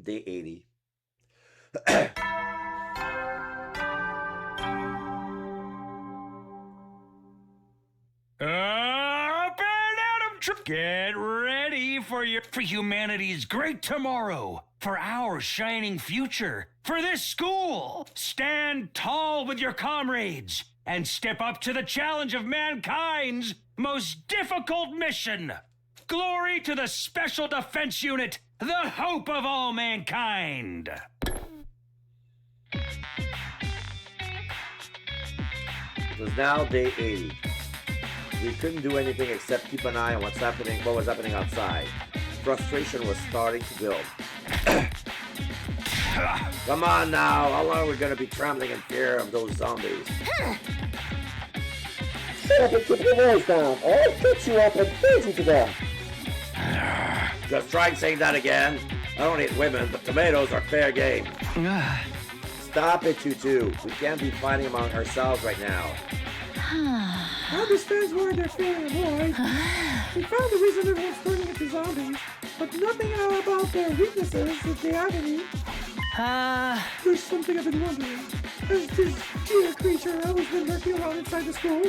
Day 80. Up and Adam Trip. Get ready for humanity's great tomorrow, for our shining future, for this school. Stand tall with your comrades and step up to the challenge of mankind's most difficult mission. Glory to the Special Defense Unit, the hope of all mankind. It was now day 80. We couldn't do anything except keep an eye on what was happening outside. Frustration was starting to build. Come on now, how long are we gonna be trembling in fear of those zombies? Shut up and keep your voice down, or I'll cut you up and feed you to them. Just try saying that again. I don't eat women, but tomatoes are fair game. Stop it, you two. We can't be fighting among ourselves right now. I understand why they're feeling annoyed. We found the reason everyone's turning into zombies, but nothing about their weaknesses if they have any. There's something I've been wondering. Has this dear creature always been lurking around inside the school?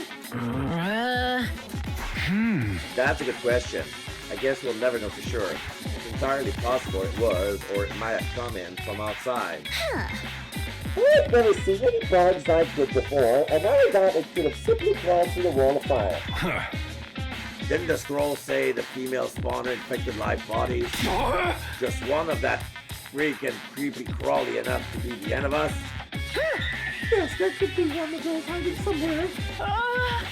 That's a good question. I guess we'll never know for sure. It's entirely possible it was, or it might have come in from outside. I've never seen any bugs like this before, and now I doubt it could have simply crawled through the wall of fire. Didn't the scroll say the female spawner infected live bodies? Just one of that freaking creepy crawly enough to be the end of us? Yes, there could be one of those hiding somewhere.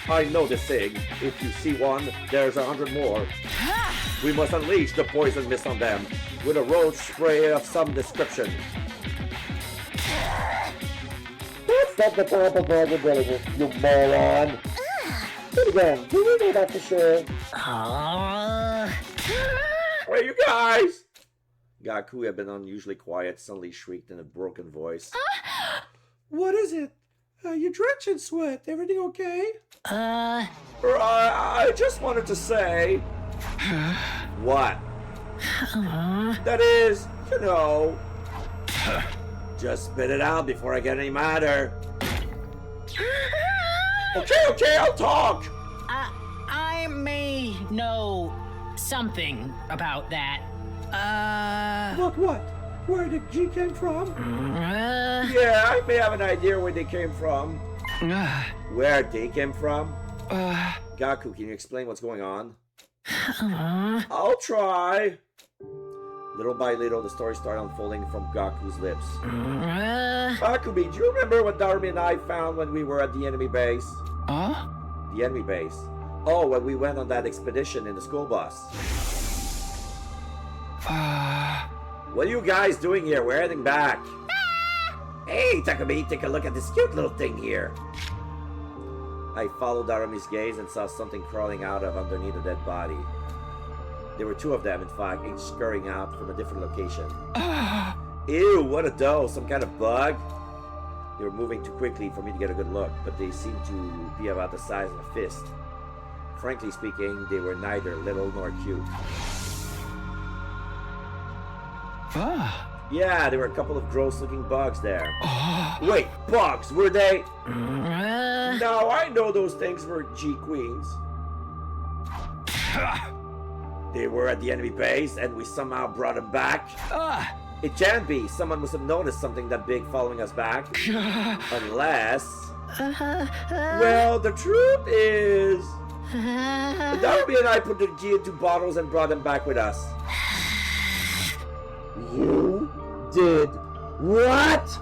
I know the sig. If you see one, there's 100 more. We must unleash the poison mist on them with a roach spray of some description. That's not the type of vulnerability, you moron! But again, do we know that for sure? Hey, you guys! Gaku had been unusually quiet, suddenly shrieked in a broken voice. What is it? You're drenched in sweat. Everything okay? I just wanted to say... What? That is, you know... Just spit it out before I get any madder. Okay, I'll talk! I may know something about that. About what? Where the G came from? Yeah, I may have an idea where they came from. Where they came from? Gaku, can you explain what's going on? I'll try. Little by little, the story started unfolding from Gaku's lips. Gakubi, do you remember what Darumi and I found when we were at the enemy base? The enemy base. Oh, when we went on that expedition in the school bus. What are you guys doing here? We're heading back. Hey, Takumi, take a look at this cute little thing here. I followed Darumi's gaze and saw something crawling out of underneath a dead body. There were two of them, in fact, each scurrying out from a different location. Ew, what a doe, some kind of bug? They were moving too quickly for me to get a good look, but they seemed to be about the size of a fist. Frankly speaking, they were neither little nor cute. Yeah, there were a couple of gross-looking bugs there. Wait, bugs, were they? No, I know those things were G-Queens. They were at the enemy base, and we somehow brought them back. It can't be. Someone must have noticed something that big following us back. Unless... Well, the truth is... Darby and I put the G into bottles and brought them back with us. You did what?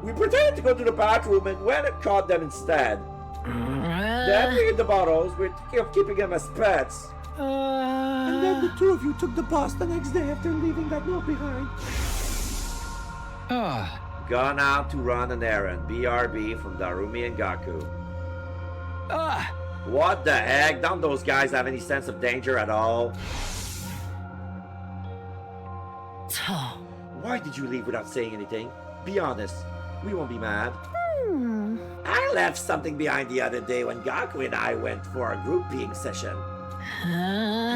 We pretended to go to the bathroom and went and caught them instead. Then we hid the bottles. We're thinking of keeping them as pets. And then the two of you took the bus the next day after leaving that note behind. Gone out to run an errand. BRB from Darumi and Gaku. What the heck? Don't those guys have any sense of danger at all? Why did you leave without saying anything? Be honest. We won't be mad. I left something behind the other day when Gaku and I went for our group peeing session.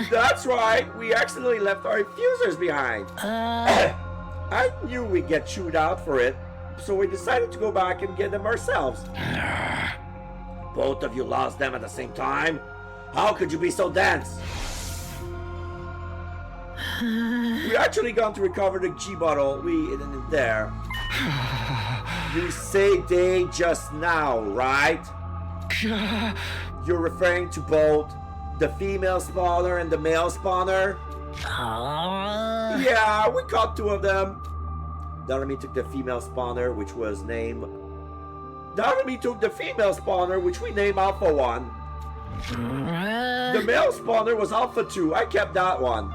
That's right, we accidentally left our infusers behind. I knew we'd get chewed out for it, so we decided to go back and get them ourselves. Both of you lost them at the same time? How could you be so dense? We actually gone to recover the G bottle we hidden in there. You say they just now, right? You're referring to both the female spawner and the male spawner? Yeah, we caught 2 of them. Darami took the female spawner, which was named... Darami took the female spawner, which we named Alpha 1. The male spawner was Alpha 2. I kept that one.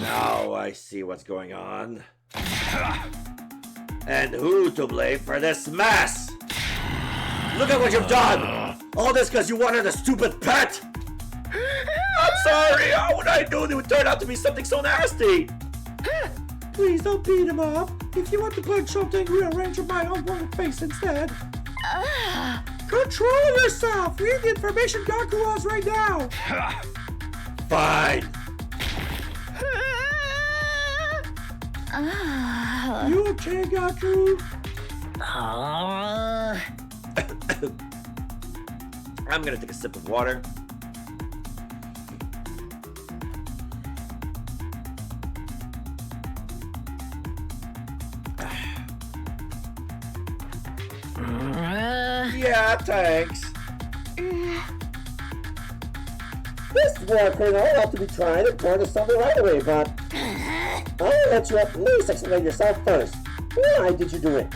Now I see what's going on. And who to blame for this mess? Look at what you've done! All this because you wanted a stupid pet! I'm sorry! How would I know it would turn out to be something so nasty? Please don't beat him up. If you want to punch something, rearrange your mind on one face instead. Control yourself! Read the information Gaku has right now! Fine. You okay, Gaku? I'm gonna take a sip of water. Yeah, thanks. This war colonel ought to be trying to turn us something right away, but I'll let you at least explain yourself first. Why did you do it?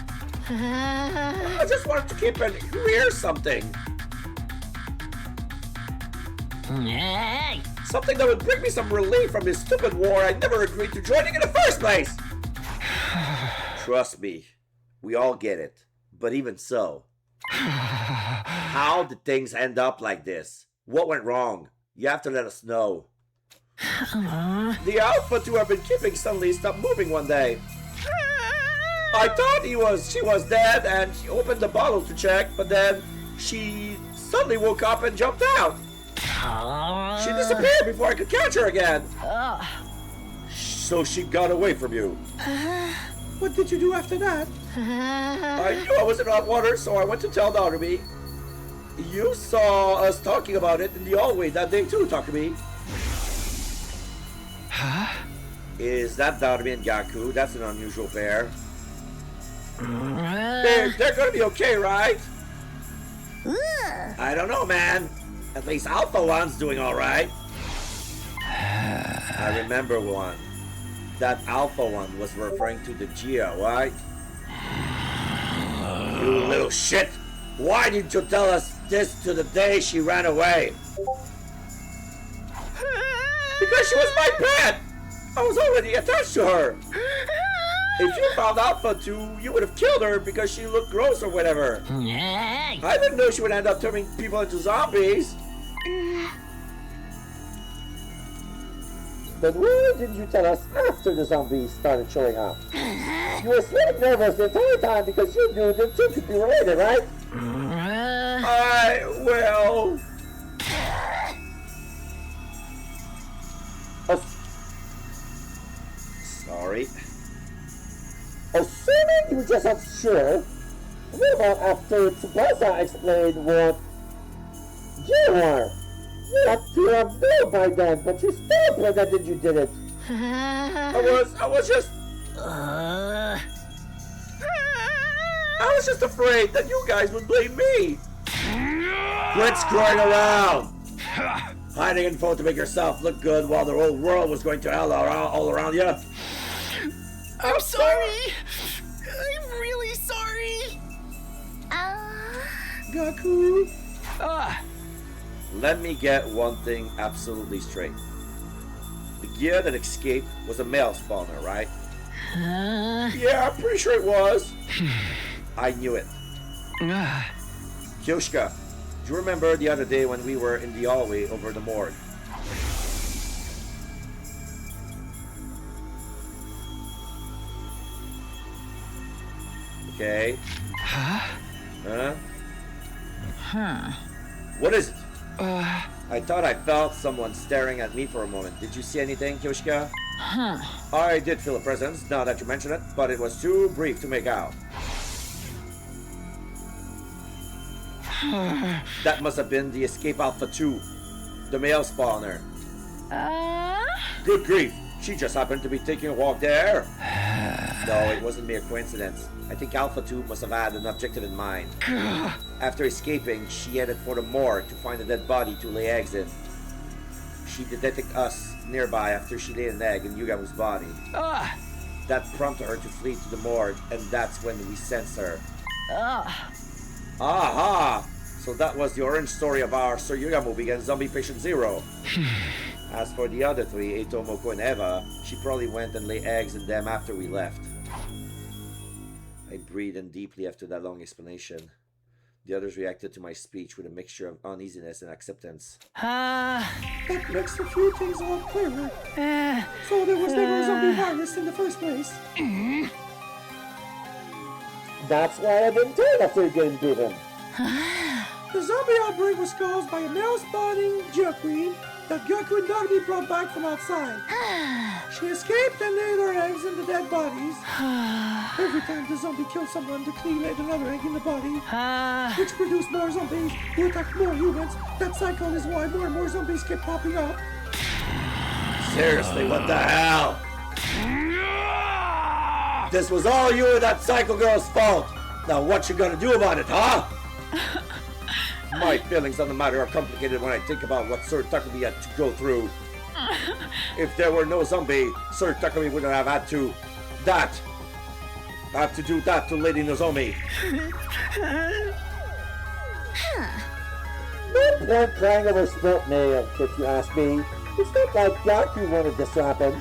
I just wanted to keep an ear something. Something that would bring me some relief from this stupid war I never agreed to joining in the first place. Trust me, we all get it. But even so, how did things end up like this? What went wrong? You have to let us know. The Alpha 2 have been keeping suddenly stopped moving one day. I thought she was dead and she opened the bottle to check, but then she suddenly woke up and jumped out. She disappeared before I could catch her again. So she got away from you. What did you do after that? I knew I was in hot water, so I went to tell Darby. You saw us talking about it in the hallway that day too, Takumi. Huh? Is that Darby and Gaku? That's an unusual pair. They're gonna be okay, right? I don't know, man. At least Alpha 1's doing alright. I remember one. That Alpha 1 was referring to the Gia, right? You little shit! Why didn't you tell us this to the day she ran away? Because she was my pet! I was already attached to her! If you found Alpha 2, you would have killed her because she looked gross or whatever. I didn't know she would end up turning people into zombies. But why didn't you tell us after the zombies started showing up? You were slightly nervous the entire time because you knew the two could be related, right? Well... Sorry. Assuming you were just unsure, what about after Tsubasa explained what you are? You have to have known by then, but you still pretended you did it. I was just afraid that you guys would blame me. Quit screwing around. Hiding info to make yourself look good while the whole world was going to hell all around you. I'm sorry. I'm really sorry. Gaku? Let me get one thing absolutely straight. The gear that escaped was a male spawner, right? Yeah, I'm pretty sure it was. I knew it. Kyoshka, do you remember the other day when we were in the hallway over the morgue? Okay. Huh? What is it? I thought I felt someone staring at me for a moment. Did you see anything, Kyoshika? I did feel a presence, now that you mention it, but it was too brief to make out. That must have been the Escape Alpha 2, the male spawner. Good grief, she just happened to be taking a walk there. No, it wasn't mere coincidence. I think Alpha 2 must have had an objective in mind. After escaping, she headed for the morgue to find a dead body to lay eggs in. She detected us nearby after she laid an egg in Yugamu's body. That prompted her to flee to the morgue, and that's when we sensed her. Aha! So that was the orange story of our Sir Yugamu began Zombie Patient Zero. As for the other three, Eito, Moko, and Eva, she probably went and laid eggs in them after we left. I breathed in deeply after that long explanation. The others reacted to my speech with a mixture of uneasiness and acceptance. That makes a few things a lot clearer. So there was never a zombie virus in the first place. That's why I didn't tell after getting beaten. The zombie outbreak was caused by a male spawning Gyakuin that Gyaku and Darby brought back from outside. She escaped and laid her eggs in the dead bodies. Every time the zombie killed someone, the Klee laid another egg in the body, which produced more zombies who attacked more humans. That cycle is why more and more zombies kept popping up. Seriously, what the hell? This was all you and that Psycho Girl's fault. Now what you gonna do about it, huh? My feelings on the matter are complicated when I think about what Sir Takumi had to go through. If there were no zombie, Sir Takumi wouldn't have had to do that to Lady Nozomi. No point crying over spilt milk, if you ask me. It's not like Yaku wanted this to happen.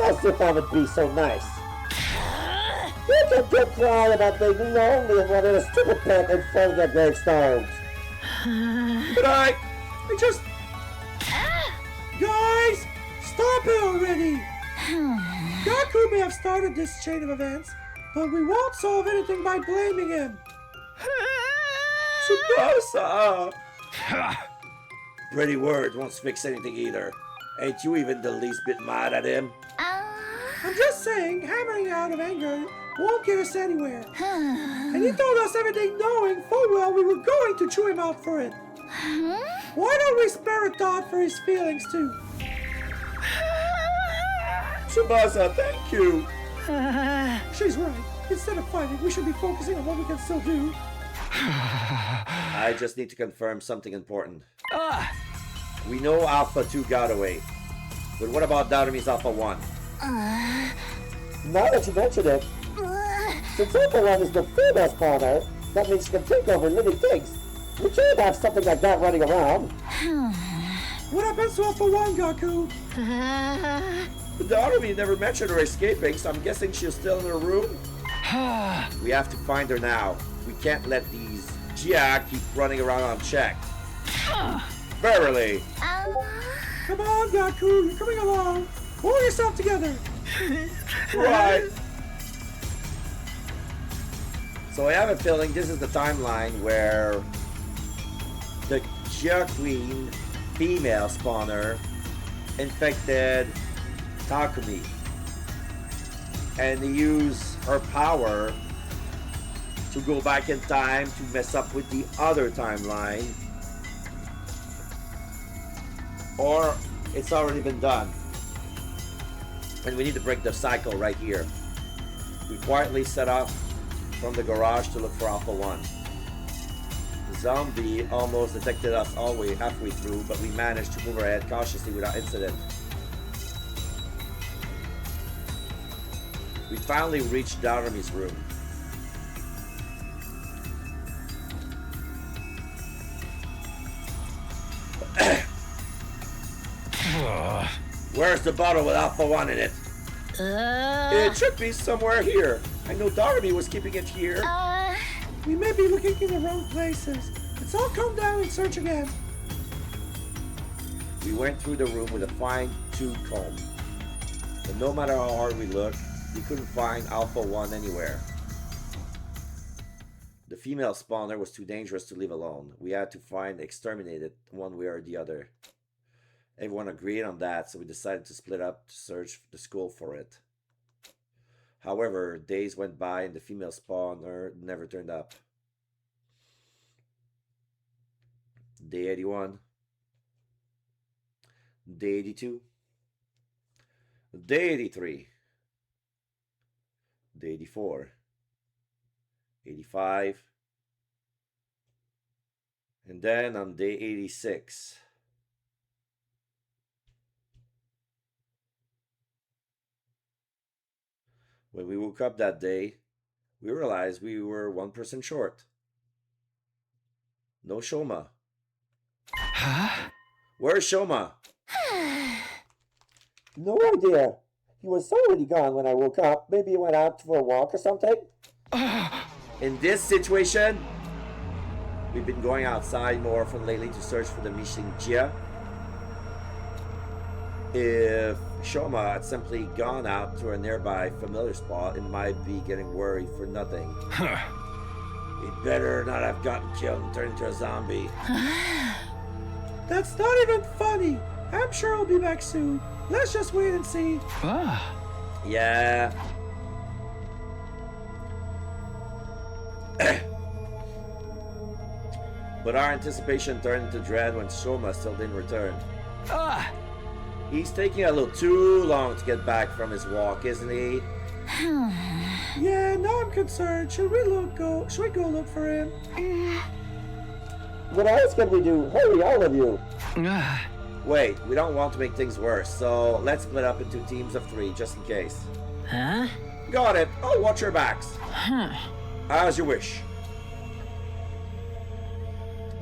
As if I would be so nice. You can get cry about being lonely and wanting a stupid pet in front of their gravestones. But I just... Guys, stop it already! Gyaku may have started this chain of events, but we won't solve anything by blaming him. Tsubasa! Pretty words won't fix anything either. Ain't you even the least bit mad at him? I'm just saying, hammering out of anger won't get us anywhere. And he told us everything knowing full well we were going to chew him out for it. Why don't we spare a thought for his feelings too? Tsubasa, thank you! She's right. Instead of fighting, we should be focusing on what we can still do. I just need to confirm something important. We know Alpha 2 got away. But what about Darumi's Alpha 1? Now that you mention it, since Alpha 1 is the female spawner, that means she can take over living things. We can't have something like that running around. What happens to Alpha 1, Gyaku? Darumi never mentioned her escaping, so I'm guessing she's still in her room? We have to find her now. We can't let these Jia keep running around unchecked. Verily. Come on, Gyaku, you're coming along. Pull yourself together. Right. So I have a feeling this is the timeline where the Jia Queen female spawner infected Takumi. And they use her power to go back in time to mess up with the other timeline. Or it's already been done. And we need to break the cycle right here. We quietly set off from the garage to look for Alpha 1. The zombie almost detected us all the way halfway through, but we managed to move ahead cautiously without incident. We finally reached Darumi's room. Where's the bottle with Alpha 1 in it? It should be somewhere here. I know Darby was keeping it here. We may be looking in the wrong places. Let's all calm down and search again. We went through the room with a fine-tooth comb. But no matter how hard we looked, we couldn't find Alpha 1 anywhere. The female spawner was too dangerous to leave alone. We had to exterminate it one way or the other. Everyone agreed on that, so we decided to split up to search the school for it. However, days went by and the female spawner never turned up. Day 81. Day 82. Day 83. Day 84. 85. And then on day 86. When we woke up that day, we realized we were one person short. No Shoma. Huh? Where's Shoma? No idea. He was already gone when I woke up. Maybe he went out for a walk or something. In this situation, we've been going outside more often lately to search for the missing Jia. If Shoma had simply gone out to a nearby familiar spot, it might be getting worried for nothing. He'd better not have gotten killed and turned into a zombie. That's not even funny. I'm sure I'll be back soon. Let's just wait and see. Yeah. But our anticipation turned into dread when Shoma still didn't return. He's taking a little too long to get back from his walk, isn't he? Yeah, now I'm concerned. Should we go look for him? What else can we do? Hurry, all of you. Wait, we don't want to make things worse, so let's split up into teams of 3 just in case. Huh? Got it. I'll watch your backs. As you wish.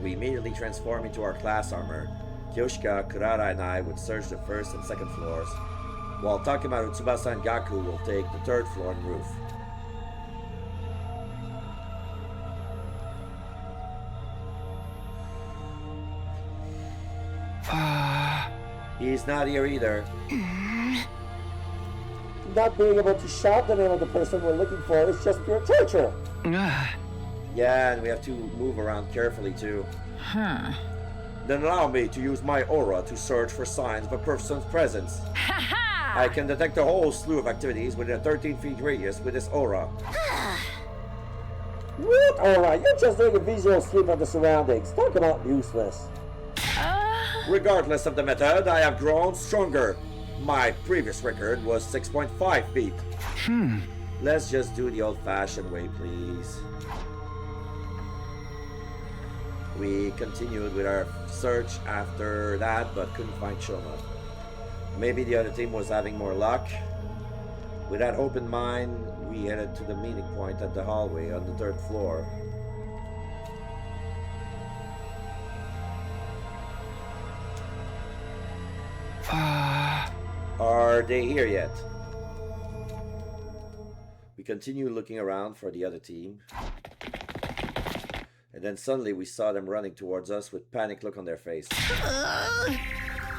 We immediately transform into our class armor. Kyoshika, Kurara, and I would search the first and second floors, while Takemaru, Tsubasa, and Gaku will take the third floor and roof. He's not here either. Not being able to shout the name of the person we're looking for is just pure torture. Yeah, and we have to move around carefully too. Then allow me to use my aura to search for signs of a person's presence. I can detect a whole slew of activities within a 13-feet radius with this aura. What aura? You're just doing a visual sweep of the surroundings. Talk about useless. Regardless of the method, I have grown stronger. My previous record was 6.5 feet. Let's just do the old-fashioned way, please. We continued with our search after that, but couldn't find Shoma. Maybe the other team was having more luck. With that hope in mind, we headed to the meeting point at the hallway on the 3rd floor. Are they here yet? We continue looking around for the other team. And then suddenly we saw them running towards us with panic look on their face.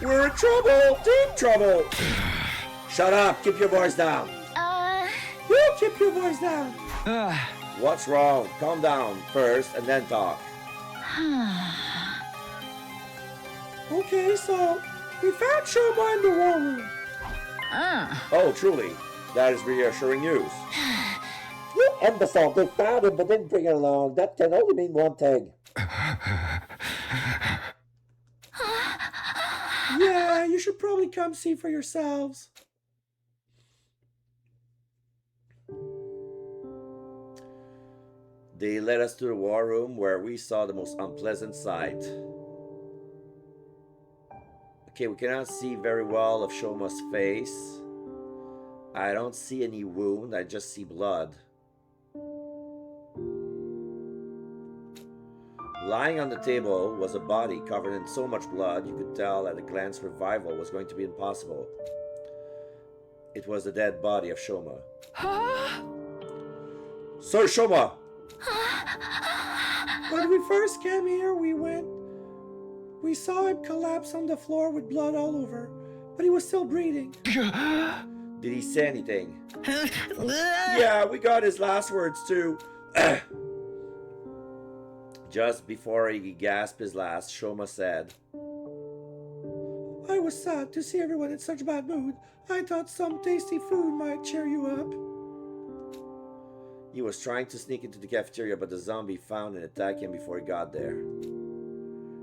We're in trouble! Deep trouble! Shut up! Keep your voice down! You keep your voice down. What's wrong? Calm down first and then talk. Okay, so we found Shoma in the war room. Oh, truly. That is reassuring news. You imbecile, they found him but didn't bring it along. That can only mean one thing. Yeah, you should probably come see for yourselves. They led us to the war room where we saw the most unpleasant sight. Okay, we cannot see very well of Shoma's face. I don't see any wound, I just see blood. Lying on the table was a body covered in so much blood you could tell at a glance revival was going to be impossible. It was the dead body of Shoma. Sir Shoma! When we first came here, we saw him collapse on the floor with blood all over, but he was still breathing. Did he say anything? Yeah, we got his last words too. Just before he gasped his last, Shoma said, I was sad to see everyone in such bad mood. I thought some tasty food might cheer you up. he was trying to sneak into the cafeteria, but the zombie found and attacked him before he got there.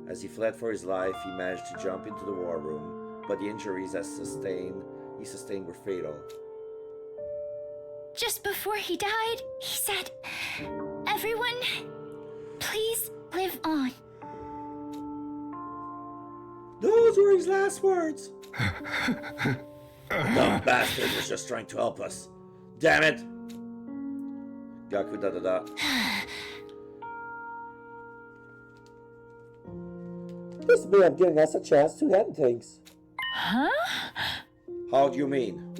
As he fled for his life, he managed to jump into the war room, but the injuries he sustained were fatal. Just before he died, he said, "Everyone, please live on." Those were his last words. Dumb bastard was just trying to help us. Damn it! Gaku da da da. This may have given us a chance to end things. Huh? How do you mean?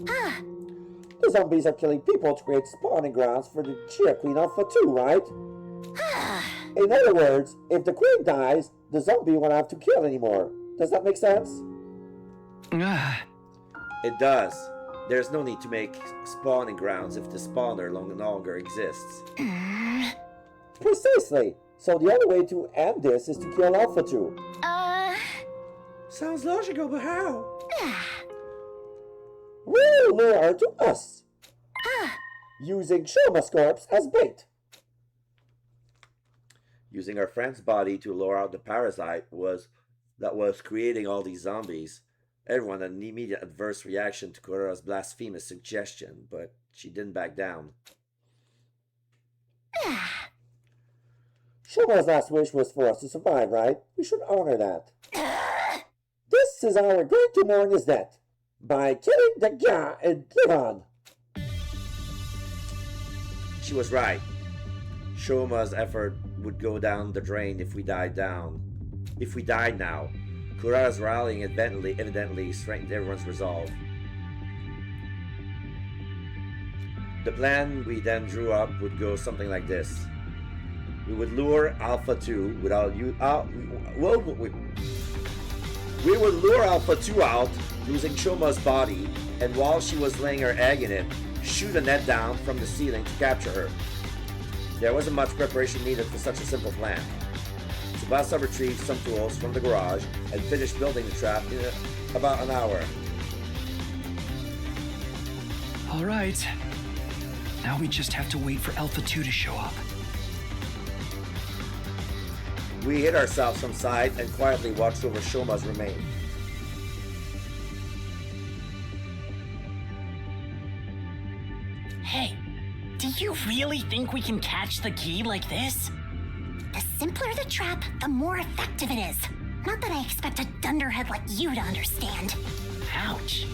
The zombies are killing people to create spawning grounds for the Chia Queen Alpha 2, right? In other words, if the queen dies, the zombie won't have to kill anymore. Does that make sense? It does. There's no need to make spawning grounds if the spawner no longer exists. Precisely. So the only way to end this is to kill Alpha 2. Sounds logical, but how? Will lure her to us. Using Shoma's corpse as bait. Using our friend's body to lure out the parasite that was creating all these zombies. Everyone had an immediate adverse reaction to Kurara's blasphemous suggestion, but she didn't back down. Shoma's last wish was for us to survive, right? We should honor that. This is our way to mourn his death. By killing the guy and live on. She was right. Shoma's effort would go down the drain if we died now. Kurara's rallying evidently strengthened everyone's resolve. The plan we then drew up would go something like this. We would lure Alpha 2 without you. We would lure Alpha 2 out using Shoma's body, and while she was laying her egg in it, shoot a net down from the ceiling to capture her. There wasn't much preparation needed for such a simple plan. Tsubasa retrieved some tools from the garage and finished building the trap in about an hour. All right. Now we just have to wait for Alpha 2 to show up. We hid ourselves from sight and quietly watched over Shoma's remains. Hey, do you really think we can catch the key like this? The simpler the trap, the more effective it is. Not that I expect a dunderhead like you to understand. Ouch.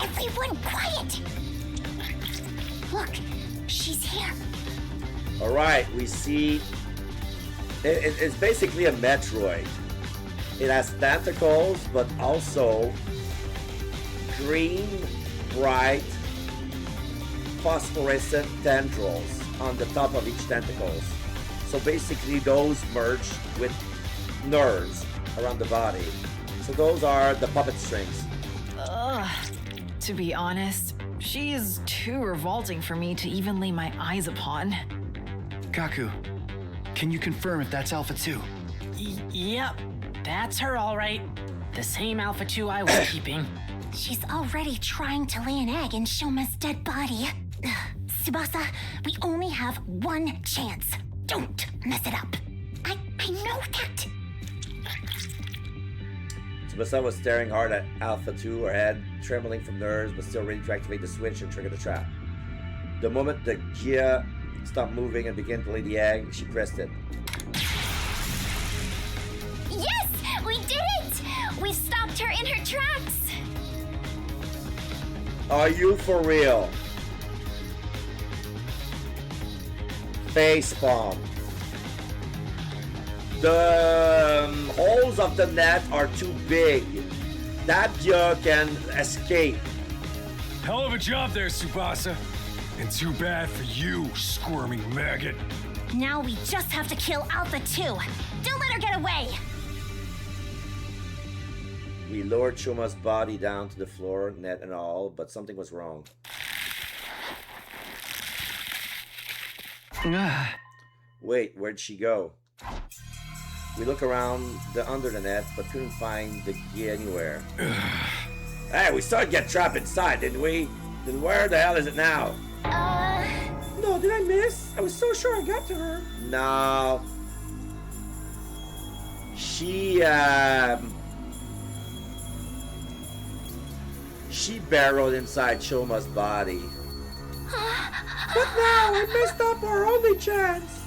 Everyone quiet! Look, she's here. Alright, we see... It's basically a Metroid. It has tentacles, but also green, bright, phosphorescent tendrils on the top of each tentacles. So basically those merge with nerves around the body. So those are the puppet strings. Ugh. To be honest, she is too revolting for me to even lay my eyes upon. Gaku, can you confirm if that's Alpha 2? Yep, that's her all right. The same Alpha 2 I was keeping. She's already trying to lay an egg in Shoma's dead body. Tsubasa, we only have one chance. Don't mess it up. I know that. Tsubasa was staring hard at Alpha 2, her head trembling from nerves, but still ready to activate the switch and trigger the trap. The moment the Gia stopped moving and began to lay the egg, she pressed it. Yes! We did it! We stopped her in her tracks! Are you for real? Facepalm. The holes of the net are too big. That Gia can escape. Hell of a job there, Tsubasa. And too bad for you, squirming maggot. Now we just have to kill Alpha 2. Don't let her get away! We lowered Shoma's body down to the floor, net and all, but something was wrong. Wait, where'd she go? We look around under the net, but couldn't find the key anywhere. Hey, we saw it get trapped inside, didn't we? Then where the hell is it now? No, did I miss? I was so sure I got to her. No. She barreled inside Choma's body. But now I messed up our only chance.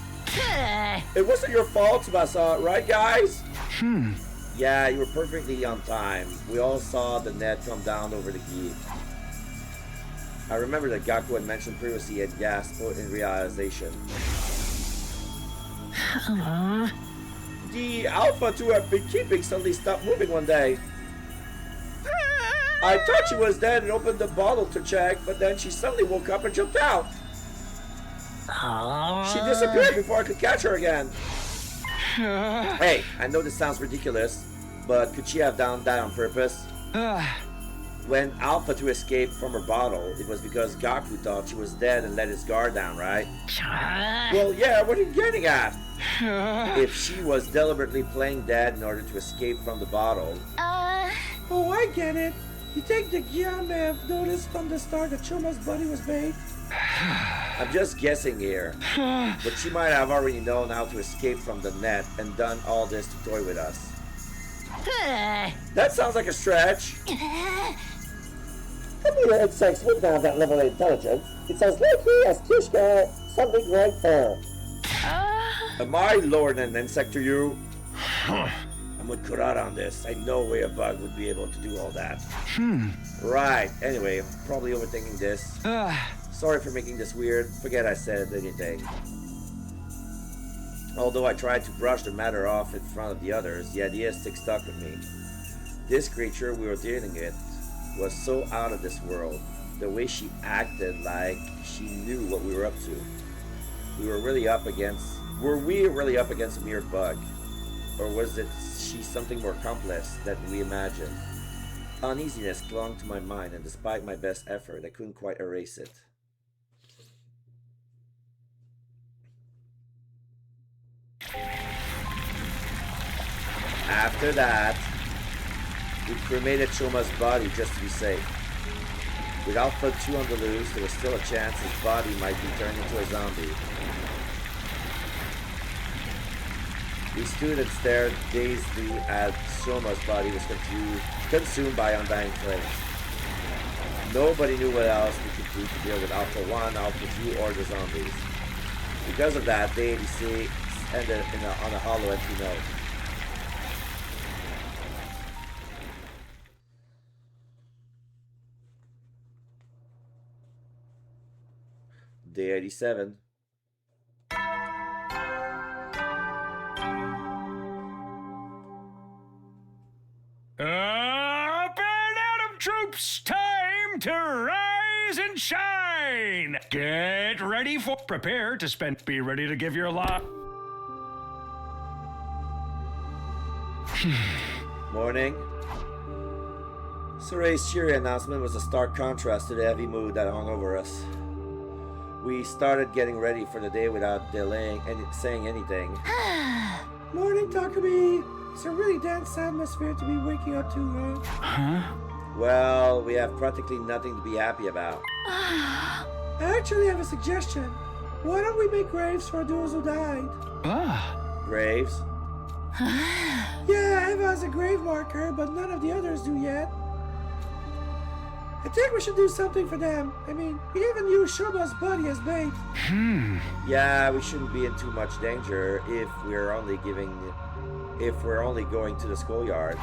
It wasn't your fault, Tsubasa, right, guys? Yeah, you were perfectly on time. We all saw the net come down over the gi. I remember that Gaku had mentioned previously at gasped in realization. The Alpha 2 I've been keeping suddenly stopped moving one day. I thought she was dead and opened the bottle to check, but then she suddenly woke up and jumped out. She disappeared before I could catch her again. Hey, I know this sounds ridiculous, but could she have done that on purpose? When Alpha 2 escaped from her bottle, it was because Gaku thought she was dead and let his guard down, right? Well, yeah, what are you getting at? If she was deliberately playing dead in order to escape from the bottle... Oh, I get it. You think the Gyan may have noticed from the start that Choma's body was made? I'm just guessing here, but she might have already known how to escape from the net and done all this to toy with us. That sounds like a stretch. I mean, insects wouldn't have that level of intelligence. It sounds like he has Kishka something right there. Am I lord an insect to you? I'm with Kurata on this. I know way a bug would be able to do all that. Right. Anyway, I'm probably overthinking this. Sorry for making this weird. Forget I said anything. Although I tried to brush the matter off in front of the others, the idea still stuck with me. This creature we were dealing with was so out of this world. The way she acted like she knew what we were up to. Were we really up against a mere bug? Or was it she something more complex than we imagined? Uneasiness clung to my mind, and despite my best effort, I couldn't quite erase it. After that, we cremated Choma's body just to be safe. With Alpha 2 on the loose, there was still a chance his body might be turned into a zombie. We stood and stared dazedly as Choma's body was consumed by undying flames. Nobody knew what else we could do to deal with Alpha 1, Alpha 2, or the zombies. Because of that, Day 86 ended on a hollow empty note. Day 87. Up and Atom troops, time to rise and shine. Get ready for, prepare to spend, be ready to give your lot. Morning. Suray's cheery announcement was a stark contrast to the heavy mood that hung over us. We started getting ready for the day without delaying saying anything. Morning, Takumi. It's a really dense atmosphere to be waking up to, right? Huh? Well, we have practically nothing to be happy about. I actually have a suggestion. Why don't we make graves for those who died? Graves? Yeah, Eva has a grave marker, but none of the others do yet. I think we should do something for them. I mean, we even use Shoma's body as bait. Yeah, we shouldn't be in too much danger if we're only going to the schoolyard.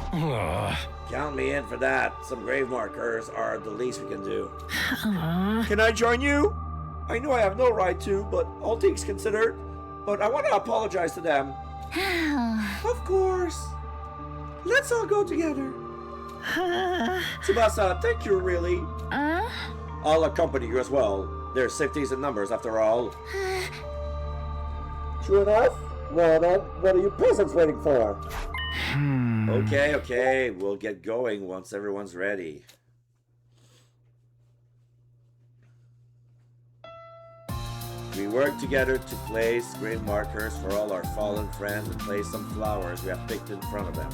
Count me in for that. Some grave markers are the least we can do. Can I join you? I know I have no right to, but all things considered. But I want to apologize to them. Of course. Let's all go together. Tsubasa, thank you, really. I'll accompany you as well. There's safeties in numbers, after all. True enough? Well then, what are you peasants waiting for? Okay, we'll get going once everyone's ready. We worked together to place grave markers for all our fallen friends and place some flowers we have picked in front of them.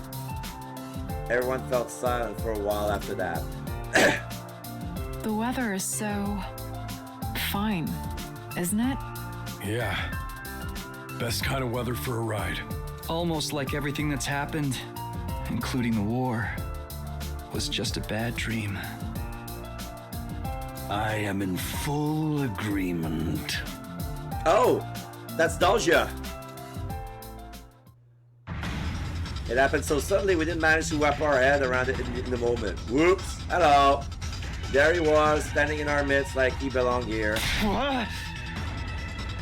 Everyone felt silent for a while after that. The weather is so fine, isn't it? Yeah. Best kind of weather for a ride. Almost like everything that's happened, including the war, was just a bad dream. I am in full agreement. Oh, that's Dahlia. It happened so suddenly we didn't manage to wrap our head around it in the moment. Whoops. Hello. There he was, standing in our midst like he belonged here. What?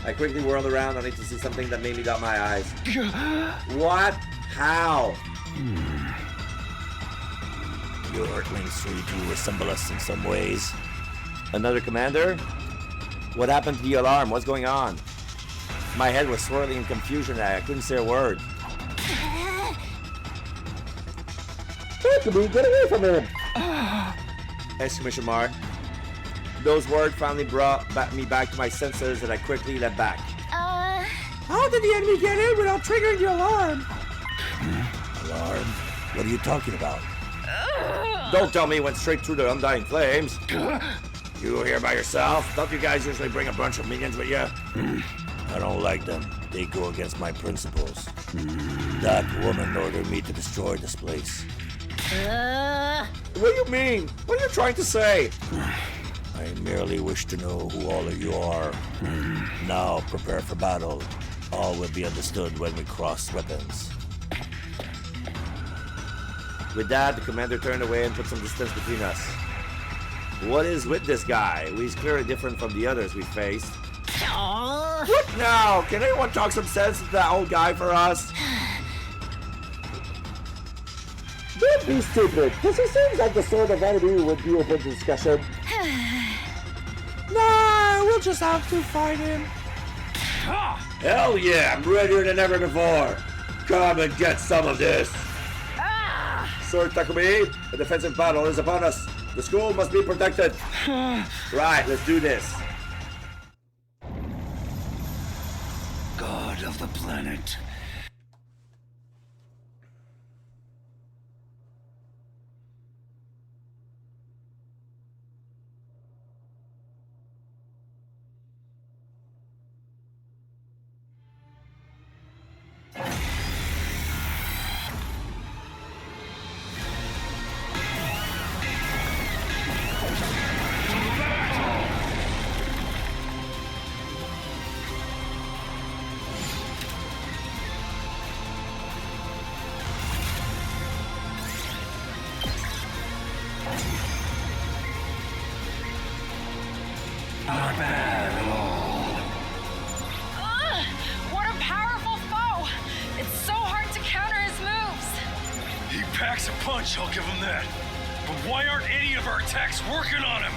I quickly whirled around only to see something that made me dot my eyes. What? How? Your Earthlings really do resemble us in some ways. Another commander? What happened to the alarm? What's going on? My head was swirling in confusion. I couldn't say a word. Takumi, get away from him! Exclamation mark. Those words finally brought me back to my senses and I quickly leapt back. How did the enemy get in without triggering the alarm? Alarm? What are you talking about? Don't tell me it went straight through the undying flames. You here by yourself? Don't you guys usually bring a bunch of minions with you? I don't like them. They go against my principles. That woman ordered me to destroy this place. What do you mean? What are you trying to say? I merely wish to know who all of you are. Now prepare for battle. All will be understood when we cross weapons. With that, the commander turned away and put some distance between us. What is with this guy? He's clearly different from the others we faced. What now? Can anyone talk some sense to that old guy for us? Don't be stupid, because he seems like the sort of enemy who would be open to discussion. Nah, we'll just have to fight him. Hell yeah, I'm readier than ever before. Come and get some of this. Sword Takumi, a defensive battle is upon us. The school must be protected. Right, let's do this. God of the planet. What a powerful foe! It's so hard to counter his moves. He packs a punch, I'll give him that. But why aren't any of our attacks working on him?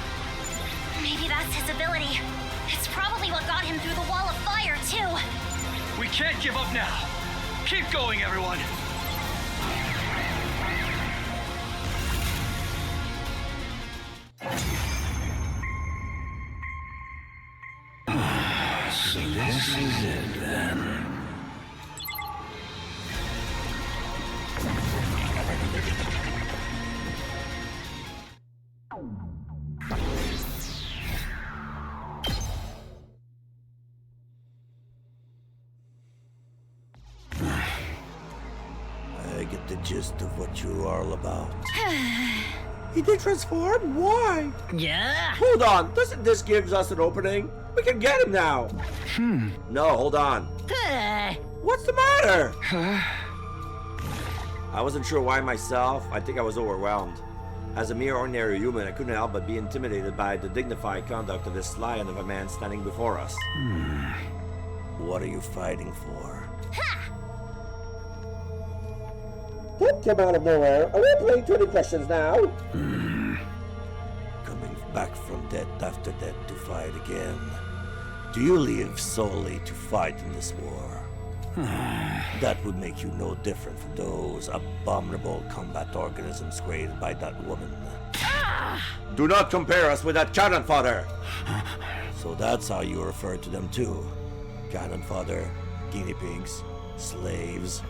Maybe that's his ability. It's probably what got him through the wall of fire, too. We can't give up now. Keep going, everyone. So this is it then. I get the gist of what you are all about. He did transform? Why? Yeah. Hold on, doesn't this give us an opening? We can get him now. No, hold on. What's the matter? I wasn't sure why myself. I think I was overwhelmed. As a mere ordinary human, I couldn't help but be intimidated by the dignified conduct of this lion of a man standing before us. What are you fighting for? Don't come out of nowhere. Are we playing 20 questions now? Coming back from death after death to fight again. Do you live solely to fight in this war? That would make you no different from those abominable combat organisms created by that woman. Do not compare us with that cannon fodder. So that's how you refer to them too. Cannon fodder, guinea pigs, slaves,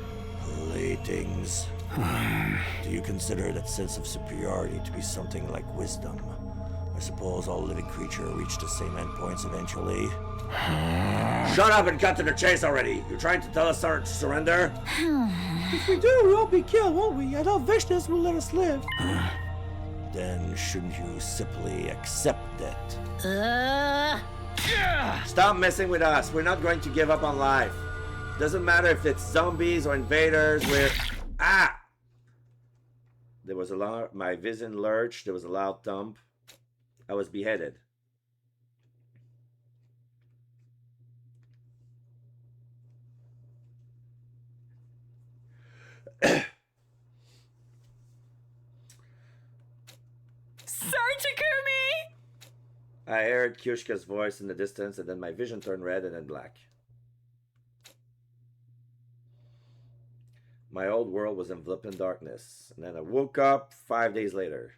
playthings. Do you consider that sense of superiority to be something like wisdom? I suppose all living creatures reach the same endpoints eventually. Shut up and cut to the chase already! You trying to tell us to surrender? If we do, we'll be killed, won't we? I thought Vishnu will let us live. Then shouldn't you simply accept that? Stop messing with us. We're not going to give up on life. Doesn't matter if it's zombies or invaders. We're... Ah! There was a loud... My vision lurched. There was a loud thump. I was beheaded. Sir Takumi! I heard Kyushka's voice in the distance, and then my vision turned red and then black. My old world was enveloped in darkness, and then I woke up 5 days later.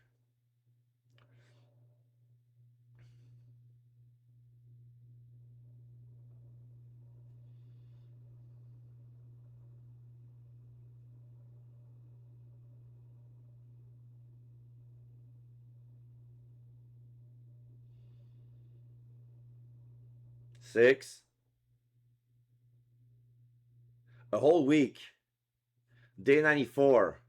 Six. A whole week. Day 94.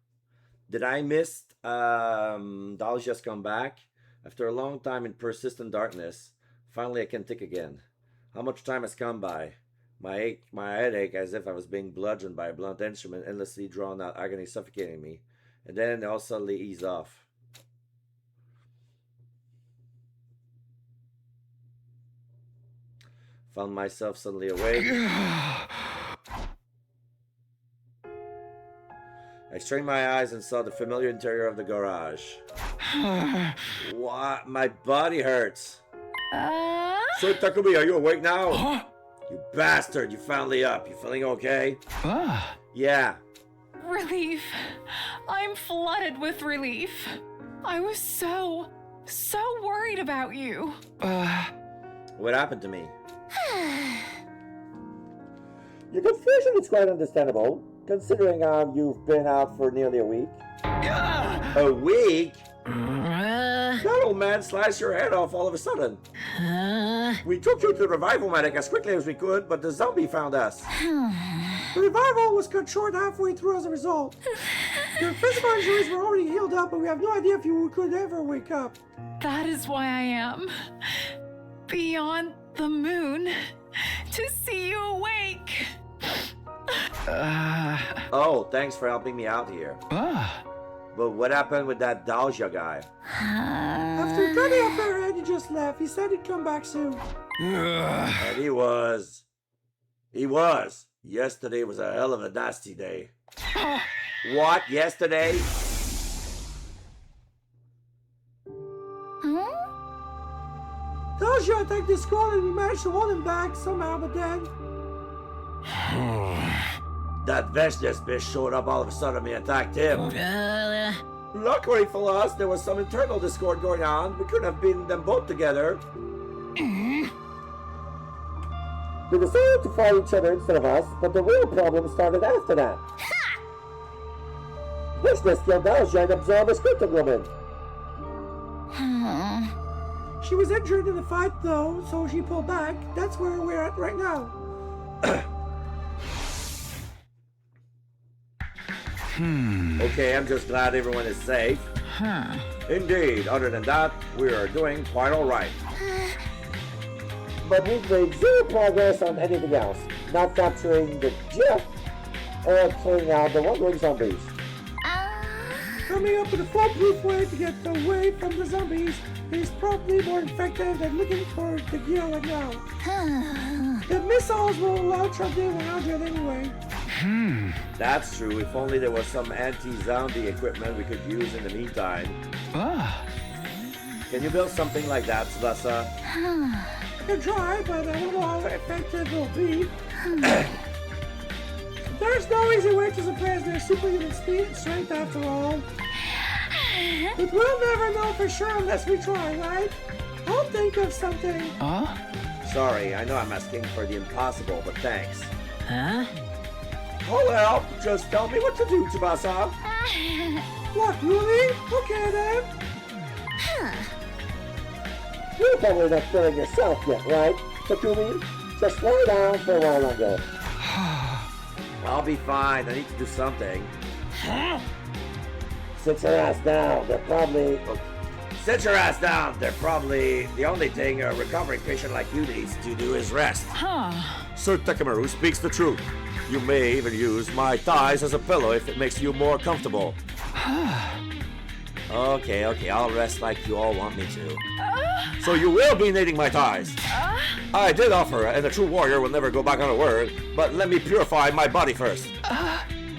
Did I miss Dolls Just Come Back? After a long time in persistent darkness, finally I can think again. How much time has come by? My headache as if I was being bludgeoned by a blunt instrument, endlessly drawn out agony suffocating me. And then it all suddenly eased off. Found myself suddenly awake. I strained my eyes and saw the familiar interior of the garage. What? My body hurts. So Takumi, are you awake now? You bastard, you finally up. You feeling okay? Yeah. Relief. I'm flooded with relief. I was so worried about you. What happened to me? Your confusion is quite understandable, considering you've been out for nearly a week. A week? That old man sliced your head off all of a sudden. We took you to the revival medic as quickly as we could, but the zombie found us. The revival was cut short halfway through as a result. Your physical injuries were already healed up, but we have no idea if you could ever wake up. That is why I am beyond the moon to see you awake. Oh, thanks for helping me out here. But what happened with that Dalja guy? After cutting off her head, he just left. He said he'd come back soon. And he was. Yesterday was a hell of a nasty day. What? Yesterday? Dalja attacked the school and we managed to hold him back somehow, but then... That Vestas bitch showed up all of a sudden and attacked him. Luckily for us, there was some internal discord going on. We couldn't have beaten them both together. They decided to fight each other instead of us, but the real problem started after that. Vishnu killed Dalja and absorbed a scripted woman. She was injured in the fight though, so she pulled back. That's where we're at right now. Okay, I'm just glad everyone is safe. Indeed, other than that, we are doing quite alright. But we've made zero progress on anything else. Not capturing the jet or killing out the wandering zombies. Coming up with a foolproof way to get away from the zombies is probably more effective than looking for the gear right now. The missiles will allow Truddy 100 anyway. That's true. If only there was some anti-zombie equipment we could use in the meantime. Can you build something like that, Tsubasa? I can try, but I don't know how effective it will be. There's no easy way to suppress their superhuman speed and strength after all. But we'll never know for sure unless we try, right? I'll think of something. Huh? Sorry, I know I'm asking for the impossible, but thanks. Huh? I'll help. Just tell me what to do, Tsubasa. What, really? Okay then. You're probably not feeling yourself yet, right, Takumi? Just lay down for a while longer. I'll be fine. I need to do something. Sit your ass down. They're probably... Sit your ass down. They're probably the only thing a recovering patient like you needs to do is rest. Sir Takemaru speaks the truth. You may even use my thighs as a pillow if it makes you more comfortable. Okay, I'll rest like you all want me to. So you will be needing my thighs. I did offer, and a true warrior will never go back on a word, but let me purify my body first.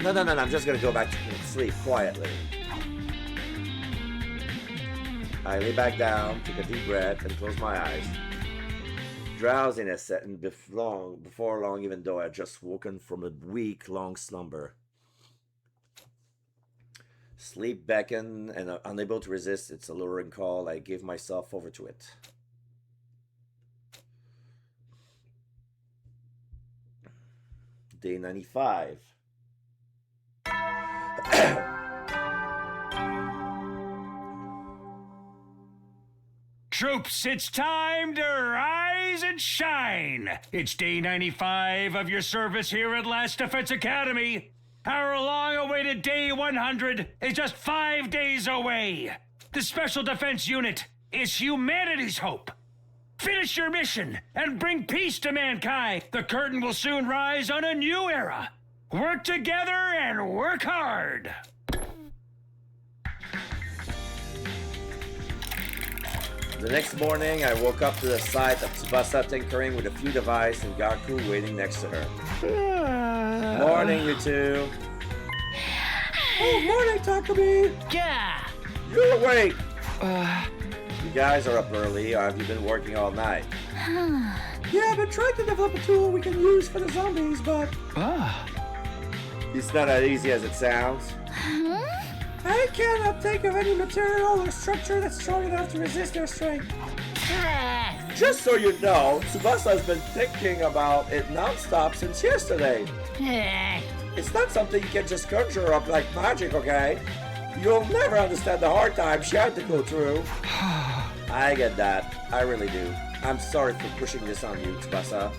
No, I'm just gonna go back to sleep quietly. I lay back down, take a deep breath, and close my eyes. Drowsiness set in before long, even though I had just woken from a week-long slumber. Sleep beckoned, and unable to resist its alluring call, I gave myself over to it. Day 95. Troops, it's time to rise and shine. It's day 95 of your service here at Last Defense Academy. Our long-awaited day 100 is just 5 days away. The Special Defense Unit is humanity's hope. Finish your mission and bring peace to mankind. The curtain will soon rise on a new era. Work together and work hard. The next morning, I woke up to the sight of Tsubasa tinkering with a few devices and Gaku waiting next to her. Morning, you two. Oh, morning, Takumi. Yeah. You're awake. You guys are up early, or have you been working all night? Yeah, I've been trying to develop a tool we can use for the zombies, but... It's not as easy as it sounds. I cannot think of any material or structure that's strong enough to resist their strength. Just so you know, Tsubasa has been thinking about it non-stop since yesterday. It's not something you can just conjure up like magic, okay? You'll never understand the hard times she had to go through. I get that. I really do. I'm sorry for pushing this on you, Tsubasa.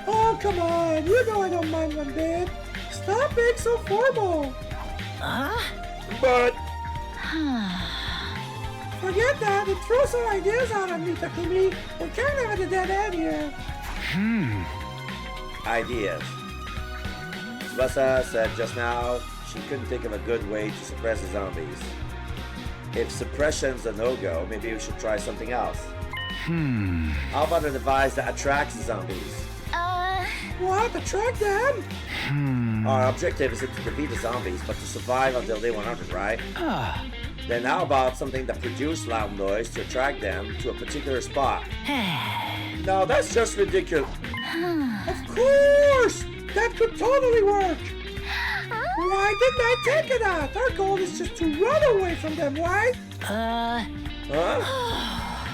Oh, come on. You know I don't mind one bit. Stop being so formal. But... Forget that and throw some ideas out on me, Takumi. We're kind of at a dead end here. Ideas. Tsubasa said just now she couldn't think of a good way to suppress the zombies. If suppression's a no-go, maybe we should try something else. How about a device that attracts the zombies? What? Attract them? Our objective isn't to defeat the zombies, but to survive until day 100, right? Then how about something that produces loud noise to attract them to a particular spot? No, that's just ridiculous. Of course! That could totally work! Why didn't I think of that? Our goal is just to run away from them, right? Huh?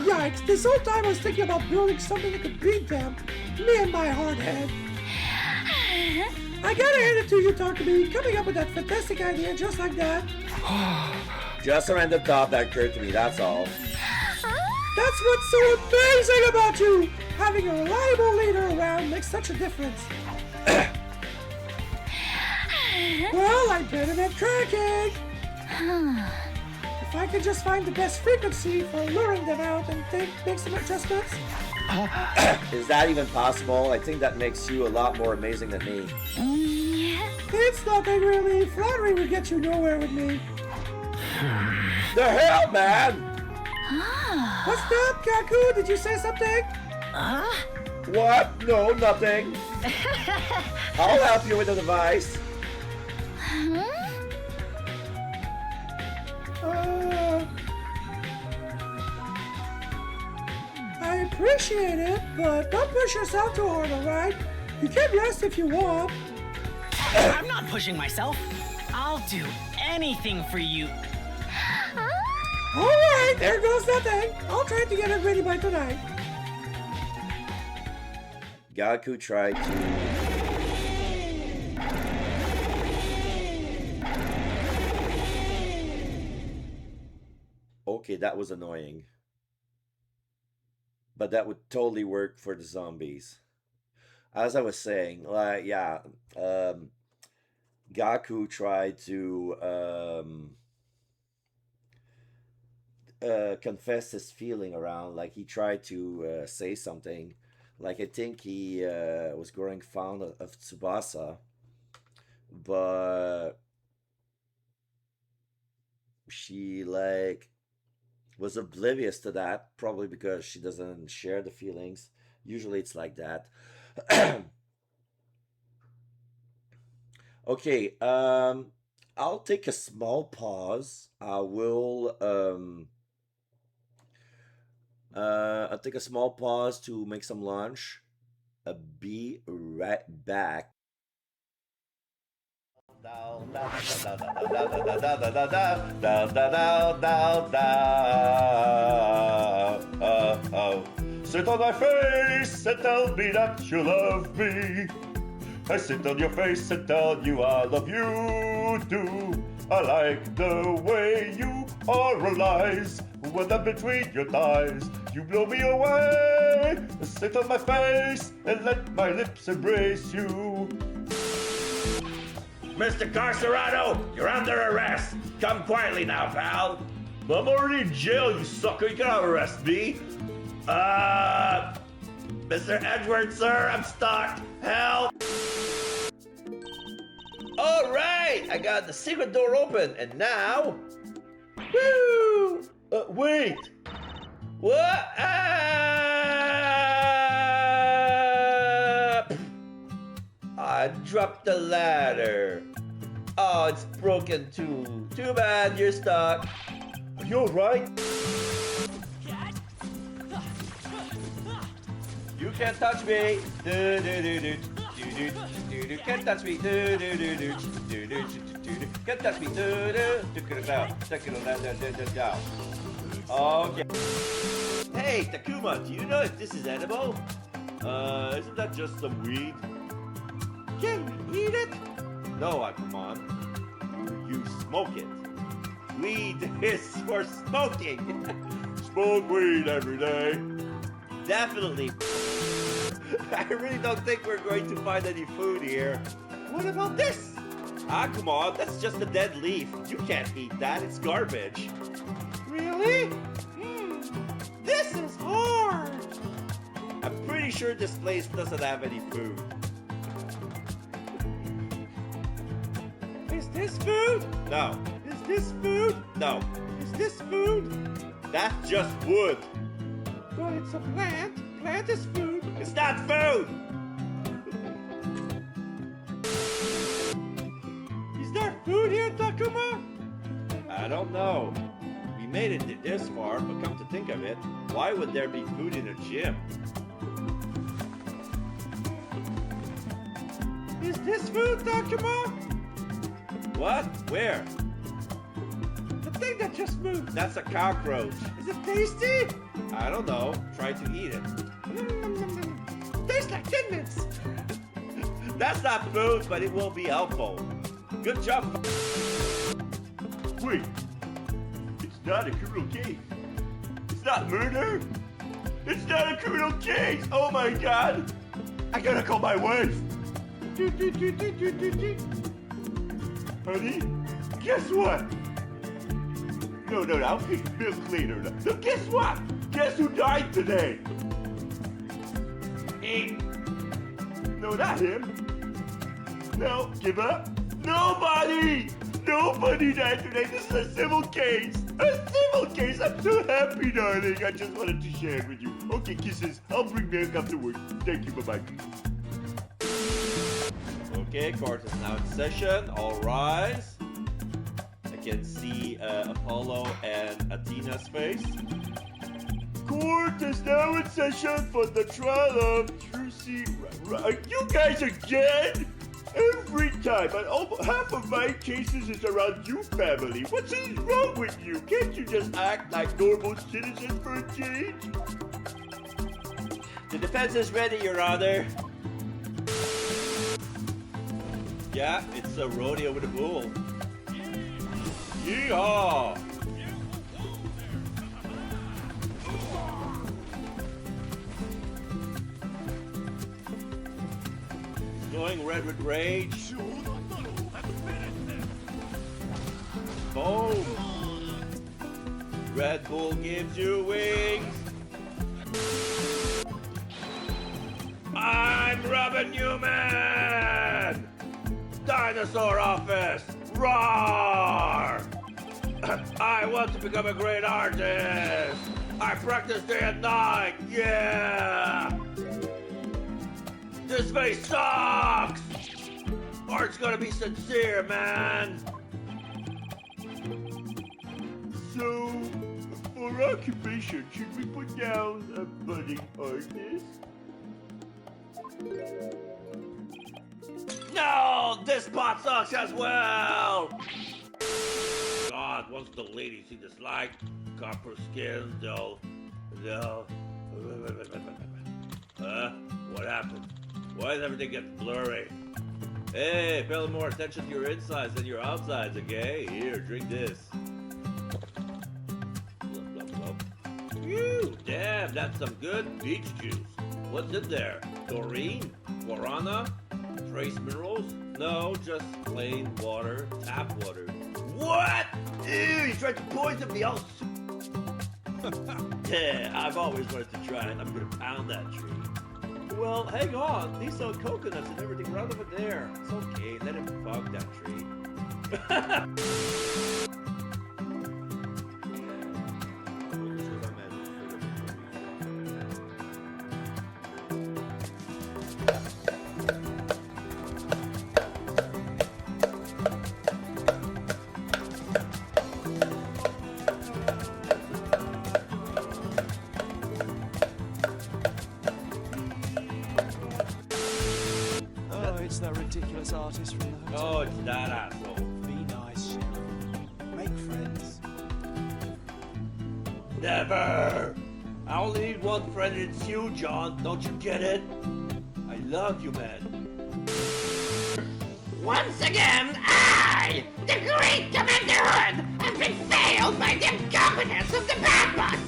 Yikes, this whole time I was thinking about building something that could beat them. Me and my hard head. I gotta hand it to you, Takumi. Coming up with that fantastic idea just like that. Just a random thought that occurred to me, that's all. That's what's so amazing about you! Having a reliable leader around makes such a difference. Well, I'm better than cracking. If I could just find the best frequency for luring them out and make some adjustments. Is that even possible? I think that makes you a lot more amazing than me. It's nothing really. Flattery would get you nowhere with me. The hell, man? What's that, Gaku? Did you say something? What? No, nothing. I'll help you with the device. I appreciate it, but don't push yourself too hard, alright? You can rest if you want. I'm not pushing myself. I'll do anything for you. Alright, there goes that thing. I'll try to get it ready by tonight. Gaku tried to... Okay, that was annoying. But that would totally work for the zombies. As I was saying, like, yeah, Gaku tried to confess his feeling around, like he tried to say something. Like, I think he was growing fond of Tsubasa, but she, like, was oblivious to that, probably because she doesn't share the feelings. Usually it's like that. Okay, I'll take a small pause. I'll take a small pause to make some lunch. Be right back. Sit on my face and tell me that you love me. I sit on your face and tell you I love you too. I like the way you oralize when I'm between your thighs. You blow me away. Sit on my face and let my lips embrace you. Mr. Carcerado, you're under arrest. Come quietly now, pal. I'm already in jail, you sucker. You cannot arrest me. Mr. Edward, sir, I'm stuck. Help! All right, I got the secret door open, and now... Woo! Wait! What? I dropped the ladder. Oh, it's broken too. Too bad, you're stuck. Are you alright? You can't touch me. Can't touch me. Can't touch me. Okay. Hey, Takuma, do you know if this is edible? Isn't that just some weed? Can we eat it? No, Akumon. You smoke it. Weed is for smoking. Smoke weed every day. Definitely. I really don't think we're going to find any food here. What about this? Akumon, that's just a dead leaf. You can't eat that. It's garbage. Really? This is hard. I'm pretty sure this place doesn't have any food. Is this food? No. Is this food? No. Is this food? That's just wood. But it's a plant. Plant is food. It's not food! Is there food here, Takuma? I don't know. We made it this far, but come to think of it, why would there be food in a gym? Is this food, Takuma? What? Where? The thing that just moved. That's a cockroach. Is it tasty? I don't know. Try to eat it. Tastes like Thin Mints. That's not food, but it will be helpful. Good job. Wait. It's not a criminal case. It's not murder. It's not a criminal case. Oh my god. I gotta call my wife. Honey, guess what? No, I'll pick milk later. No, guess what? Guess who died today? Eat. No, not him. No, give up. Nobody! Nobody died today. This is a civil case. A civil case. I'm so happy, darling. I just wanted to share it with you. Okay, kisses. I'll bring milk afterwards. Thank you. Bye-bye. Okay, court is now in session. All rise. I can see Apollo and Athena's face. Court is now in session for the trial of Trucy. Are you guys again? Every time, and half of my cases is around you family. What's wrong with you? Can't you just act like normal citizens for a change? The defense is ready, Your Honor. Yeah, it's a rodeo with a bull. Yeehaw! Going red with rage. Boom! Red Bull gives you wings. I'm Robin Newman! Dinosaur office! Roar! I want to become a great artist! I practice day and night! Yeah! This face sucks! Art's gonna be sincere, man! So, for occupation, should we put down a budding artist? No! This pot sucks as well! God, once the ladies see this light, copper skins, they'll... What happened? Why does everything get blurry? Hey, pay a little more attention to your insides than your outsides, okay? Here, drink this. Phew, damn, that's some good beach juice. What's in there? Chlorine? Guarana? Trace minerals? No, just plain water, tap water. What? Ew, you tried to poison me. Yeah, I've always wanted to try it. I'm gonna pound that tree. Well, hang on. These sell coconuts and everything right over there. It's okay. Let him bug that tree. It's that ridiculous artist from the hotel. Oh, it's that asshole. Be nice, Sheriff. Make friends. Never! I only need one friend and it's you, John. Don't you get it? I love you, man. Once again, I, the great Commander Hood, have been failed by the incompetence of the Bad Bus.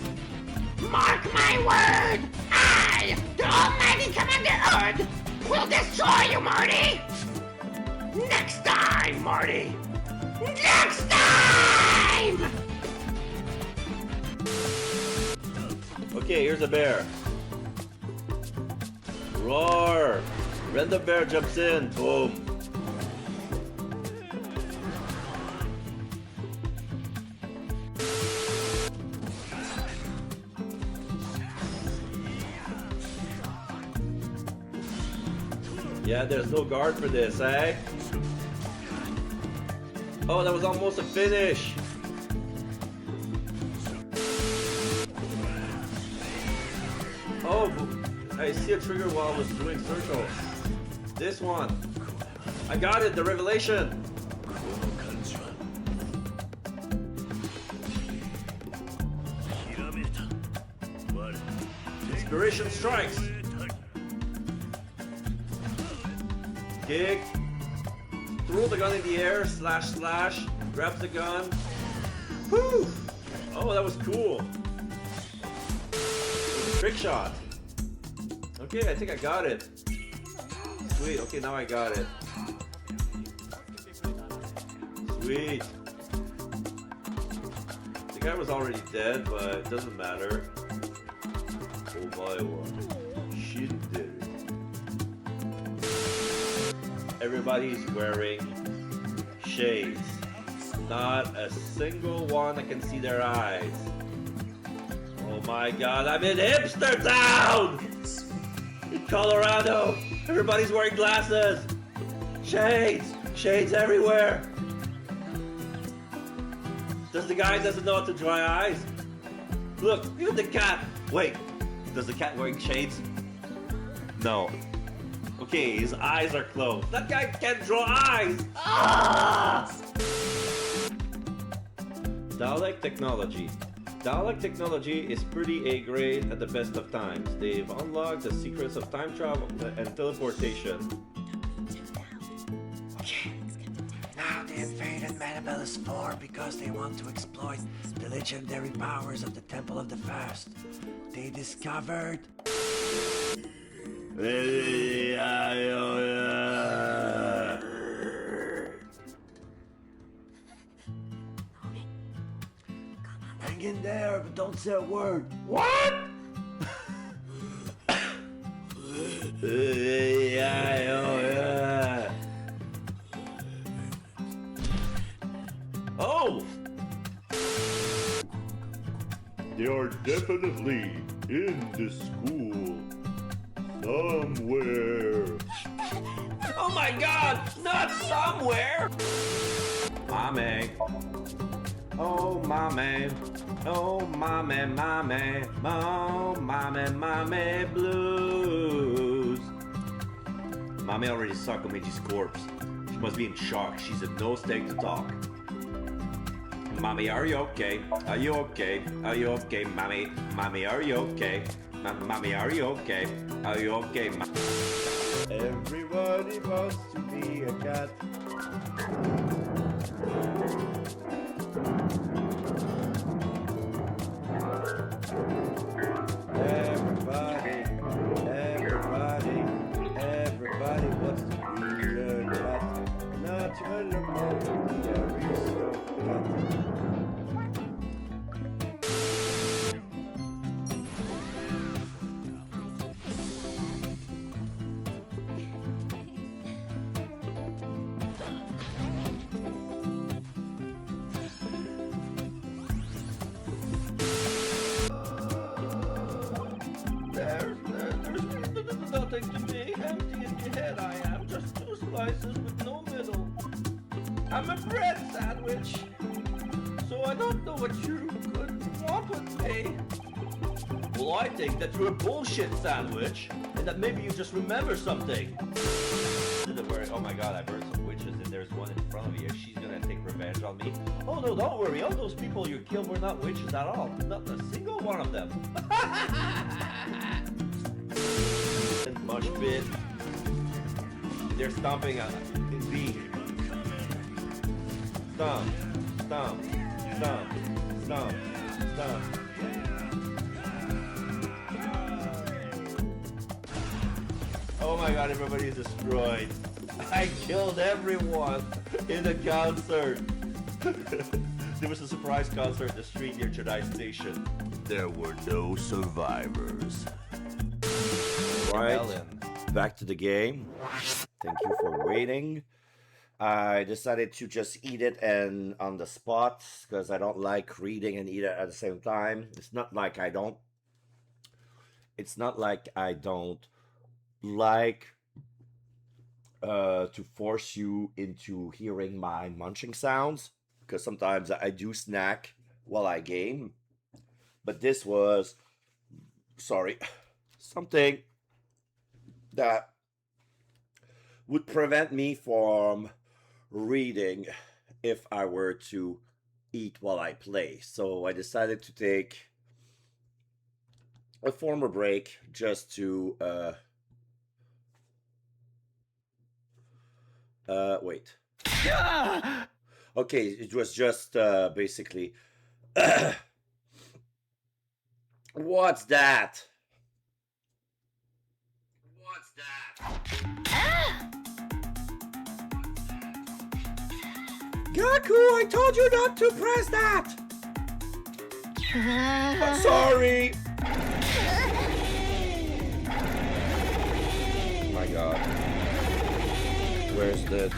Mark my word, I, the almighty Commander Hood, will destroy you, Marty! Next time, Marty! Next time! Okay, here's a bear. Roar! Random bear jumps in. Boom. Yeah, there's no guard for this, eh? Oh, that was almost a finish. Oh, I see a trigger while I was doing circles. This one. I got it, the revelation. Inspiration strikes. Kick. Throw the gun in the air, slash, grabs the gun. Whew! Oh, that was cool. Trick shot. Okay, I think I got it. Sweet, okay, now I got it. Sweet. The guy was already dead, but it doesn't matter. Oh my one. She did it. Everybody's wearing shades. Not a single one that can see their eyes. Oh my god, I'm in hipster town! In Colorado! Everybody's wearing glasses! Shades! Shades everywhere! Does the guy doesn't know how to dry eyes? Look, even the cat! Wait, does the cat wearing shades? No. Okay, his eyes are closed. That guy can't draw eyes! Ah! Dalek technology. Dalek technology is pretty A-grade at the best of times. They've unlocked the secrets of time travel and teleportation. Now they invaded Metabolus 4 because they want to exploit the legendary powers of the Temple of the Fast. They discovered... Hang in there, but don't say a word. What? Oh! They are definitely in the school. Somewhere. Oh my god! Not somewhere! Mommy. Oh, mommy. Oh, mommy, mommy. Oh, mommy, mommy blues. Mommy already sucked Omiji's corpse. She must be in shock. She's a no stake to talk. Mommy, are you okay? Are you okay? Are you okay, mommy? Mommy, are you okay? Mommy, are you okay? Are you okay, Everybody wants to be a cat. Everybody wants to be a cat. Not anymore. There is no cat. There's nothing to me. Empty in the head I am. Just two slices with no middle. I'm a bread sandwich. So I don't know what you could want with me. Well, I think that you're a bullshit sandwich. And that maybe you just remember something. Oh my god, I burned some witches and there's one in front of you. She's gonna take revenge on me. Oh no, don't worry. All those people you killed were not witches at all. Not a single one of them. Much bit. They're stomping on B. Stomp, stomp, stomp, stomp, stomp. Oh my god, everybody's destroyed. I killed everyone in the concert. There was a surprise concert in the street near Chennai Station. There were no survivors. Right, back to the game. Thank you for waiting. I decided to just eat it and on the spot because I don't like reading and eat it at the same time. It's not like I don't like to force you into hearing my munching sounds because sometimes I do snack while I game. But this was, something that would prevent me from reading if I were to eat while I play. So I decided to take a former break just to wait. Okay, it was just basically what's that? What's that? Gaku, I told you not to press that! I'm sorry! Oh my god. Where's the...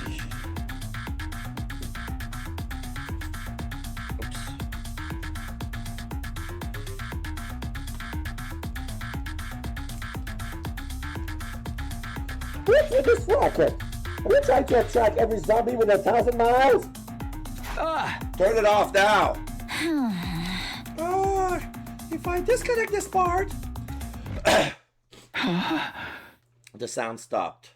What's with this rocket? Are we trying to attract every zombie with 1,000 miles? Turn it off now! If I disconnect this part... The sound stopped.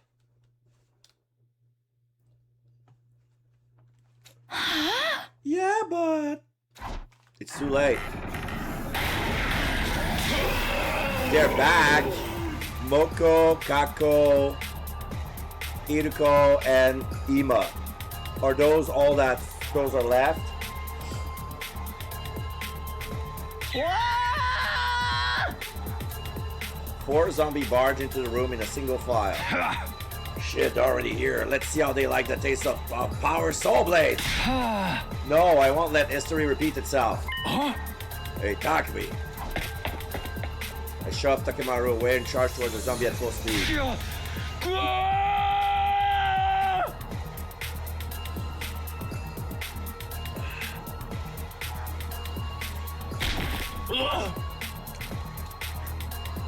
Yeah, but... It's too late. They're back. Moko, Kako, Iruko, and Ima. Are those all that those are left? Four zombie barge into the room in a single file. Shit, already here. Let's see how they like the taste of Power Soul Blade. No, I won't let history repeat itself. Hey, Takumi. I shoved Takemaru away and charged towards the zombie at full speed.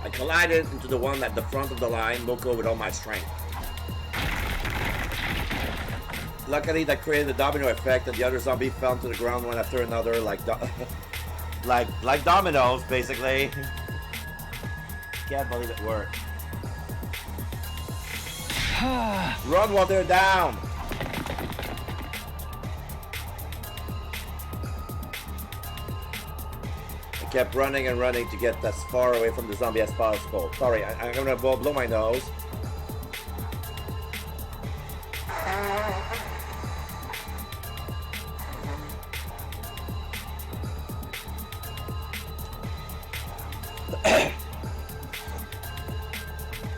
I collided into the one at the front of the line, Moko, with all my strength. Luckily, that created a domino effect, and the other zombie fell to the ground one after another, like dominoes, basically. Can't believe it worked. Run while they're down. I kept running and running to get as far away from the zombie as possible. Sorry, I'm gonna blow my nose.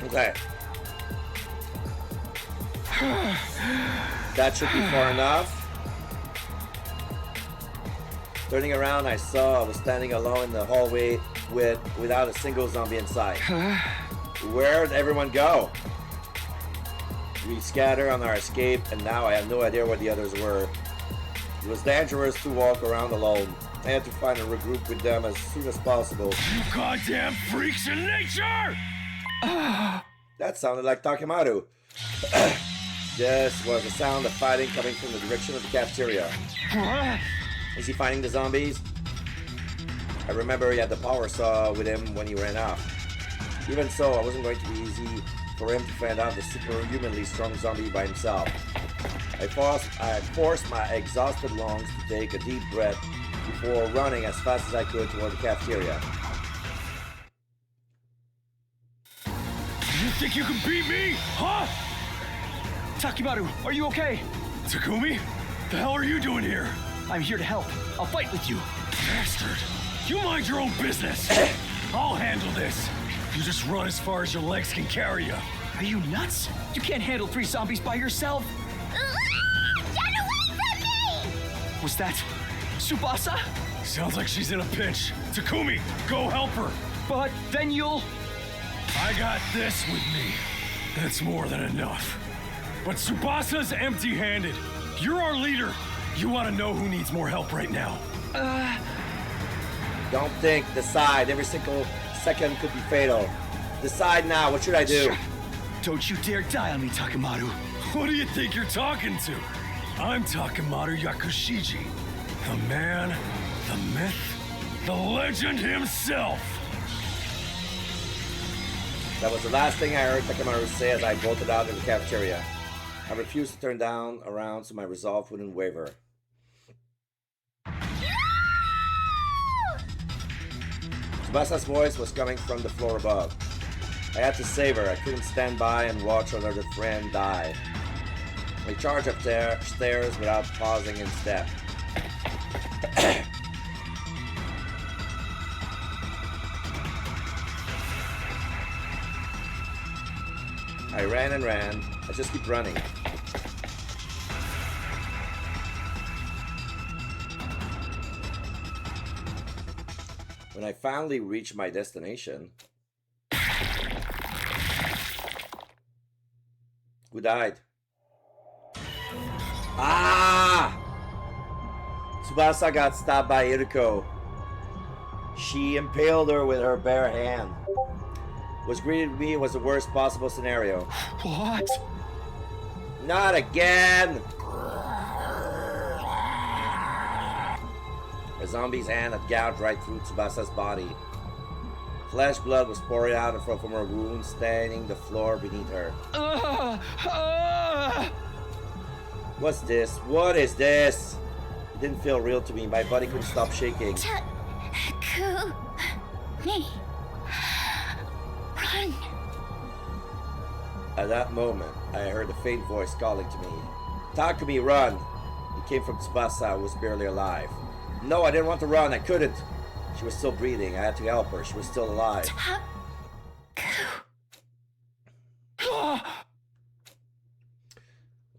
Okay. That should be far enough. Turning around, I saw I was standing alone in the hallway without a single zombie in sight. Where'd everyone go? We scattered on our escape, and now I have no idea where the others were. It was dangerous to walk around alone. I had to find and regroup with them as soon as possible. You goddamn freaks in nature! That sounded like Takemaru. This was the sound of fighting coming from the direction of the cafeteria. Is he fighting the zombies? I remember he had the power saw with him when he ran off. Even so, it wasn't going to be easy for him to fend off the superhumanly strong zombie by himself. I forced my exhausted lungs to take a deep breath before running as fast as I could toward the cafeteria. You think you can beat me? Huh? Takemaru, are you okay? Takumi? The hell are you doing here? I'm here to help. I'll fight with you. Bastard! You mind your own business! I'll handle this! You just run as far as your legs can carry you. Are you nuts? You can't handle 3 zombies by yourself. Get away from me! Was that Tsubasa? Sounds like she's in a pinch. Takumi, go help her! But then you'll... I got this with me. That's more than enough. But Tsubasa's empty-handed. You're our leader. You want to know who needs more help right now? Don't think, decide. Every single second could be fatal. Decide now, what should I do? Don't you dare die on me, Takemaru. Who do you think you're talking to? I'm Takemaru Yakushiji. The man, the myth, the legend himself. That was the last thing I heard Takemaru say as I bolted out of the cafeteria. I refused to turn down around, so my resolve wouldn't waver. Tsubasa's voice was coming from the floor above. I had to save her. I couldn't stand by and watch another friend die. I charged up stairs without pausing in step. I ran and ran. I just keep running. When I finally reached my destination... Who died? Ah! Tsubasa got stabbed by Iruko. She impaled her with her bare hand. Was greeted with me was the worst possible scenario. What? Not again! A zombie's hand had gouged right through Tsubasa's body. Flesh blood was pouring out from her wounds, staining the floor beneath her. What's this? What is this? It didn't feel real to me. My body couldn't stop shaking. Takumi. Run. At that moment, I heard a faint voice calling to me. Takumi, run! It came from Tsubasa, who was barely alive. No, I didn't want to run. I couldn't. She was still breathing. I had to help her. She was still alive.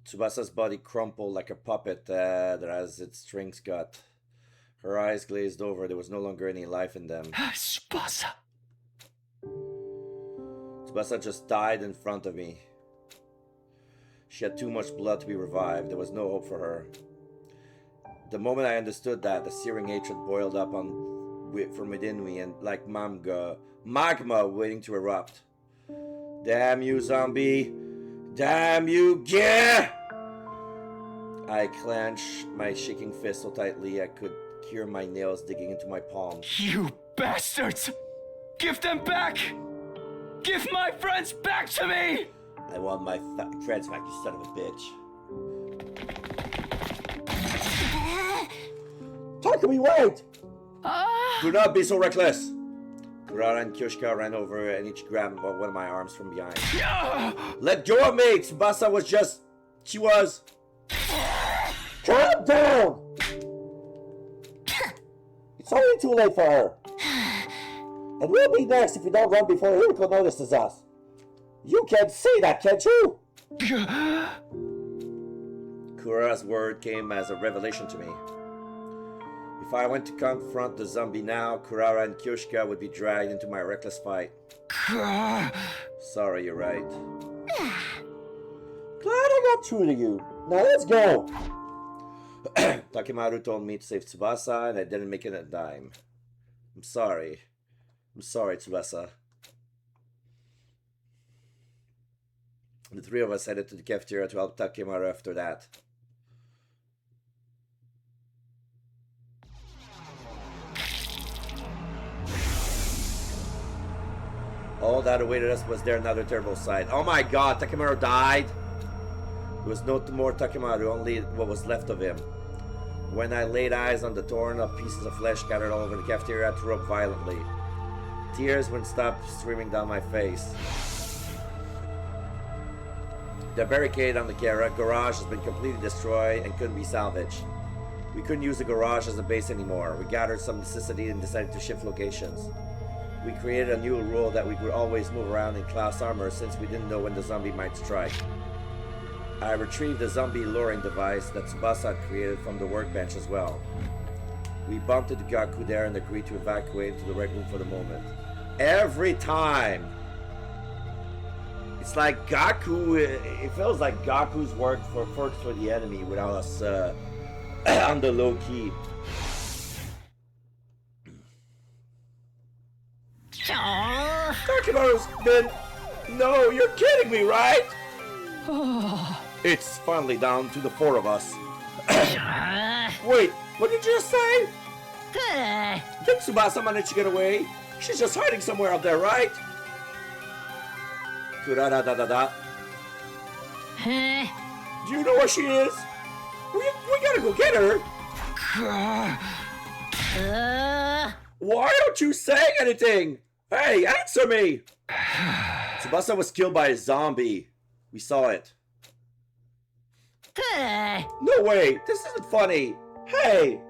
Tsubasa's body crumpled like a puppet that has its strings cut. Her eyes glazed over. There was no longer any life in them. Tsubasa. Tsubasa just died in front of me. She had too much blood to be revived. There was no hope for her. The moment I understood that, the searing hatred boiled up from within me and like magma waiting to erupt. Damn you, zombie! Damn you, yeah! I clenched my shaking fist so tightly I could hear my nails digging into my palms. You bastards! Give them back! Give my friends back to me! I want my friends back, you son of a bitch. Takumi, wait! Do not be so reckless! Kurara and Kyoshika ran over and each grabbed one of my arms from behind. Let go of me! Tsubasa was just... She was... Calm down! It's only too late for her. And we'll be next if we don't run before Hiriko notices us. You can't say that, can't you? Kurara's word came as a revelation to me. If I went to confront the zombie now, Kurara and Kyoshika would be dragged into my reckless fight. Sorry, you're right. Glad I got through to you. Now let's go. Takimaru told me to save Tsubasa, and I didn't make it a dime. I'm sorry. I'm sorry, Tsubasa. The three of us headed to the cafeteria to help Takimaru after that. All that awaited us was there another terrible sight. Oh my god, Takimaru died! There was no more Takimaru, only what was left of him. When I laid eyes on the torn up pieces of flesh scattered all over the cafeteria, I threw up violently. Tears wouldn't stop streaming down my face. The barricade on the garage has been completely destroyed and couldn't be salvaged. We couldn't use the garage as a base anymore. We gathered some necessity and decided to shift locations. We created a new rule that we could always move around in class armor since we didn't know when the zombie might strike. I retrieved the zombie luring device that Tsubasa had created from the workbench as well. We bumped into Gaku there and agreed to evacuate to the Red Room for the moment. Every time! It's like Gaku, it feels like Gaku's worked for the enemy without us on the low key. Takimaru's been... No, you're kidding me, right? It's finally down to the four of us. Wait, what did you just say? Did Tsubasa manage to get away? She's just hiding somewhere out there, right? Kurara-da-da-da. Do you know where she is? We gotta go get her. Why don't you say anything? Hey, answer me! Tsubasa was killed by a zombie. We saw it. No way! This isn't funny! Hey!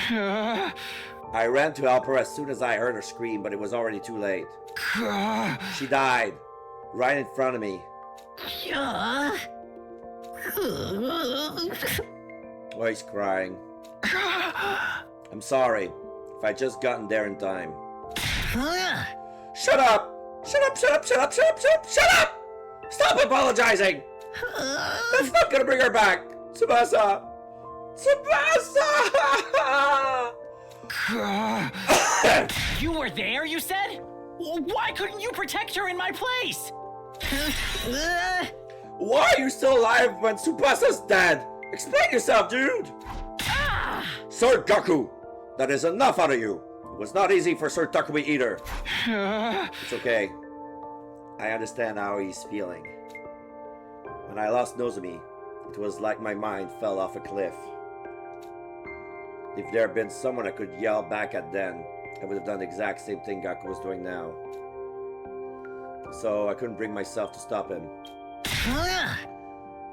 I ran to help her as soon as I heard her scream, but it was already too late. She died. Right in front of me. Oh, he's crying. I'm sorry. If I'd just gotten there in time. Shut up! Shut up, shut up, shut up, shut up, shut up, shut up! Stop apologizing! That's not gonna bring her back! Tsubasa! Tsubasa! You were there, you said? Why couldn't you protect her in my place? Why are you still alive when Tsubasa's dead? Explain yourself, dude! Sir Gaku! That is enough out of you! It was not easy for Sir Takumi either. It's okay. I understand how he's feeling. When I lost Nozomi, it It was like my mind fell off a cliff. If there had been someone I could yell back at then, I would have done the exact same thing Gaku was doing now. So I couldn't bring myself to stop him.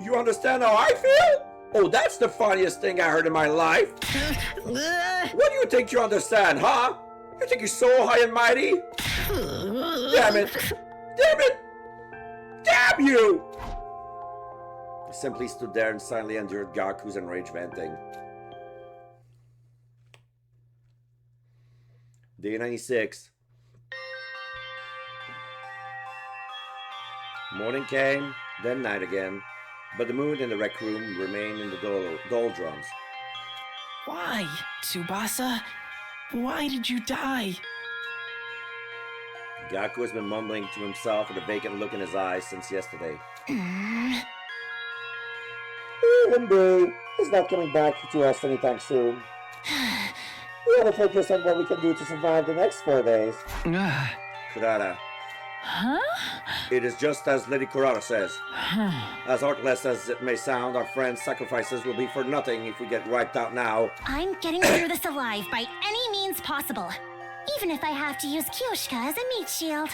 You understand how I feel? Oh, that's the funniest thing I heard in my life. What do you think you understand, huh? You think you're so high and mighty? Damn it! Damn it! Damn you! I simply stood there and silently endured Gaku's enraged venting. Day 96. Morning came, then night again, but the moon in the rec room remained in the doldrums. Why, Tsubasa? Why did you die? Gaku has been mumbling to himself with a vacant look in his eyes since yesterday. Even though he's not coming back to us anytime soon. We gotta focus on what we can do to survive the next 4 days. Kurara. Huh? It is just as Lady Kurara says. As heartless as it may sound, our friends' sacrifices will be for nothing if we get wiped out now. I'm getting through this alive by any means possible. Even if I have to use Kyoshika as a meat shield.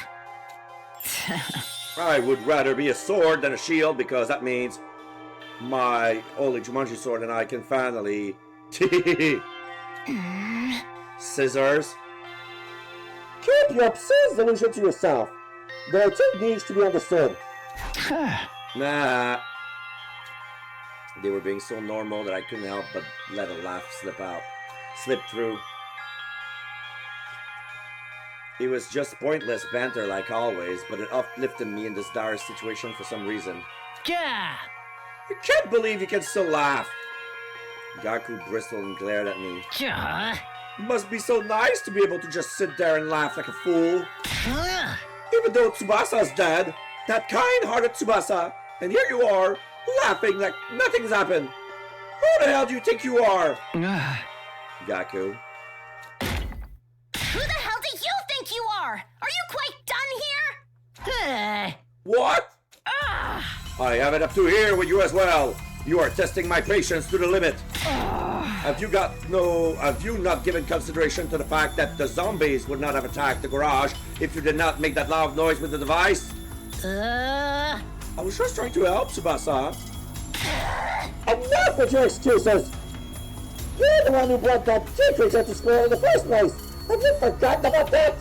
I would rather be a sword than a shield because that means my only Jumanji sword and I can finally... Scissors. Keep your obsessed delusion to yourself. There are techniques to be understood. Nah. They were being so normal that I couldn't help but let a laugh slip through. It was just pointless banter like always, but it uplifted me in this dire situation for some reason. Gah! I can't believe you can still laugh. Gaku bristled and glared at me. Gah! Must be so nice to be able to just sit there and laugh like a fool. Even though Tsubasa's dead, that kind-hearted Tsubasa, and here you are, laughing like nothing's happened. Who the hell do you think you are? Gaku. Who the hell do you think you are? Are you quite done here? What? I have it up to here with you as well. You are testing my patience to the limit. Have you not given consideration to the fact that the zombies would not have attacked the garage if you did not make that loud noise with the device? I was just trying to help, Tsubasa. Enough with your excuses! You're the one who brought that creature to school in the first place! Have you forgotten about that?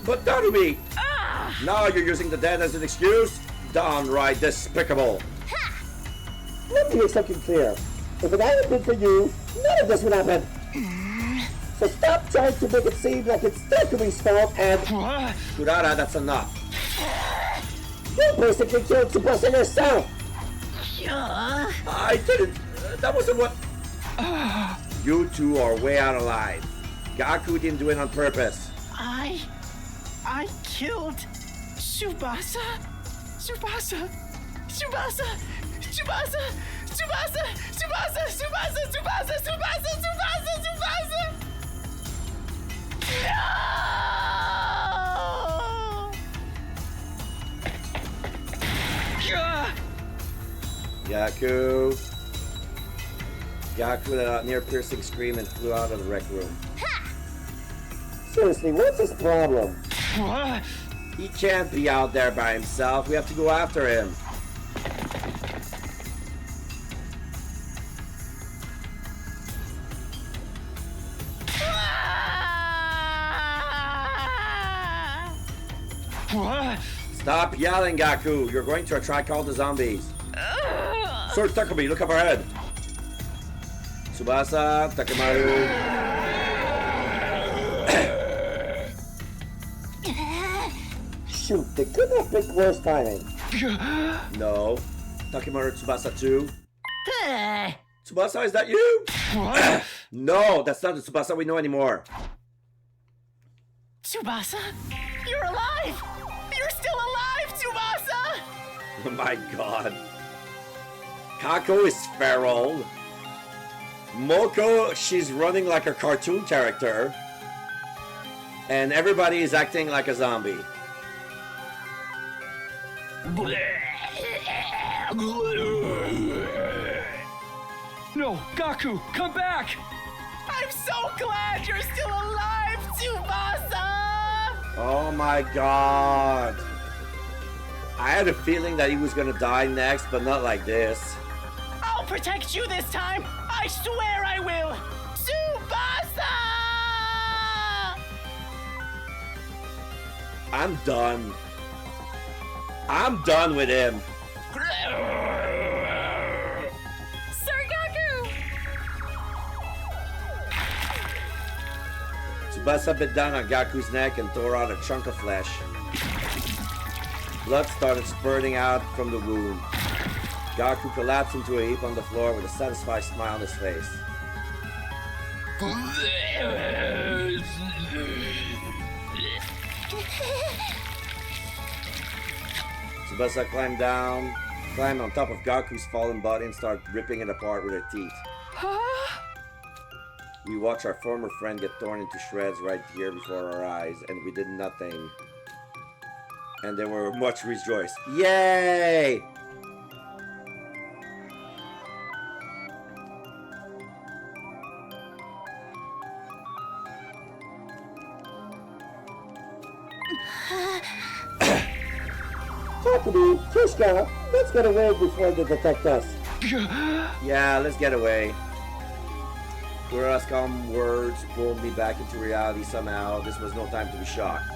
But Darumi! Now you're using the dead as an excuse? Downright despicable. Let me make something clear. If it hadn't been for you, none of this would happen. So stop trying to make it seem like it's Takumi's fault and... Kurara, that's enough. You basically killed Tsubasa yourself! I didn't. That wasn't what... You two are way out of line. Gaku didn't do it on purpose. I killed Tsubasa? Tsubasa! Tsubasa! Tsubasa! Tsubasa! Tsubasa! Tsubasa! Tsubasa! Tsubasa! Tsubasa! Tsubasa! No! Gaku let out a near-piercing scream and flew out of the rec room. Seriously, what's his problem? He can't be out there by himself. We have to go after him. Stop yelling, Gaku. You're going to attract all the zombies. Sir Takumi, look up ahead. Tsubasa, Takemaru. Shoot, they could have picked worse timing. No. Takemaru, Tsubasa too. Tsubasa, is that you? No, that's not the Tsubasa we know anymore. Tsubasa? You're alive! You're still alive, Tsubasa! Oh my god. Kako is feral. Moko, she's running like a cartoon character. And everybody is acting like a zombie. No, Gaku, come back! I'm so glad you're still alive, Tsubasa! Oh my god. I had a feeling that he was gonna die next, but not like this. I'll protect you this time! I swear I will! Tsubasa! I'm done. I'm done with him. Sir Gaku! Tsubasa bit down on Gaku's neck and tore out a chunk of flesh. Blood started spurting out from the wound. Gaku collapsed into a heap on the floor with a satisfied smile on his face. Tsubasa climbed on top of Gaku's fallen body and started ripping it apart with her teeth. We watched our former friend get torn into shreds right here before our eyes, and we did nothing. And they were much rejoiced. Yay! Takumi, Kishka, let's get away before they detect us. Yeah, let's get away. Kurara's calm words pulled me back into reality somehow. This was no time to be shocked.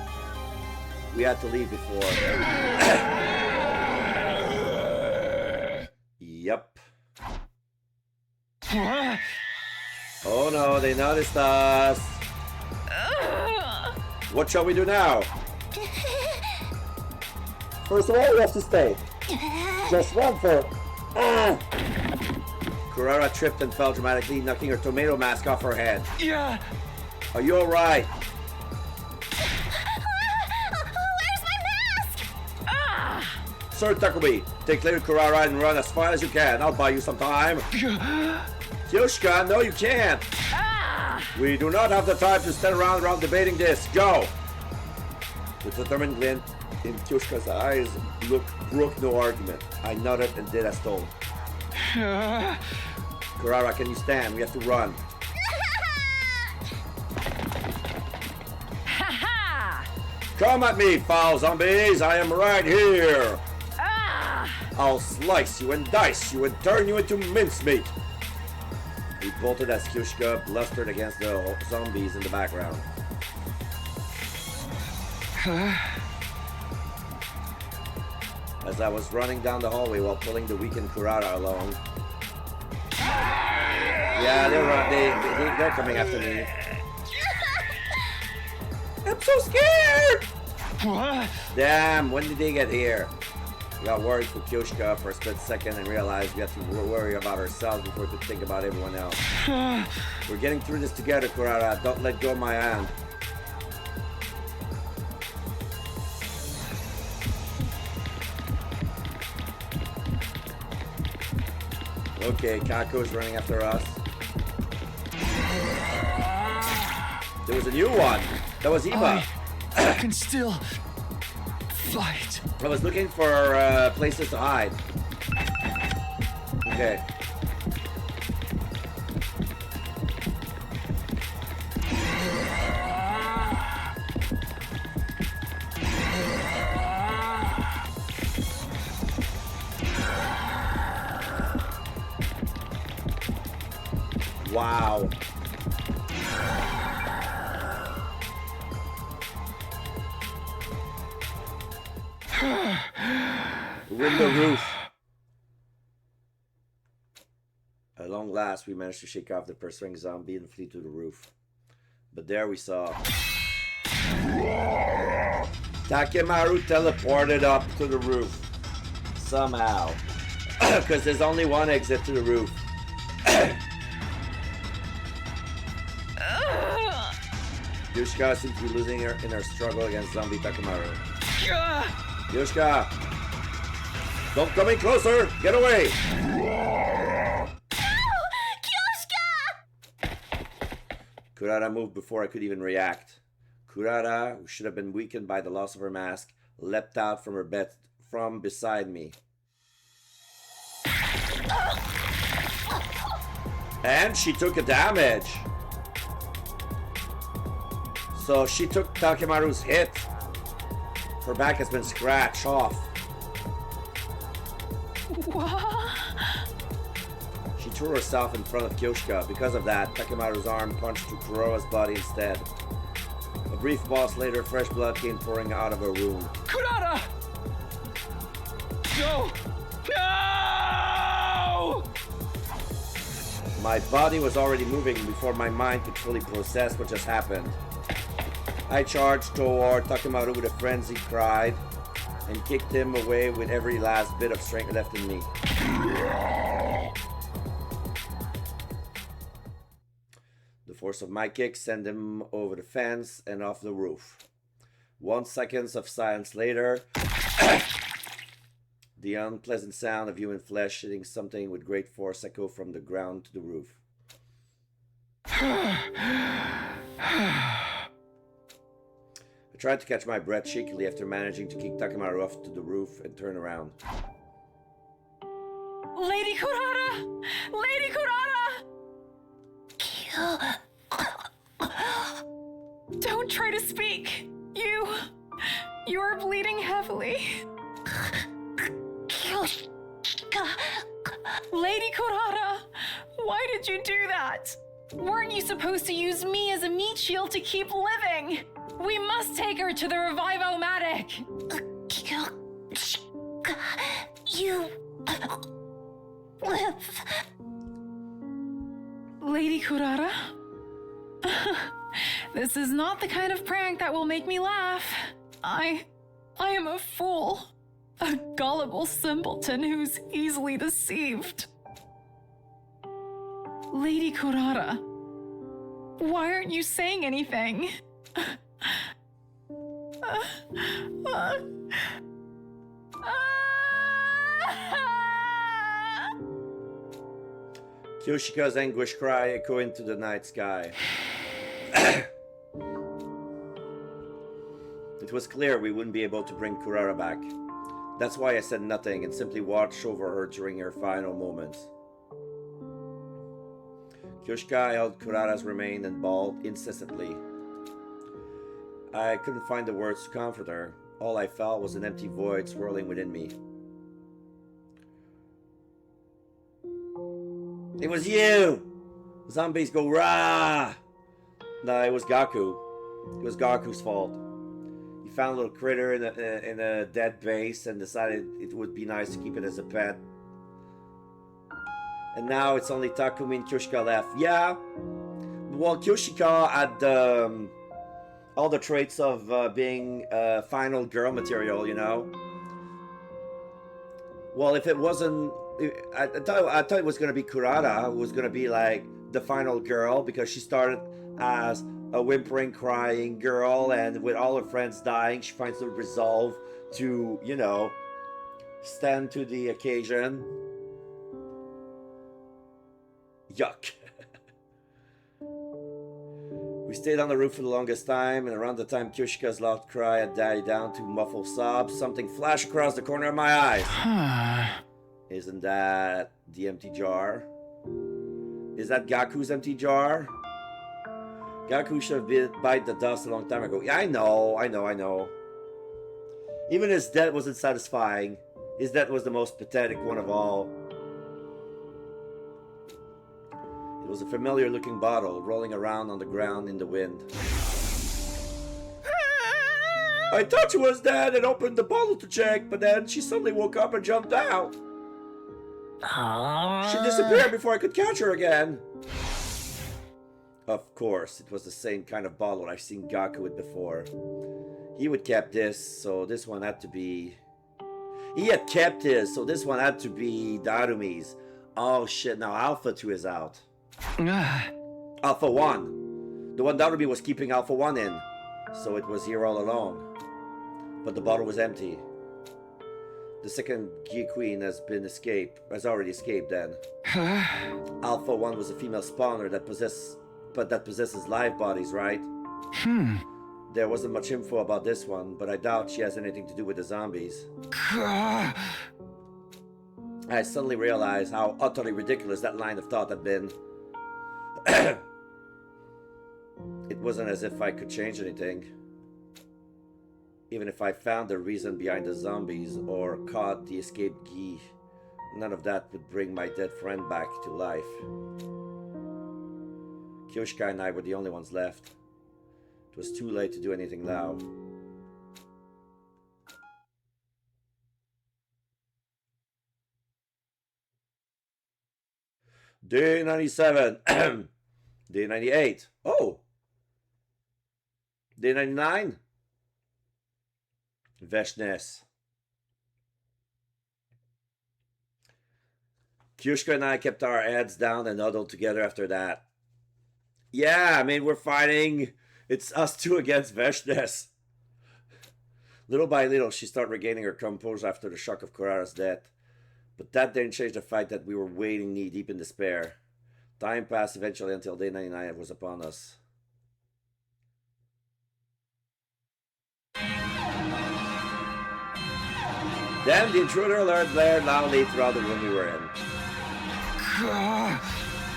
We had to leave before. Yep. Oh no, they noticed us. What shall we do now? First of all, we have to stay. Just run for it. Kurara tripped and fell dramatically, knocking her tomato mask off her head. Yeah. Are you alright? Where's my mask? Sir Takumi, take Lady Kurara and run as far as you can. I'll buy you some time. Kyoshka, no you can't. We do not have the time to stand around debating this. Go! With a determined glint in Kyoshka's eyes, broke no argument. I nodded and did as told. Kurara, can you stand? We have to run. Come at me, foul zombies! I am right here! I'll slice you and dice you and turn you into mincemeat! We bolted as Kyoshka blustered against the zombies in the background. As I was running down the hallway while pulling the weakened Kurara along. Yeah, they're coming after me. I'm so scared! What? Damn, when did they get here? We got worried for Kyoshka for a split second and realized we had to worry about ourselves before we could think about everyone else. We're getting through this together, Kurara. Don't let go of my hand. Okay, Kako's running after us. There was a new one. That was Eva. I can still fight. I was looking for places to hide. Okay. Wow. We're in the roof. At long last, we managed to shake off the pursuing zombie and flee to the roof. But there we saw Takemaru teleported up to the roof. Somehow. Because there's only one exit to the roof. Yushka seems to be losing her in her struggle against zombie Takemaru. Yushka! Don't come in closer! Get away! Kyoshka! Kurara moved before I could even react. Kurara, who should have been weakened by the loss of her mask, leapt out from her bed from beside me. And she took a damage. So she took Takemaru's hit. Her back has been scratched off. What? She threw herself in front of Kyoshika. Because of that, Takemaru's arm punched through Kurora's body instead. A brief pause later, fresh blood came pouring out of her wound. Kurara! No! No! My body was already moving before my mind could fully process what just happened. I charged toward Takemaru with a frenzied cry and kicked him away with every last bit of strength left in me. The force of my kick sent him over the fence and off the roof. 1 second of silence later, the unpleasant sound of human flesh hitting something with great force echoed from the ground to the roof. I tried to catch my breath shakily after managing to kick Takemaru off to the roof and turn around. Lady Kurara! Lady Kurara! Don't try to speak. You are bleeding heavily. Lady Kurara, why did you do that? Weren't you supposed to use me as a meat shield to keep living? We must take her to the Revive-O-Matic. You live. Lady Kurara? This is not the kind of prank that will make me laugh. I am a fool. A gullible simpleton who's easily deceived. Lady Kurara, why aren't you saying anything? Kyoshika's anguish cry echoed into the night sky. It was clear we wouldn't be able to bring Kurara back. That's why I said nothing and simply watched over her during her final moments. Kyoshika held Kurara's remains and bawled incessantly. I couldn't find the words to comfort her. All I felt was an empty void swirling within me. It was you! Zombies go rah! No, it was Gaku. It was Gaku's fault. He found a little critter in a dead base and decided it would be nice to keep it as a pet. And now it's only Takumi and Kyoshika left. Yeah, well, Kyoshika had all the traits of being final girl material, you know? Well, if it wasn't... I thought it was going to be Kurara who was going to be like the final girl, because she started as a whimpering, crying girl, and with all her friends dying, she finds the resolve to, you know, stand to the occasion. Yuck. We stayed on the roof for the longest time, and around the time Kyoshika's loud cry had died down to muffled sobs, something flashed across the corner of my eyes. Isn't that the empty jar? Is that Gaku's empty jar? Gaku should have bite the dust a long time ago. Yeah, I know. Even his death wasn't satisfying. His death was the most pathetic one of all. It was a familiar-looking bottle rolling around on the ground in the wind. I thought she was dead and opened the bottle to check, but then she suddenly woke up and jumped out. She disappeared before I could catch her again. Of course, it was the same kind of bottle I've seen Gaku with before. He would kept this, so this one had to be... He had kept his, so this one had to be Darumi's. Oh shit, now Alpha 2 is out. Alpha 1. The one Darumi was keeping Alpha 1 in. So it was here all along. But the bottle was empty. The second Gear Queen has already escaped then. Alpha 1 was a female spawner that possesses live bodies, right? There wasn't much info about this one, but I doubt she has anything to do with the zombies. I suddenly realized how utterly ridiculous that line of thought had been. It wasn't as if I could change anything. Even if I found the reason behind the zombies or caught the escaped Guy, none of that would bring my dead friend back to life. Kyoshka and I were the only ones left. It was too late to do anything now. Day 97. Day 98. Oh! Day 99. Veshness. Kyoshka and I kept our heads down and huddled together after that. Yeah, I mean, we're fighting. It's us two against Veshness. Little by little, she started regaining her composure after the shock of Kurara's death. But that didn't change the fact that we were wading knee-deep in despair. Time passed eventually until day 99 was upon us. Then the intruder alert blared loudly throughout the room we were in.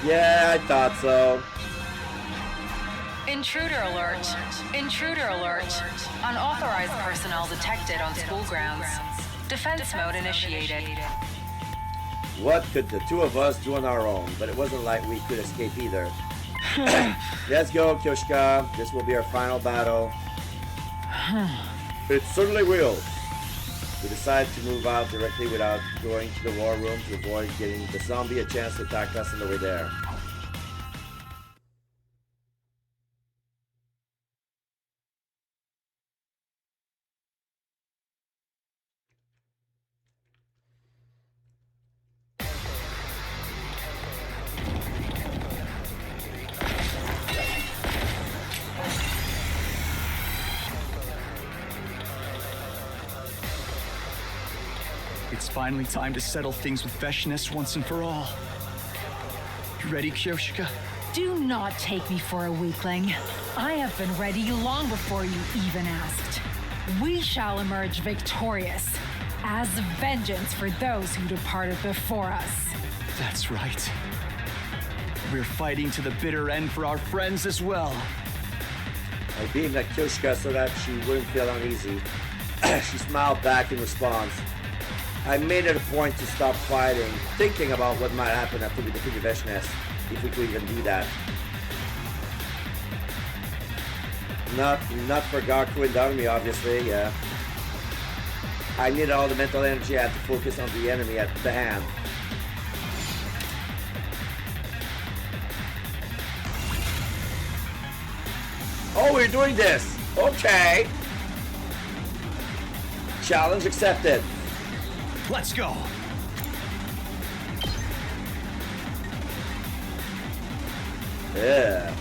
Yeah, I thought so. Intruder alert. Intruder alert. Unauthorized personnel detected on school grounds. Defense mode initiated. What could the two of us do on our own? But it wasn't like we could escape either. Let's go, Kyoshka. This will be our final battle. It certainly will. We decided to move out directly without going to the war room to avoid giving the zombie a chance to attack us on the way there. It's finally time to settle things with Veshness once and for all. You ready, Kyoshka? Do not take me for a weakling. I have been ready long before you even asked. We shall emerge victorious, as vengeance for those who departed before us. That's right. We're fighting to the bitter end for our friends as well. I beamed at Kyoshka so that she wouldn't feel uneasy. She smiled back in response. I made it a point to stop fighting, thinking about what might happen after we defeated Veshness, if we could even do that. Not for Gaku and Darumi, obviously, yeah. I needed all the mental energy I had to focus on the enemy at the hand. Oh, we're doing this! Okay! Challenge accepted. Let's go! Yeah.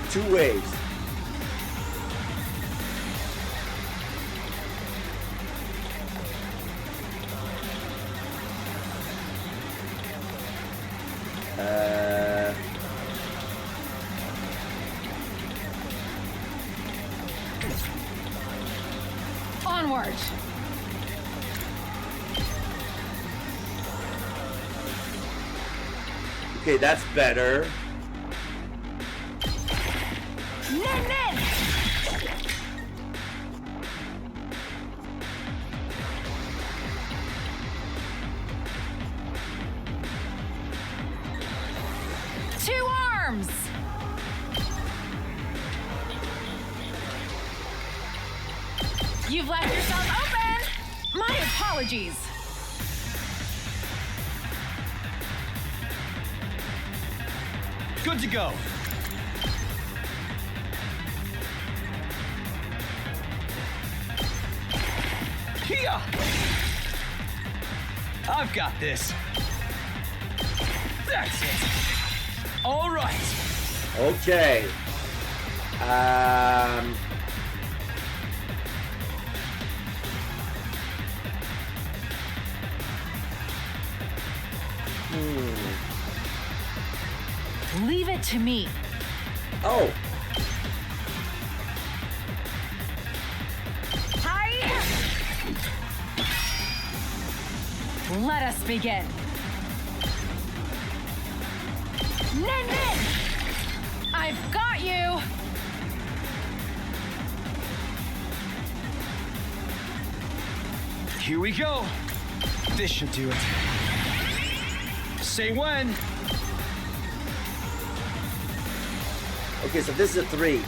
Two waves. Onward! Okay, that's better. Nen Nen! Two arms! You've left yourself open! My apologies! Good to go. Here! I've got this. That's it. All right. Okay. Leave it to me. Oh. Ha Let us begin. Nen Nen! I've got you! Here we go. This should do it. Say when. Okay, so this is a 3.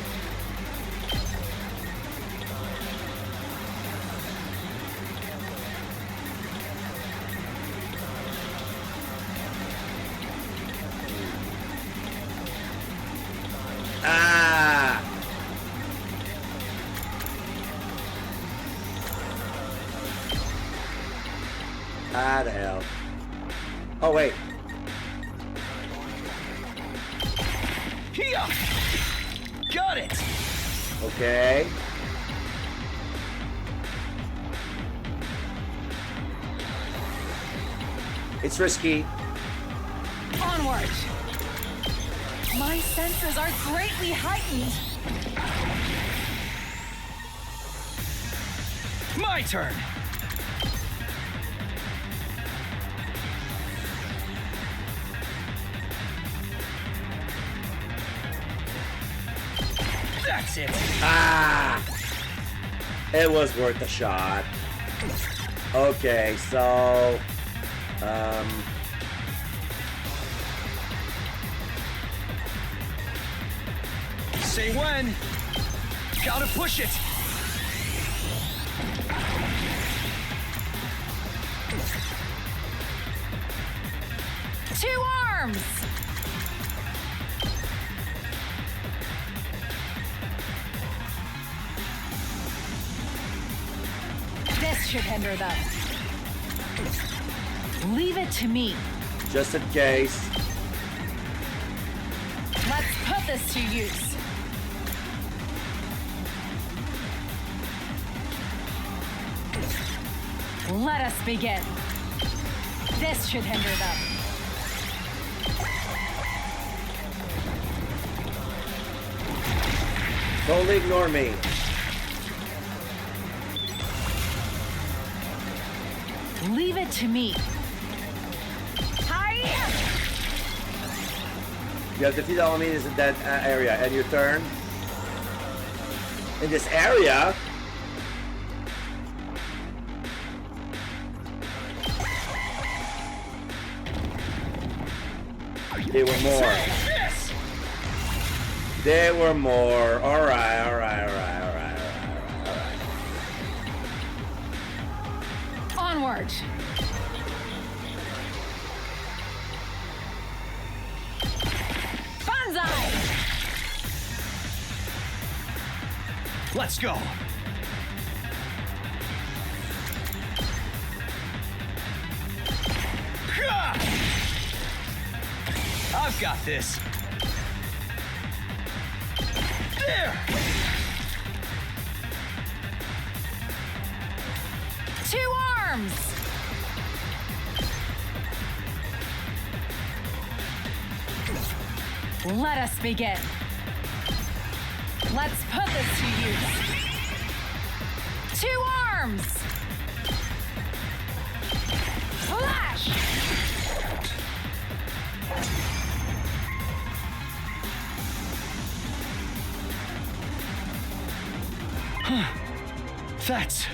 Ah! Ah, the hell. Oh, wait. Here! Got it! Okay. It's risky. Onward! My senses are greatly heightened. My turn! That's it! Ah! It was worth a shot. Okay, so... Say when. Gotta push it. Two arms! This should hinder them. Leave it to me. Just in case. Let's put this to use. Let us begin. This should hinder them. Totally ignore me. Leave it to me. Hiya! You have defeated all enemies in that area. And your turn. In this area? There were more. There were more. Alright, alright, alright, alright, alright, alright. Onward! Banzai! Let's go. I've got this. There! Two arms! Let us begin. Let's put this to use. Two arms! Flash! That's...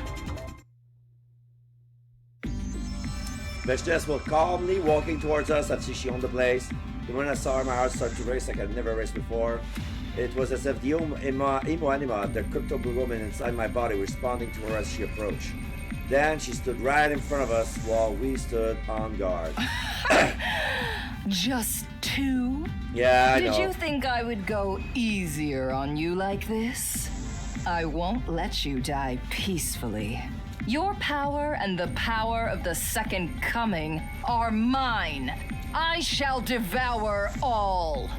Vegetables were calmly walking towards us as she owned the place. The moment I saw her, my heart started to race like I'd never raced before. It was as if the Emo Anima, the crypto blue woman inside my body, was responding to her as she approached. Then she stood right in front of us while we stood on guard. Just two? Yeah, I know. Did you think I would go easier on you like this? I won't let you die peacefully. Your power and the power of the Second Coming are mine. I shall devour all.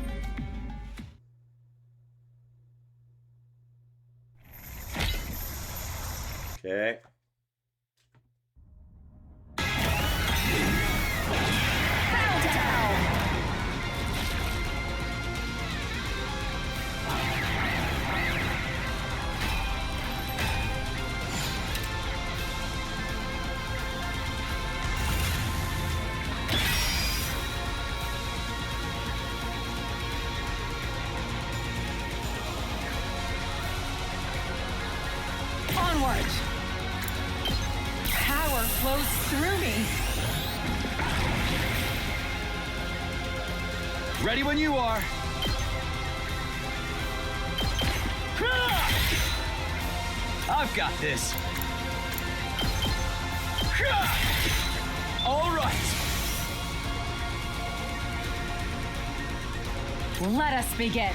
Okay. Onward. Power flows through me. Ready when you are. I've got this. All right. Let us begin.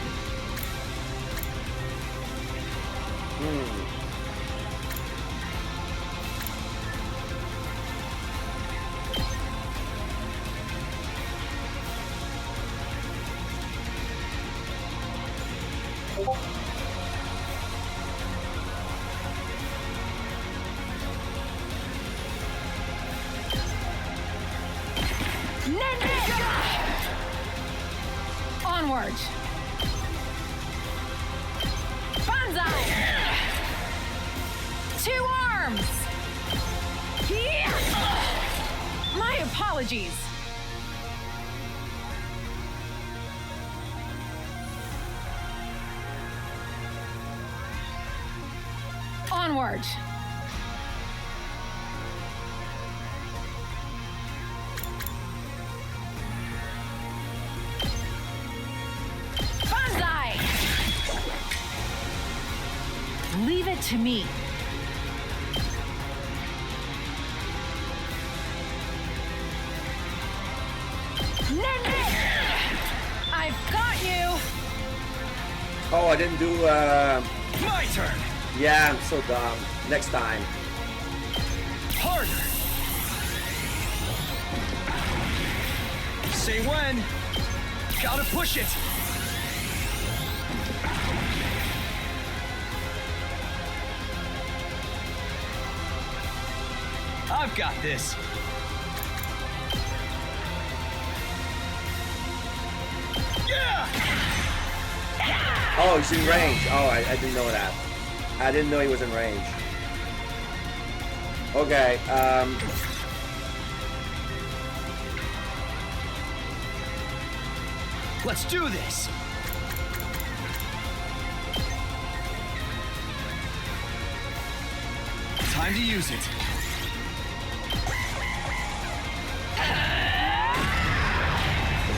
Onward. Banzai. Two arms. My apologies. Onward. Banzai! Leave it to me. I've got you. Oh, I didn't do. My turn. Yeah, I'm so dumb. Next time. Harder. Say when. Gotta push it. I've got this. Yeah! Oh, he's in range. Oh, I didn't know that. I didn't know he was in range. Okay, Let's do this. Time to use it.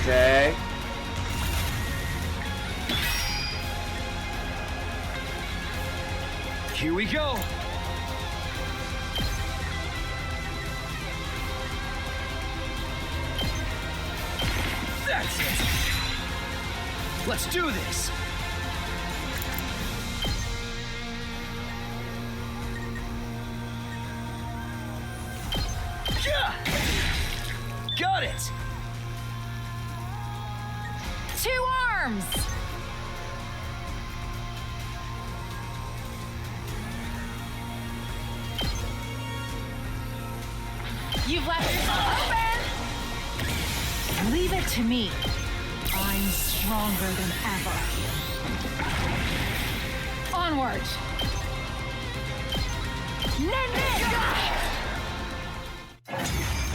okay. Here we go. That's it. Let's do this. Yeah! Got it. Two arms. You've left yourself open! Leave it to me. I'm stronger than ever. Onward!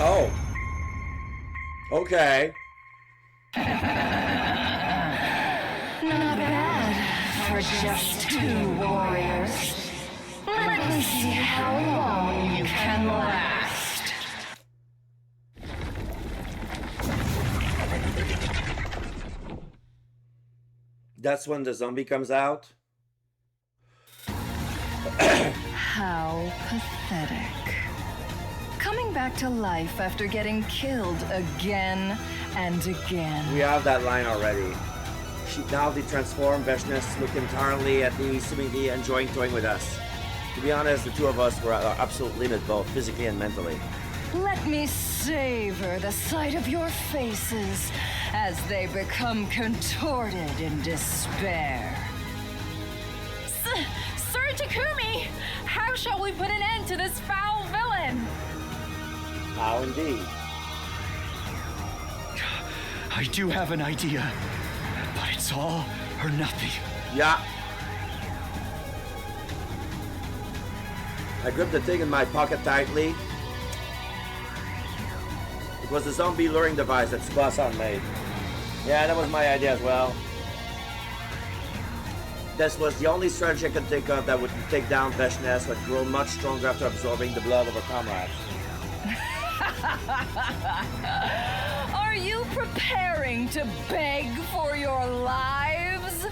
Oh. Okay. Not bad for just two warriors. Let me see how long you can last. That's when the zombie comes out. How pathetic. Coming back to life after getting killed again and again. We have that line already. Now the transformed Veshness look entirely at the seemingly enjoying toying with us. To be honest, the two of us were at our absolute limit, both physically and mentally. Let me savor the sight of your faces as they become contorted in despair. Sir Takumi! How shall we put an end to this foul villain? How indeed. I do have an idea, but it's all or nothing. Yeah. I gripped the thing in my pocket tightly. It was the zombie luring device that Tsubasa made. Yeah, that was my idea as well. This was the only strategy I could think of that would take down Veshness, who had grown much stronger after absorbing the blood of her comrades. Are you preparing to beg for your lives?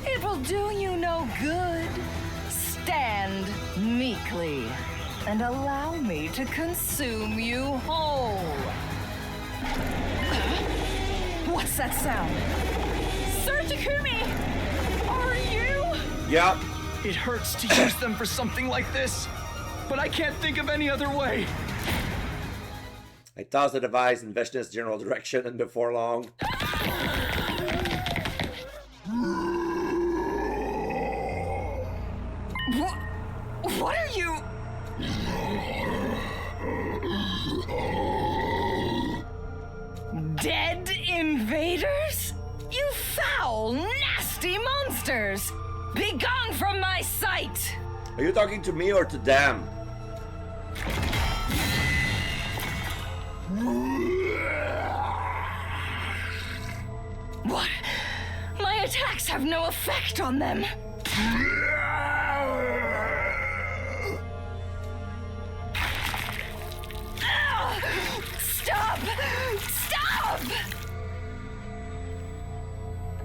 It will do you no good. Stand meekly and allow me to consume you whole. What's that sound? Sir Takumi! Are you? Yep. It hurts to use them for something like this, but I can't think of any other way. I tossed the device in Veshness' general direction, and before long... What are you... Dead invaders? You foul, nasty monsters! Be gone from my sight! Are you talking to me or to them? What? My attacks have no effect on them. Stop! Stop!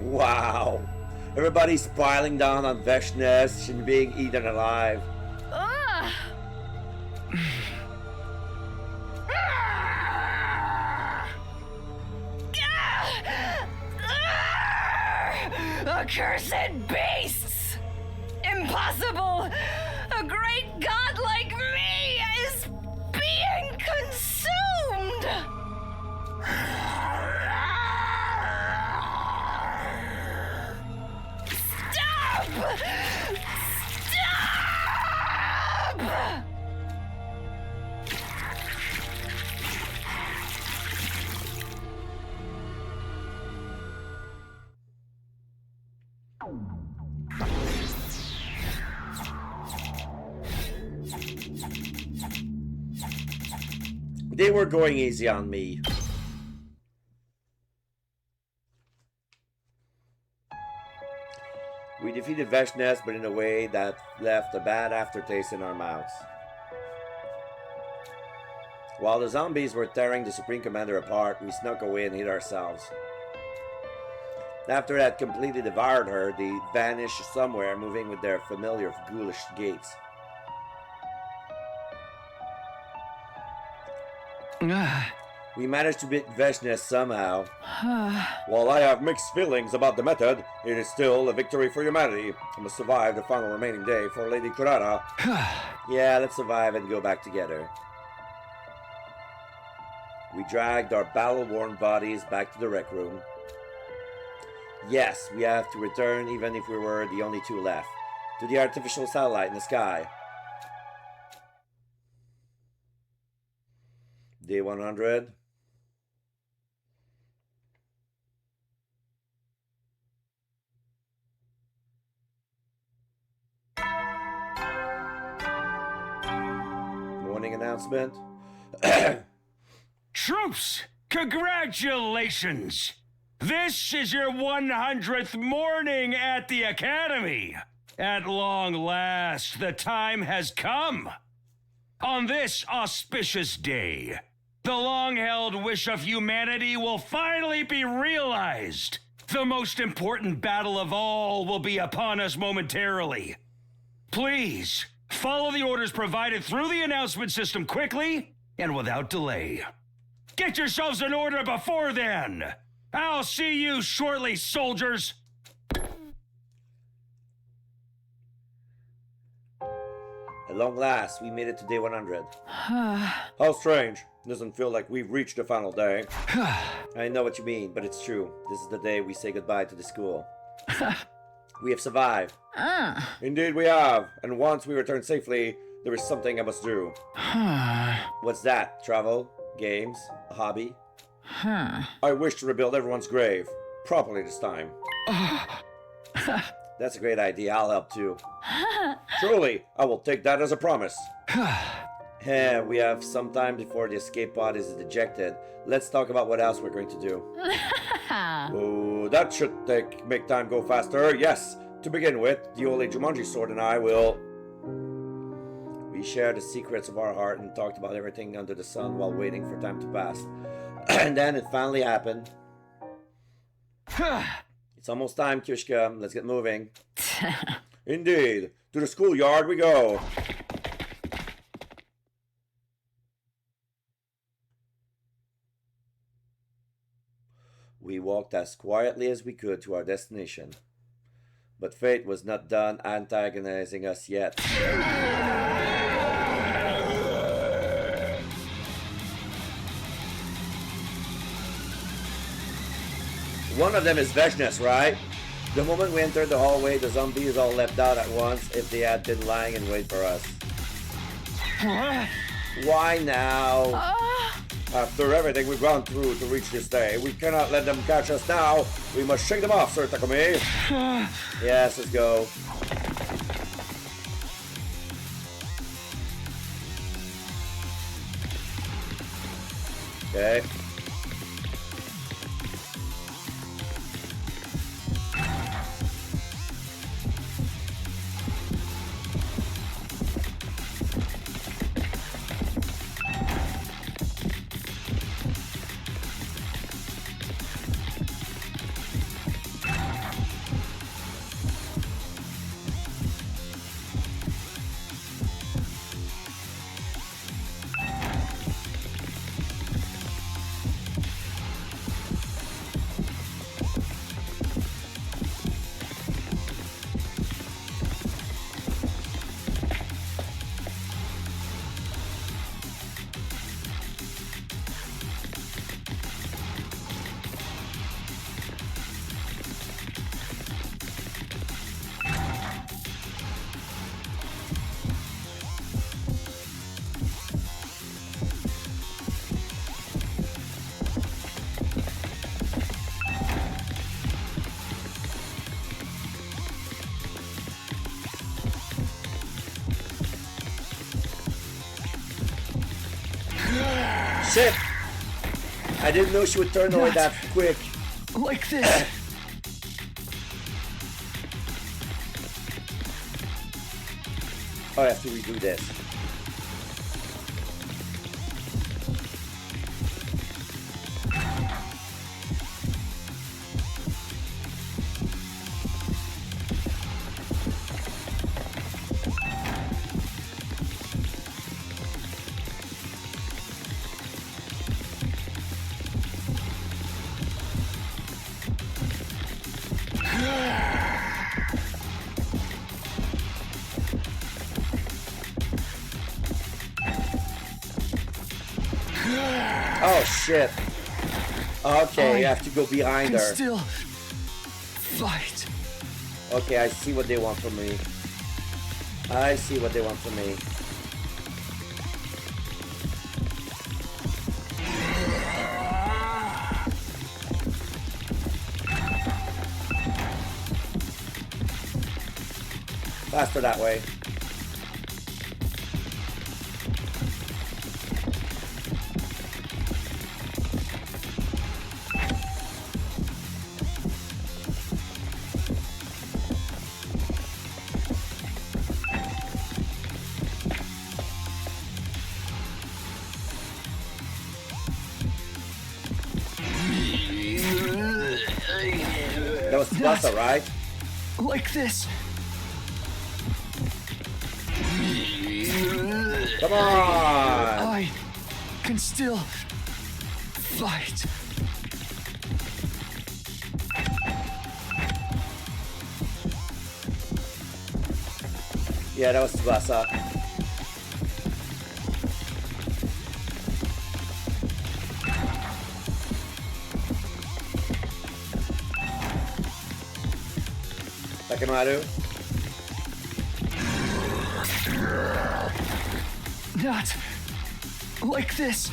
Wow. Everybody's piling down on Veshness and being eaten alive. Accursed beasts! Impossible! A great god like me is being consumed! Stop! Stop! They were going easy on me. We defeated Veshness, but in a way that left a bad aftertaste in our mouths. While the zombies were tearing the Supreme Commander apart, we snuck away and hid ourselves. After I had completely devoured her, they vanished somewhere, moving with their familiar ghoulish gaits. We managed to beat Veshness somehow. While I have mixed feelings about the method, it is still a victory for humanity. I must survive the final remaining day for Lady Kurata. Yeah, let's survive and go back together. We dragged our battle-worn bodies back to the rec room. Yes, we have to return even if we were the only two left, to the artificial satellite in the sky. Day 100. Morning announcement. Troops, congratulations! This is your 100th morning at the Academy. At long last, the time has come. On this auspicious day, the long-held wish of humanity will finally be realized. The most important battle of all will be upon us momentarily. Please, follow the orders provided through the announcement system quickly and without delay. Get yourselves in order before then. I'll see you shortly, soldiers. At long last, we made it to day 100. How strange. Doesn't feel like we've reached the final day. I know what you mean, but it's true. This is the day we say goodbye to the school. We have survived. Indeed we have. And once we return safely, there is something I must do. What's that? Travel? Games? A hobby? I wish to rebuild everyone's grave. Properly this time. That's a great idea. I'll help too. Truly, I will take that as a promise. We have some time before the escape pod is ejected. Let's talk about what else we're going to do. Oh, that should make time go faster. Yes, To begin with, the old Jumanji sword and I will... We shared the secrets of our heart and talked about everything under the sun while waiting for time to pass. And then it finally happened. It's almost time, Kyushka. Let's get moving. Indeed. To the schoolyard we go. We walked as quietly as we could to our destination. But fate was not done antagonizing us yet. One of them is Vechness, right? The moment we entered the hallway, the zombies all leapt out at once if they had been lying in wait for us. Why now? After everything we've gone through to reach this day, we cannot let them catch us now. We must shake them off, Sir Takumi. Yes, let's go. Okay. Shit! I didn't know she would turn away that quick. Like this. Oh, I have to redo this. Oh shit. Okay, you have to go behind her. Still fight. Okay, I see what they want from me. I see what they want from me. Faster that way. That was Tsubasa, right? Like this. Come on! I can still fight. Yeah, that was Tsubasa. Takemaru. Not like this.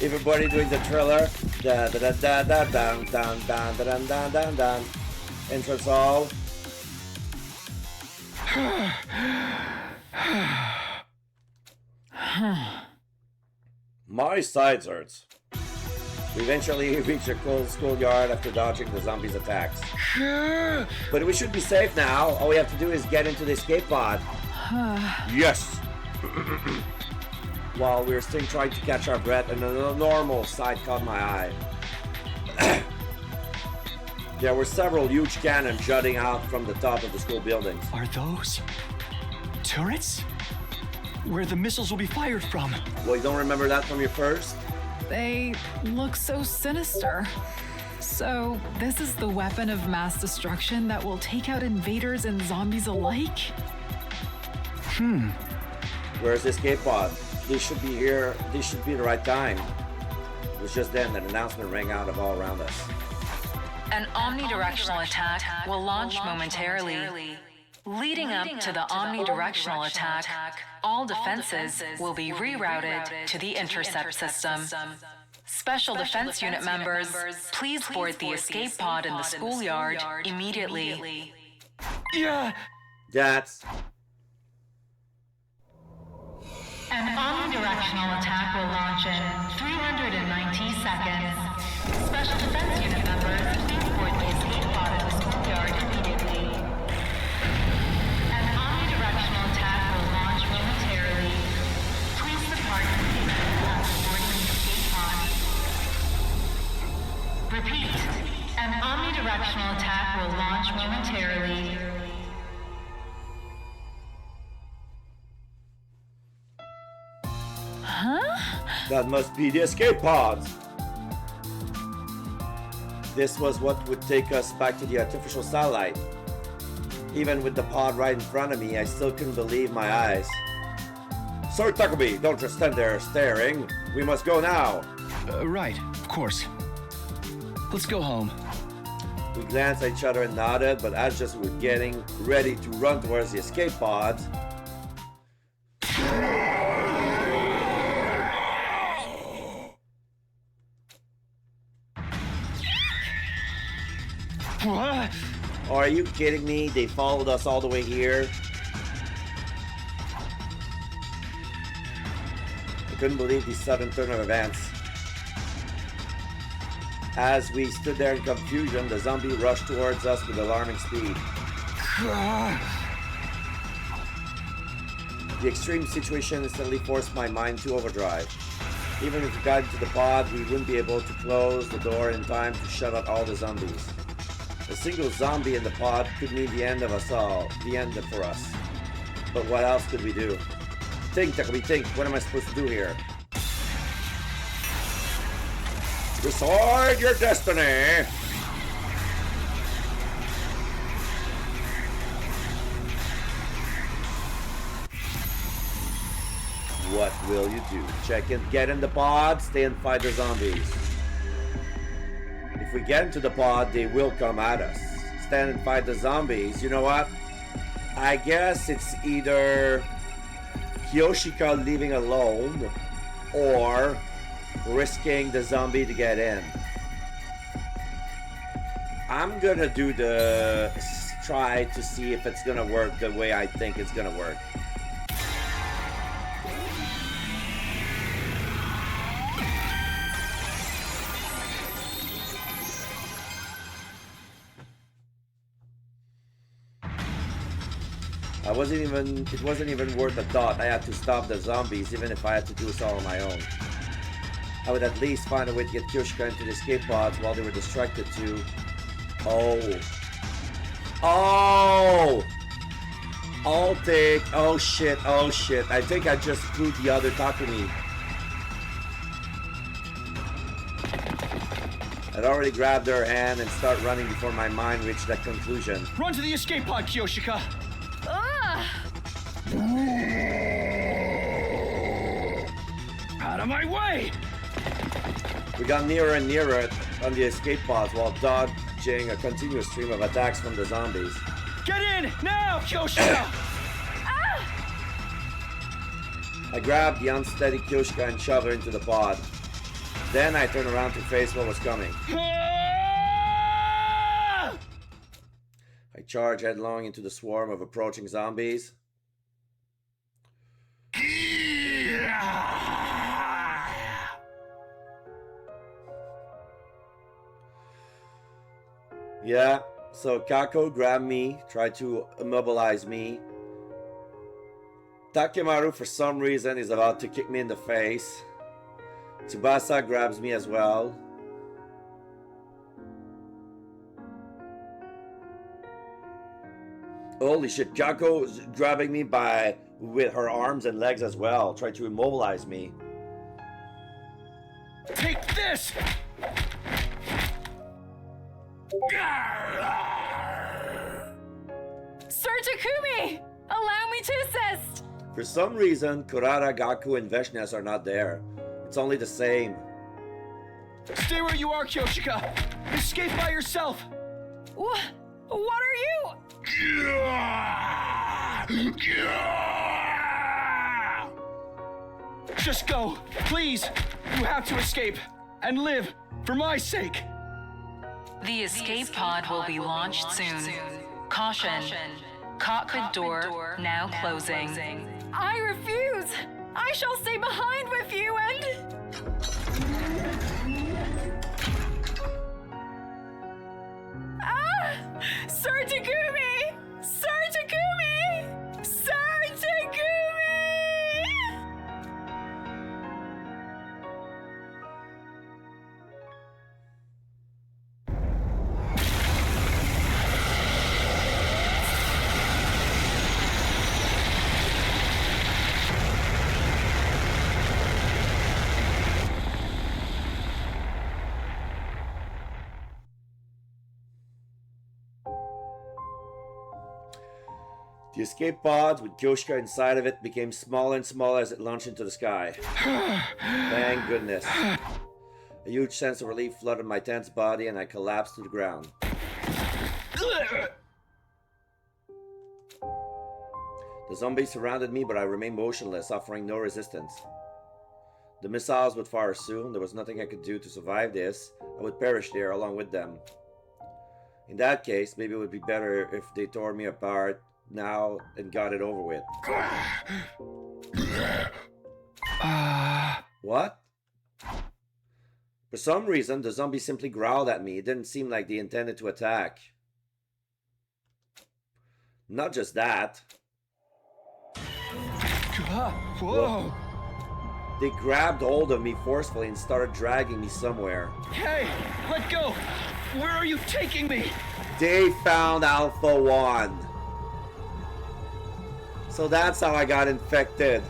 Everybody doing the thriller. Da da da da da down down down down down down down. Entrance hall. My sides hurts. We eventually reach a cold schoolyard after dodging the zombies' attacks. But we should be safe now. All we have to do is get into the escape pod. Yes! While we were still trying to catch our breath, and a normal sight caught my eye. There were several huge cannons jutting out from the top of the school buildings. Are those turrets? Where the missiles will be fired from? Well, you don't remember that from your first? They look so sinister. So, this is the weapon of mass destruction that will take out invaders and zombies alike? Where's the escape pod? They should be here. This should be the right time. It was just then that an announcement rang out of all around us. An omnidirectional attack will launch momentarily. Leading up to the omnidirectional attack, all defenses will be rerouted to the intercept system. Special Defense Unit members, please board the escape pod in the schoolyard immediately. Yeah! That's... An omnidirectional attack will launch in 390 seconds. Special Defense Unit members, please board the escape pod in the schoolyard immediately. An omnidirectional attack will launch momentarily. Please depart immediately after boarding the escape pod. Repeat. An omnidirectional attack will launch momentarily. That must be the escape pods. This was what would take us back to the artificial satellite. Even with the pod right in front of me, I still couldn't believe my eyes. Sir Takumi, don't just stand there staring. We must go now. Right, of course. Let's go home. We glanced at each other and nodded, but as just we were getting ready to run towards the escape pods, What? Are you kidding me? They followed us all the way here. I couldn't believe the sudden turn of events. As we stood there in confusion, the zombie rushed towards us with alarming speed. The extreme situation instantly forced my mind to overdrive. Even if we got into the pod, we wouldn't be able to close the door in time to shut out all the zombies. A single zombie in the pod could mean the end of us all, the end for us. But what else could we do? Think, Takumi, think. What am I supposed to do here? Decide your destiny! What will you do? Check in, get in the pod, stay and fight the zombies. If we get into the pod, they will come at us. Stand and fight the zombies. You know what? I guess it's either Kyoshika leaving alone or risking the zombie to get in. I'm gonna do the try to see if it's gonna work the way I think it's gonna work. It wasn't even worth a thought. I had to stop the zombies, even if I had to do so on my own. I would at least find a way to get Kyoshika into the escape pods while they were distracted too. Oh. Oh shit, I think I just screwed the other Takumi. I'd already grabbed her hand and started running before my mind reached that conclusion. Run to the escape pod, Kyoshika! Out of my way! We got nearer and nearer on the escape pods while dodging a continuous stream of attacks from the zombies. Get in! Now, Kyoshika! I grabbed the unsteady Kyoshika and shoved her into the pod. Then I turned around to face what was coming. I charged headlong into the swarm of approaching zombies. Yeah, so Kako grabbed me, tried to immobilize me. Takemaru, for some reason, is about to kick me in the face. Tsubasa grabs me as well. Holy shit, Kako is grabbing me with her arms and legs as well, trying to immobilize me. Take this! Sir Takumi! Allow me to assist! For some reason, Kurara, Gaku, and Veshnes are not there. It's only the same. Stay where you are, Kyoshika! Escape by yourself! What are you? Just go, please! You have to escape, and live, for my sake! The escape pod will be launched soon. Caution. Cockpit door now closing. I refuse! I shall stay behind with you and... Sir Takumi! Sir Takumi! Sir Takumi! The escape pod with Kyoshika inside of it became smaller and smaller as it launched into the sky. Thank goodness. A huge sense of relief flooded my tense body and I collapsed to the ground. The zombies surrounded me, but I remained motionless, offering no resistance. The missiles would fire soon. There was nothing I could do to survive this. I would perish there along with them. In that case, maybe it would be better if they tore me apart now and got it over with. What? For some reason, the zombie simply growled at me. It didn't seem like they intended to attack. Not just that. Whoa! They grabbed hold of me forcefully and started dragging me somewhere. Hey, let go! Where are you taking me? They found Alpha 1. So that's how I got infected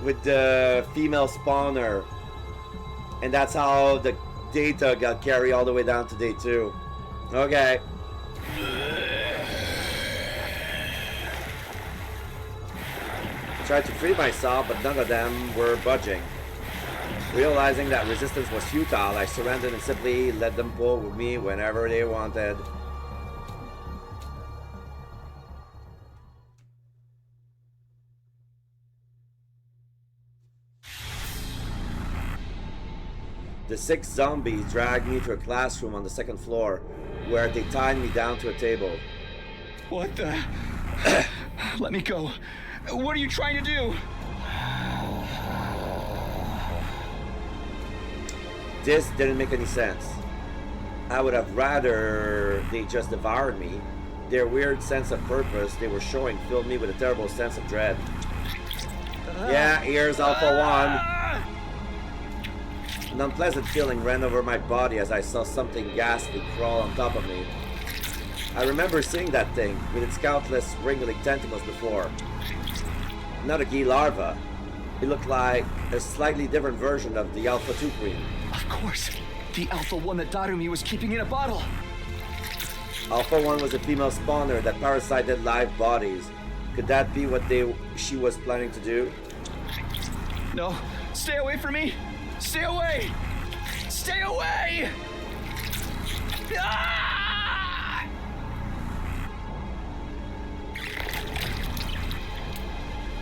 with the female spawner. And that's how the data got carried all the way down to day 2. Okay. I tried to free myself, but none of them were budging. Realizing that resistance was futile, I surrendered and simply let them pull with me whenever they wanted. The 6 zombies dragged me to a classroom on the 2nd floor, where they tied me down to a table. What the... Let me go. What are you trying to do? This didn't make any sense. I would have rather they just devoured me. Their weird sense of purpose they were showing filled me with a terrible sense of dread. Yeah, here's Alpha 1. An unpleasant feeling ran over my body as I saw something ghastly crawl on top of me. I remember seeing that thing with its countless wriggling tentacles before. Not a Gi larva. It looked like a slightly different version of the Alpha 2 queen. Of course, the Alpha 1 that Darumi was keeping in a bottle. Alpha 1 was a female spawner that parasited live bodies. Could that be what she was planning to do? No, stay away from me! Stay away! Stay away! Ah!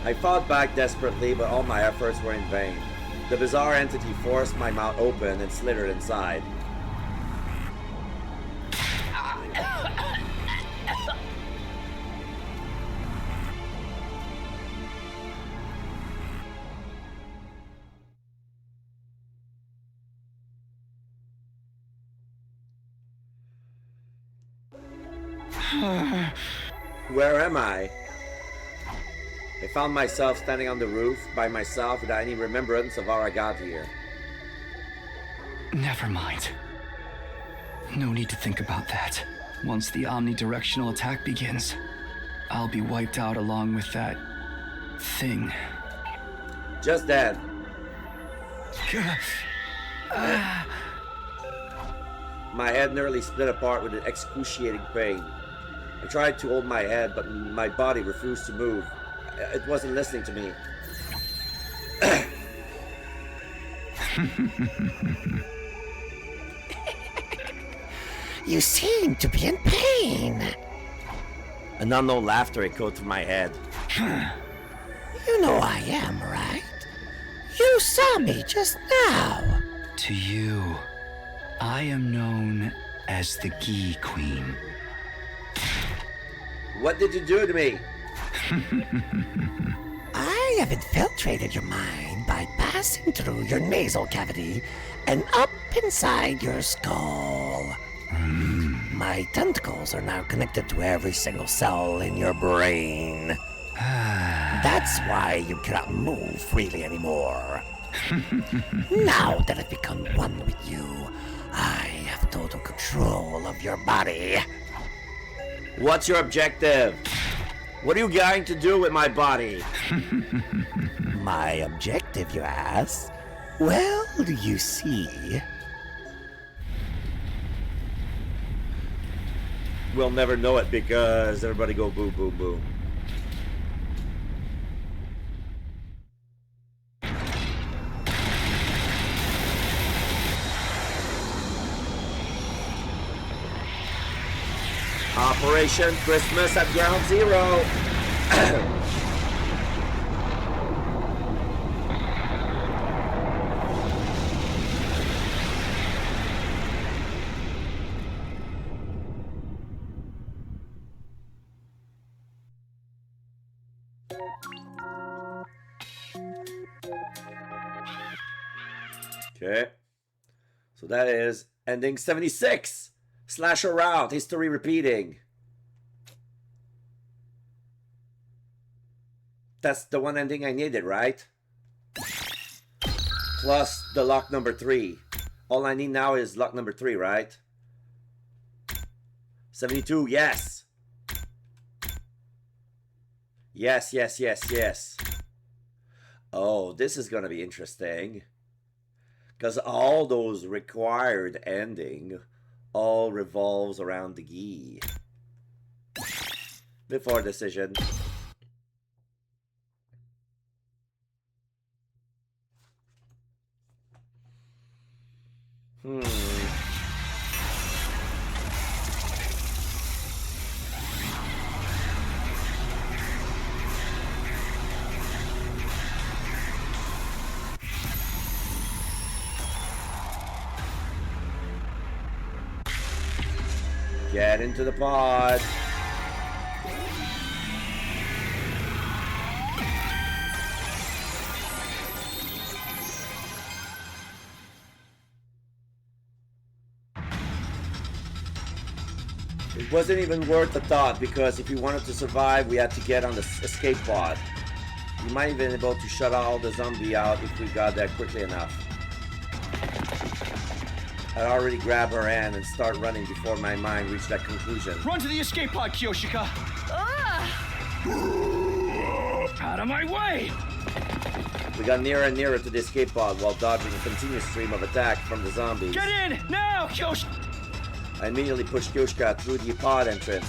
I fought back desperately, but all my efforts were in vain. The bizarre entity forced my mouth open and slithered inside. Where am I? I found myself standing on the roof by myself without any remembrance of how I got here. Never mind. No need to think about that. Once the omnidirectional attack begins, I'll be wiped out along with that thing. Just then. My head nearly split apart with an excruciating pain. I tried to hold my head, but my body refused to move. It wasn't listening to me. You seem to be in pain. An unknown laughter echoed through my head. You know I am, right? You saw me just now. To you, I am known as the Gi Queen. What did you do to me? I have infiltrated your mind by passing through your nasal cavity and up inside your skull. My tentacles are now connected to every single cell in your brain. That's why you cannot move freely anymore. Now that I've become one with you, I have total control of your body. What's your objective? What are you going to do with my body? My objective, you ask? Well, you see... We'll never know it because everybody go boom, boom, boom. Operation Christmas at Ground Zero. Okay. So that is ending 76. Slasher route, history repeating. That's the one ending I needed, right? Plus the lock number 3. All I need now is lock number 3, right? 72, yes. Yes, yes, yes, yes. Oh, this is gonna be interesting. Because all those required ending all revolves around the Gi. Before decision. Get into the pod. It wasn't even worth the thought because if we wanted to survive, we had to get on the escape pod. We might have been able to shut all the zombie out if we got there quickly enough. I'd already grab her hand and start running before my mind reached that conclusion. Run to the escape pod, Kyoshika! Out of my way! We got nearer and nearer to the escape pod while dodging a continuous stream of attack from the zombies. Get in! Now, Kyoshika! I immediately pushed Kyoshika through the pod entrance.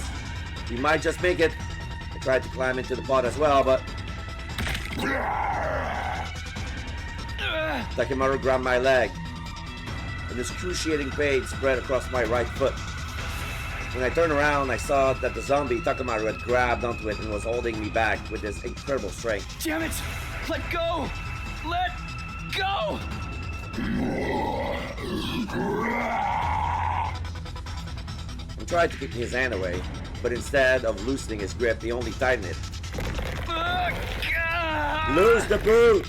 We might just make it. I tried to climb into the pod as well, but... Takimaru grabbed my leg. An excruciating pain spread across my right foot. When I turned around, I saw that the zombie Takimaru had grabbed onto it and was holding me back with his incredible strength. Damn it! Let go! Let go! I'm trying to keep his hand away, but instead of loosening his grip, he only tightened it. Lose the boot!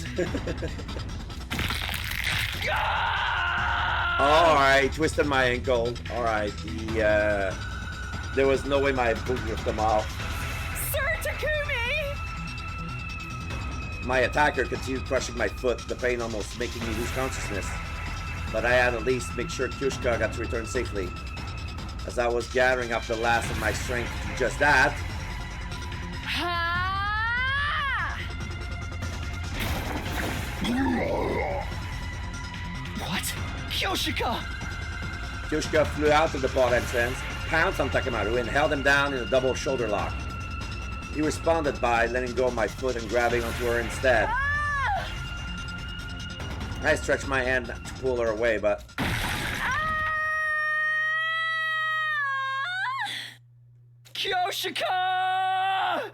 Alright, twisted my ankle. Alright, there was no way my boot would come off. Sir Takumi! My attacker continued crushing my foot, the pain almost making me lose consciousness. But I had at least make sure Kyoshika got to return safely. As I was gathering up the last of my strength to do just that... What? Kyoshika! Kyoshika flew out of the pod entrance, pounced on Takemaru, and held him down in a double shoulder lock. He responded by letting go of my foot and grabbing onto her instead. I stretched my hand to pull her away, but... Kyoshika!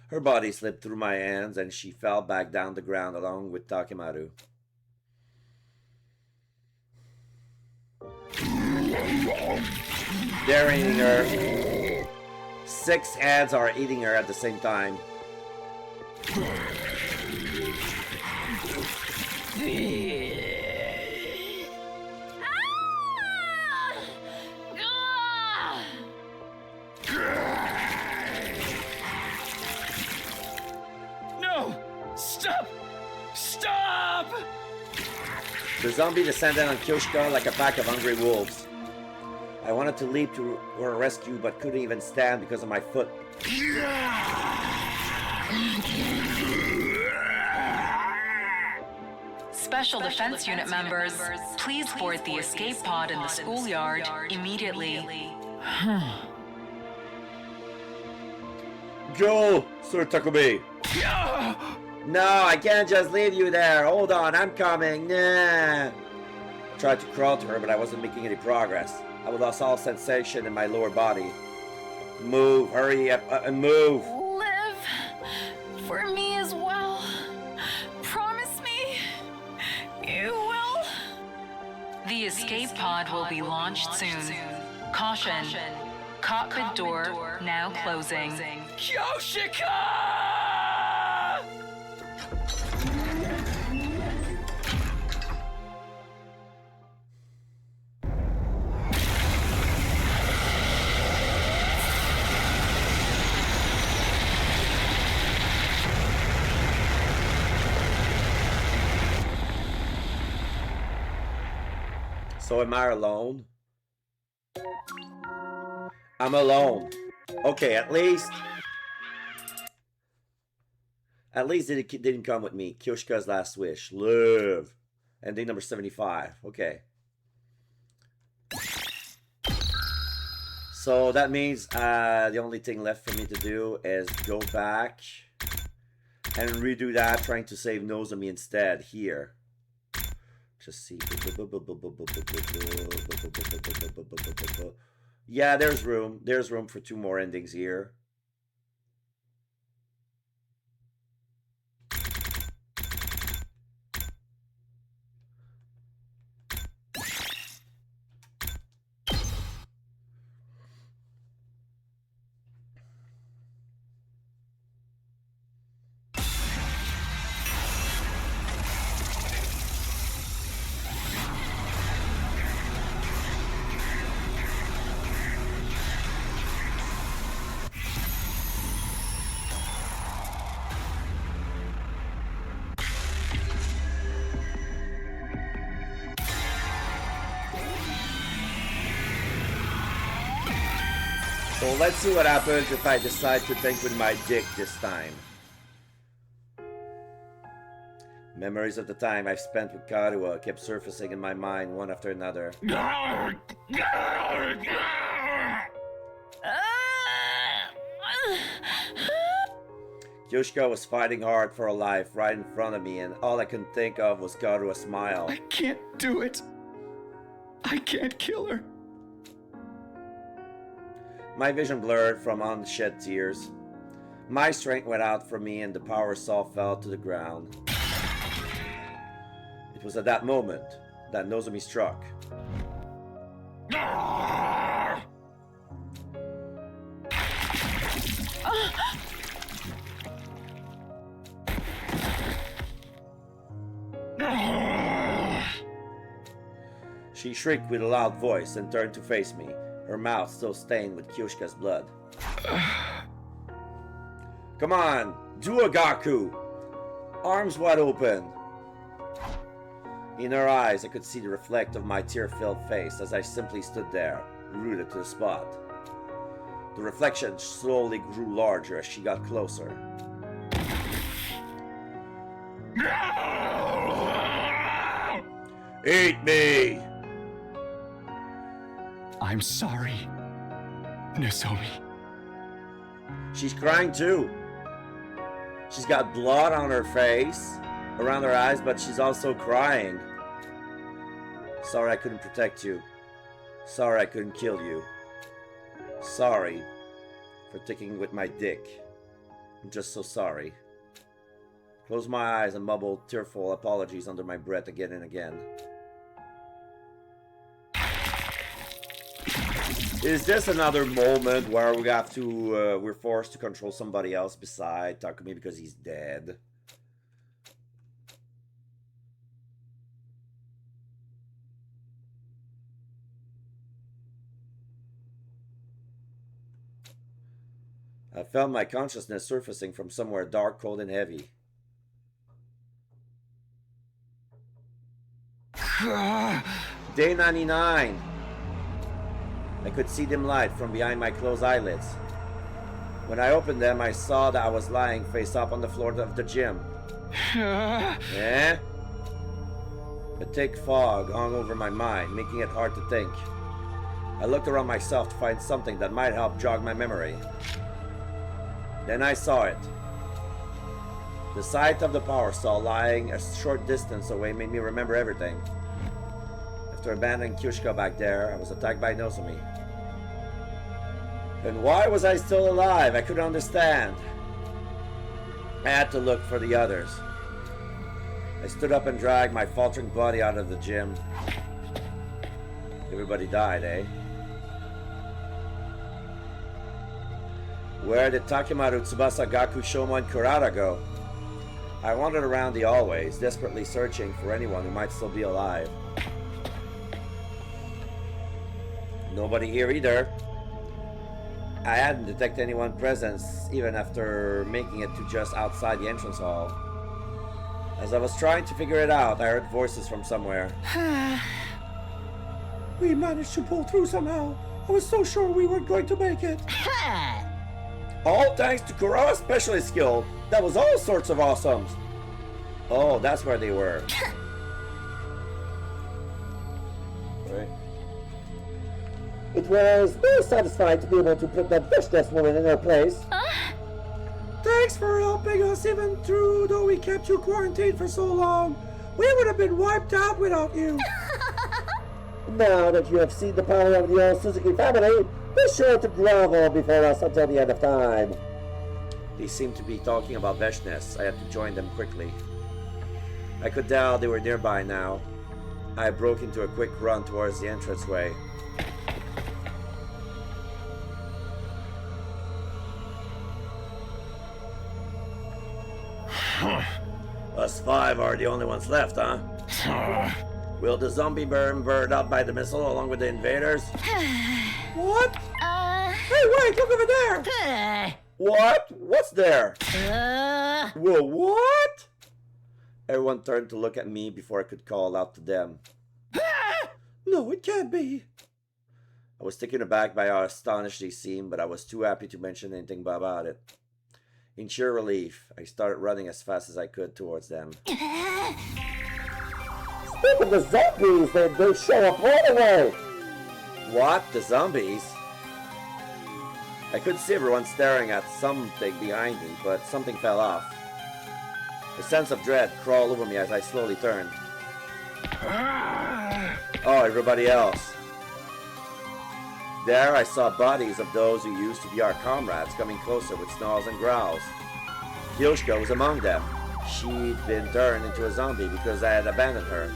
Her body slipped through my hands and she fell back down the ground along with Takemaru. They're eating her. 6 heads are eating her at the same time. No! Stop! Stop! The zombie descended on Kyoshika like a pack of hungry wolves. I wanted to leap to her rescue, but couldn't even stand because of my foot. Special Defense Unit members, please board the escape pod in the schoolyard immediately. Go, Sir Takumi! No, I can't just leave you there. Hold on, I'm coming. Nah. I tried to crawl to her, but I wasn't making any progress. I lost all sensation in my lower body. Move, hurry up, move. Live for me as well. Promise me you will. The escape pod will be launched soon. Caution. Cockpit door now closing. Kyoshika! So am I alone? I'm alone. Okay, at least it didn't come with me. Kyoshika's last wish. Live. Ending number 75. Okay. So that means the only thing left for me to do is go back and redo that, trying to save Nozomi instead here. Just see. Yeah, there's room. There's room for 2 more endings here. So let's see what happens if I decide to think with my dick this time. Memories of the time I've spent with Karuha kept surfacing in my mind one after another. Kyoshika was fighting hard for her life right in front of me, and all I could think of was Karuha's smile. I can't do it. I can't kill her. My vision blurred from unshed tears. My strength went out from me and the power saw fell to the ground. It was at that moment that Nozomi struck. She shrieked with a loud voice and turned to face me, her mouth still stained with Kyoshika's blood. Come on, do a Gaku! Arms wide open! In her eyes, I could see the reflect of my tear-filled face as I simply stood there, rooted to the spot. The reflection slowly grew larger as she got closer. Eat me! I'm sorry, Nozomi. She's crying too. She's got blood on her face, around her eyes, but she's also crying. Sorry I couldn't protect you. Sorry I couldn't kill you. Sorry for taking with my dick. I'm just so sorry. Close my eyes and mumble tearful apologies under my breath again and again. Is this another moment where we have to, we're forced to control somebody else beside Takumi because he's dead? I felt my consciousness surfacing from somewhere dark, cold, and heavy. Day 99. I could see dim light from behind my closed eyelids. When I opened them, I saw that I was lying face up on the floor of the gym. Eh? A thick fog hung over my mind, making it hard to think. I looked around myself to find something that might help jog my memory. Then I saw it. The sight of the power saw lying a short distance away made me remember everything. After abandoning Kyoshika back there, I was attacked by Nozomi. And why was I still alive? I couldn't understand. I had to look for the others. I stood up and dragged my faltering body out of the gym. Everybody died, eh? Where did Takimaru, Tsubasa, Gaku, Shoma, and Kurata go? I wandered around the hallways, desperately searching for anyone who might still be alive. Nobody here either. I hadn't detected anyone's presence even after making it to just outside the entrance hall. As I was trying to figure it out, I heard voices from somewhere. We managed to pull through somehow. I was so sure we weren't going to make it. All thanks to Kurata's specialist skill. That was all sorts of awesomes. Oh, that's where they were. Right. It was very satisfying to be able to put that fishness woman in her place. Thanks for helping us even through though we kept you quarantined for so long. We would have been wiped out without you. Now that you have seen the power of the old Suzuki family, be sure to grovel before us until the end of time. They seemed to be talking about Veshness. I had to join them quickly. I could tell they were nearby now. I broke into a quick run towards the entranceway. Us five are the only ones left, huh? Will the zombie burn burned up by the missile along with the invaders? What? Hey, wait, look over there! What? What's there? Whoa, what? Everyone turned to look at me before I could call out to them. No, it can't be. I was taken aback by how astonished they seemed, but I was too happy to mention anything about it. In sheer relief, I started running as fast as I could towards them. Speak of the zombies, they show up right away. What? The zombies? I could see everyone staring at something behind me, but something fell off. A sense of dread crawled over me as I slowly turned. Oh, everybody else. There I saw bodies of those who used to be our comrades coming closer with snarls and growls. Kyoshika was among them. She'd been turned into a zombie because I had abandoned her.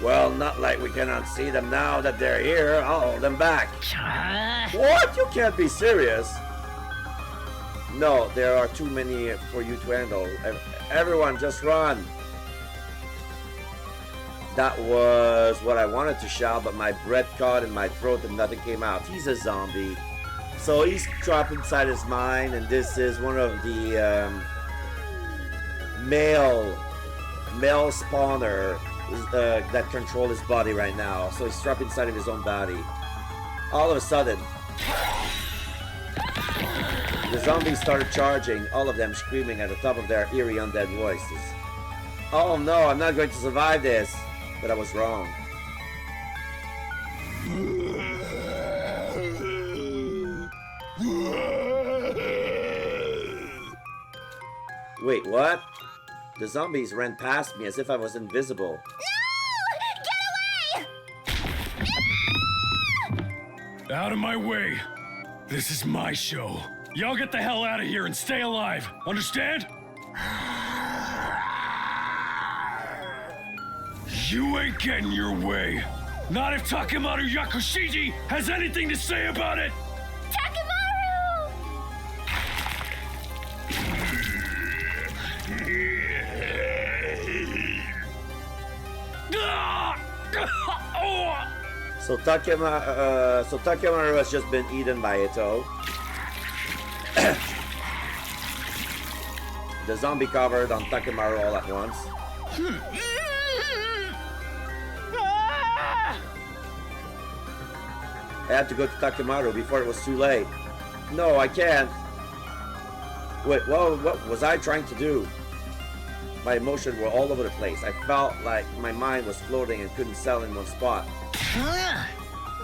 Well, not like we cannot see them now that they're here. I'll hold them back. What? You can't be serious. No, there are too many for you to handle. Everyone, just run. That was what I wanted to shout, but my breath caught in my throat and nothing came out. He's a zombie. So he's trapped inside his mind, and this is one of the male spawner that control his body right now. So he's trapped inside of his own body. All of a sudden, the zombies started charging, all of them screaming at the top of their eerie undead voices. Oh no, I'm not going to survive this. But I was wrong. Wait, what? The zombies ran past me as if I was invisible. No! Get away! Out of my way. This is my show. Y'all get the hell out of here and stay alive. Understand? You ain't getting your way. Not if Takemaru Yakushiji has anything to say about it. Takemaru! So Takemaru has just been eaten by Ito. The zombie covered on Takemaru all at once. I had to go to Takemaru before it was too late. No, I can't. Wait, well, what was I trying to do? My emotions were all over the place. I felt like my mind was floating and couldn't settle in one spot.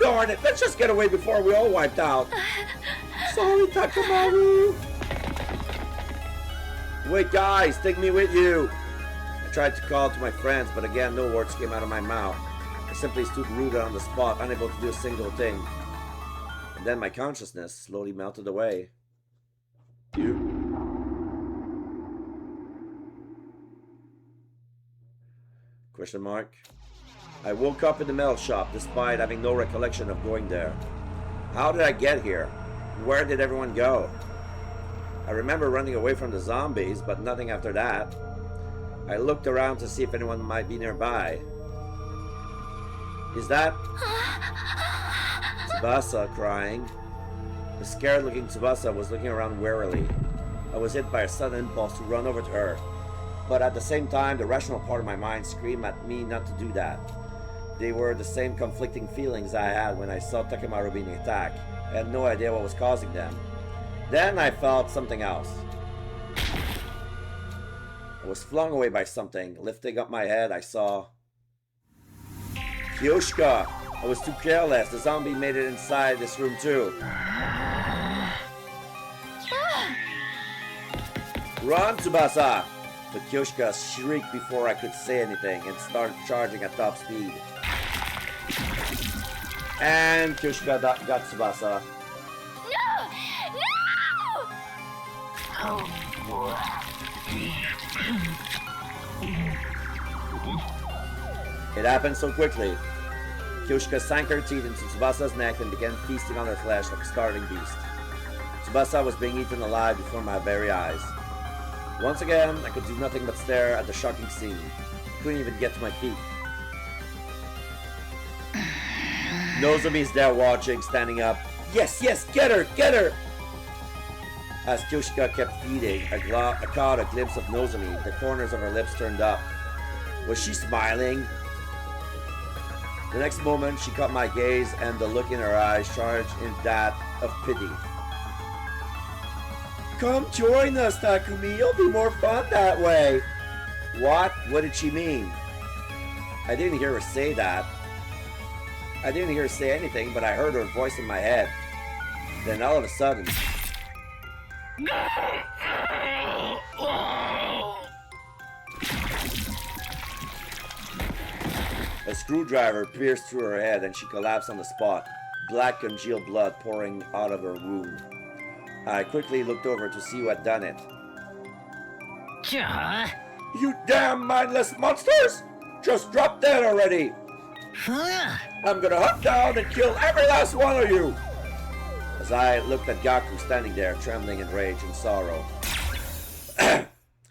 Darn it, let's just get away before we all wiped out. Sorry, Takemaru. Wait, guys, take me with you. I tried to call to my friends, but again, no words came out of my mouth. I simply stood rooted on the spot, unable to do a single thing. And then my consciousness slowly melted away. Question mark. I woke up in the metal shop despite having no recollection of going there. How did I get here? Where did everyone go? I remember running away from the zombies, but nothing after that. I looked around to see if anyone might be nearby. Is that Tsubasa crying? The scared-looking Tsubasa was looking around warily. I was hit by a sudden impulse to run over to her, but at the same time, the rational part of my mind screamed at me not to do that. They were the same conflicting feelings I had when I saw Takemaru being attacked. I had no idea what was causing them. Then I felt something else. I was flung away by something. Lifting up my head, I saw Kyoshika. I was too careless. The zombie made it inside this room too. Run, Tsubasa! But Kyoshika shrieked before I could say anything and started charging at top speed. And Kyoshika got Tsubasa. No! It happened so quickly. Kyoshika sank her teeth into Tsubasa's neck and began feasting on her flesh like a starving beast. Tsubasa was being eaten alive before my very eyes. Once again, I could do nothing but stare at the shocking scene. I couldn't even get to my feet. Nozomi's there watching, standing up. Yes, yes, get her, get her! As Kyoshika kept feeding, I caught a glimpse of Nozomi, the corners of her lips turned up. Was she smiling? The next moment, she caught my gaze and the look in her eyes charged in that of pity. Come join us, Takumi. It'll be more fun that way. What? What did she mean? I didn't hear her say that. I didn't hear her say anything, but I heard her voice in my head. Then all of a sudden... A screwdriver pierced through her head and she collapsed on the spot, black congealed blood pouring out of her wound. I quickly looked over to see who had done it. You damn mindless monsters! Just drop dead already! I'm gonna hunt down and kill every last one of you! As I looked at Gaku standing there, trembling in rage and sorrow,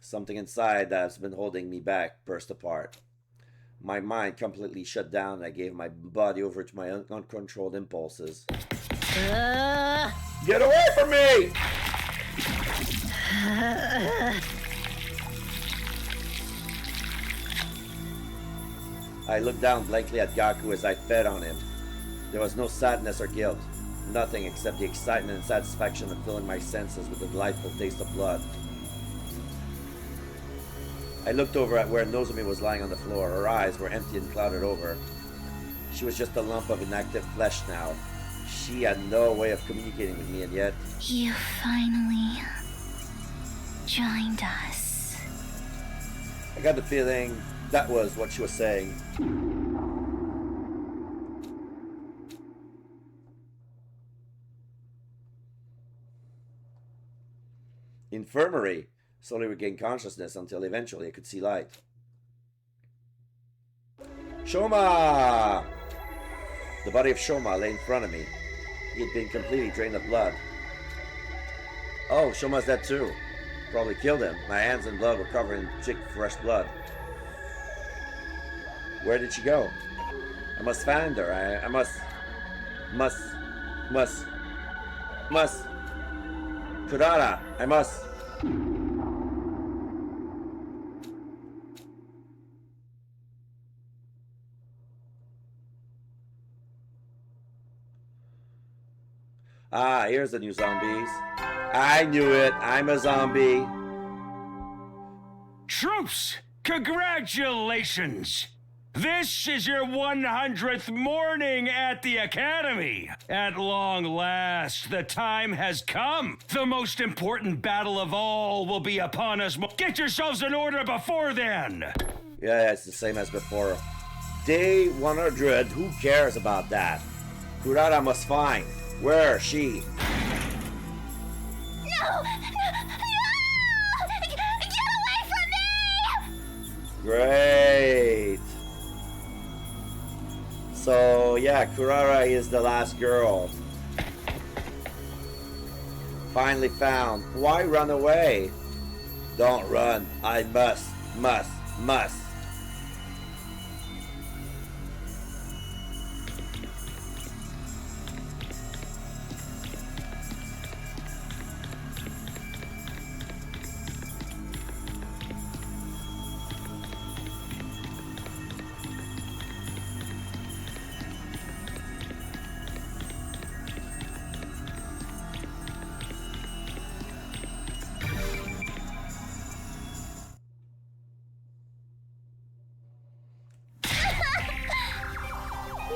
something inside that's been holding me back burst apart. My mind completely shut down and I gave my body over to my uncontrolled impulses. Get away from me! I looked down blankly at Gaku as I fed on him. There was no sadness or guilt. Nothing except the excitement and satisfaction of filling my senses with the delightful taste of blood. I looked over at where Nozomi was lying on the floor. Her eyes were empty and clouded over. She was just a lump of inactive flesh now. She had no way of communicating with me, and yet... You finally joined us. I got the feeling that was what she was saying. Infirmary. Slowly regained consciousness until eventually I could see light. Shoma! The body of Shoma lay in front of me. He had been completely drained of blood. Oh, Shoma's dead too. Probably killed him. My hands and blood were covered in thick, fresh blood. Where did she go? I must find her. I must. Kurara, I must. Ah, here's the new zombies. I knew it. I'm a zombie. Troops, congratulations! This is your 100th morning at the Academy. At long last, the time has come. The most important battle of all will be upon us. Get yourselves in order before then. Yeah, it's the same as before. Day 100, who cares about that? Kurara must find. Where is she? No! Get away from me! Great. So, yeah, Kurara is the last girl. Finally found. Why run away? Don't run. I must.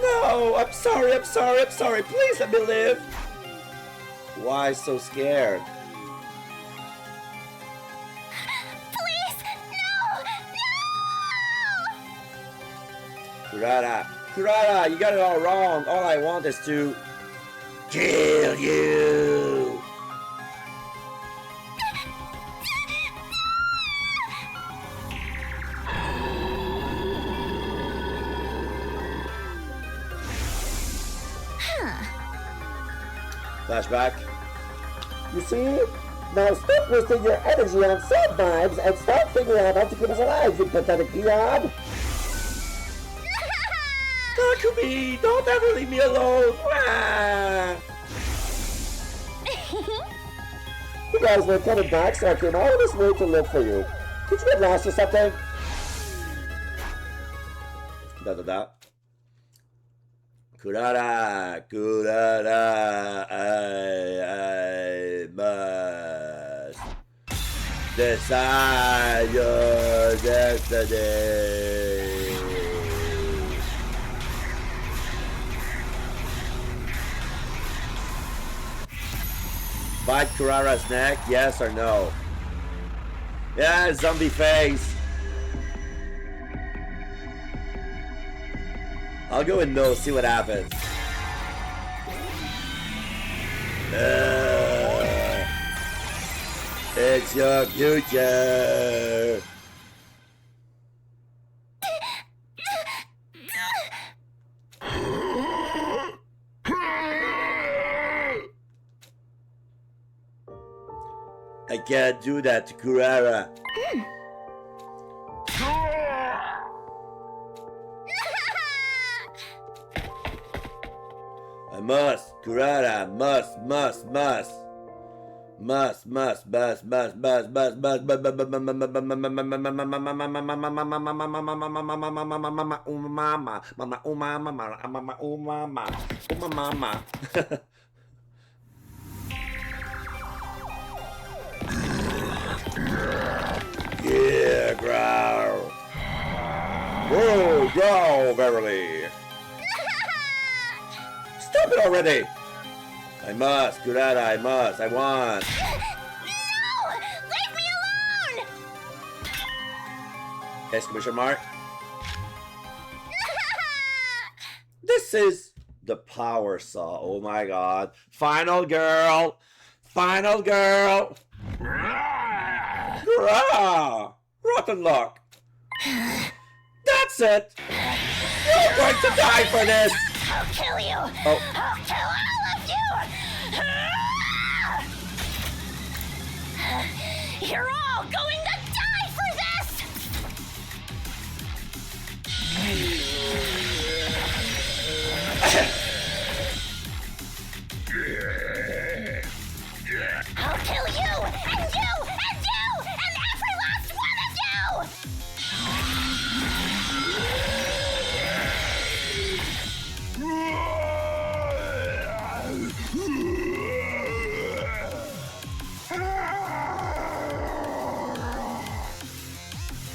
No, I'm sorry. Please let me live. Why so scared? Please, no! Kurara, you got it all wrong. All I want is to kill you. Flashback. You see? Now stop wasting your energy on sad vibes and start figuring out how to keep us alive, you pathetic peon! Takumi, don't ever leave me alone! You guys were coming back, so I came all this way to look for you. Did you get lost or something? Kurara, I must decide your destiny. Bite Kurara's neck, yes or no? Yeah, zombie face. I'll go with no, see what happens. It's your future. I can't do that to Kurara. I must, Kurara, must. Yeah, growl. Whoa, growl, Beverly. Stop it already! I must, Kurara, I must, I want. No! Leave me alone! Exclamation mark. This is the power saw. Oh my god. Final girl! Final girl! Hurrah! Rotten luck! That's it! You're going to die for this! I'll kill you! Oh. I'll kill all of you! You're all going to die for this! I'll kill you! And you! And you! And every last one of you!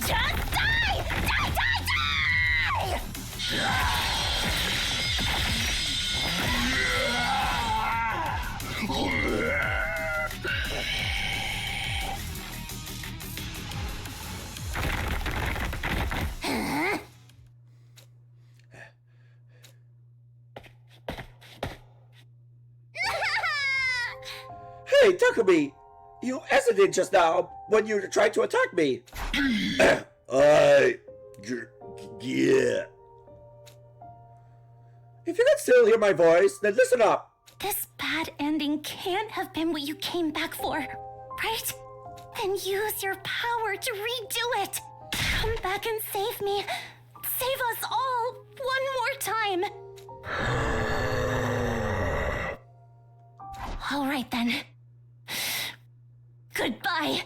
Just die! Die, die, die! Hey, Takumi! You hesitated just now when you tried to attack me! Yeah. If you can still hear my voice, then listen up! This bad ending can't have been what you came back for, right? Then use your power to redo it! Come back and save me! Save us all! One more time! All right then. Goodbye!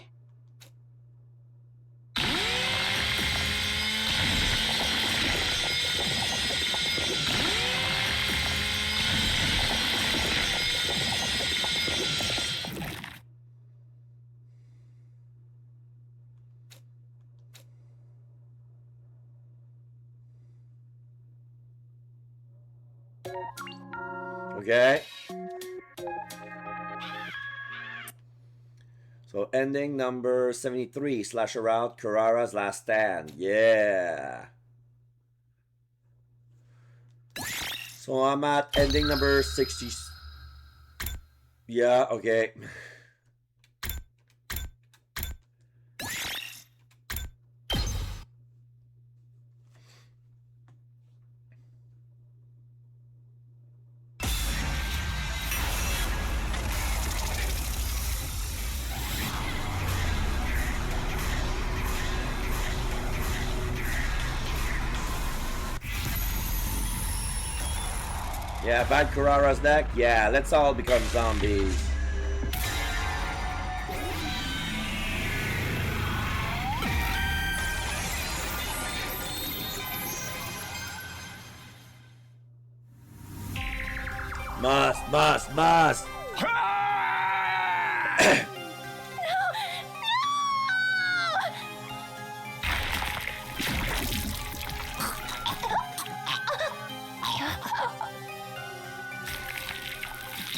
Okay. So ending number 73, Slasher Out, Kurara's Last Stand. Yeah. So I'm at ending number 60. Yeah, okay. Yeah, bad Kurara's deck? Yeah, let's all become zombies. Must.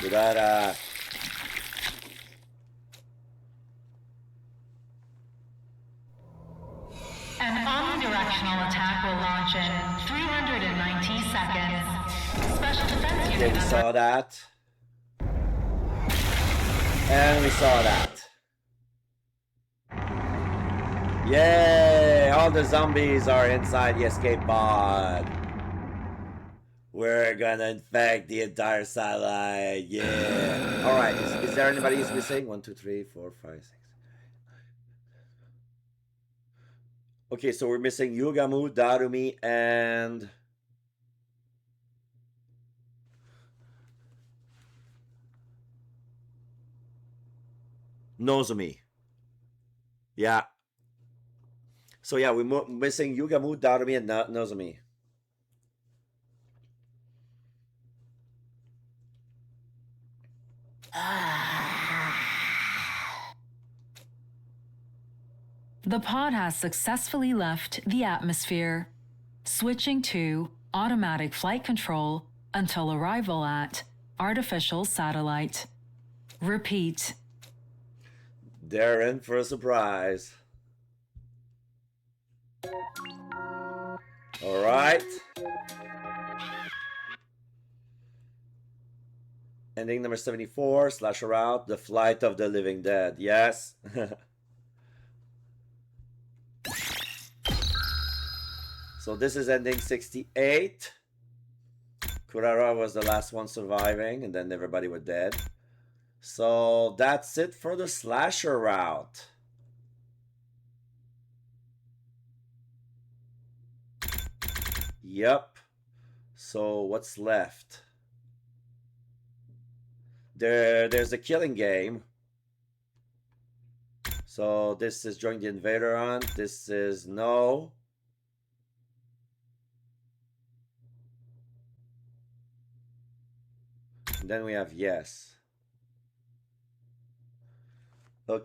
Kurara. An omnidirectional attack will launch in 390 seconds. Special defense Okay, unit we saw that. And we saw that. Yay! All the zombies are inside the escape pod. We're gonna infect the entire satellite. Yeah. Alright, is there anybody who's missing? 1, 2, 3, 4, 5, 6. Okay, so we're missing Yugamu, Darumi, and Nozomi. Yeah. So yeah, we're missing Yugamu, Darumi, and Nozomi. The pod has successfully left the atmosphere, switching to automatic flight control until arrival at artificial satellite. Repeat. They're in for a surprise. All right. Ending number 74, Slasher Out, The Flight of the Living Dead. Yes. So this is ending 68. Kurara was the last one surviving, and then everybody were dead. So that's it for the Slasher route. Yep. So what's left? There's a killing game. So this is join the invader on. This is no. And then we have yes.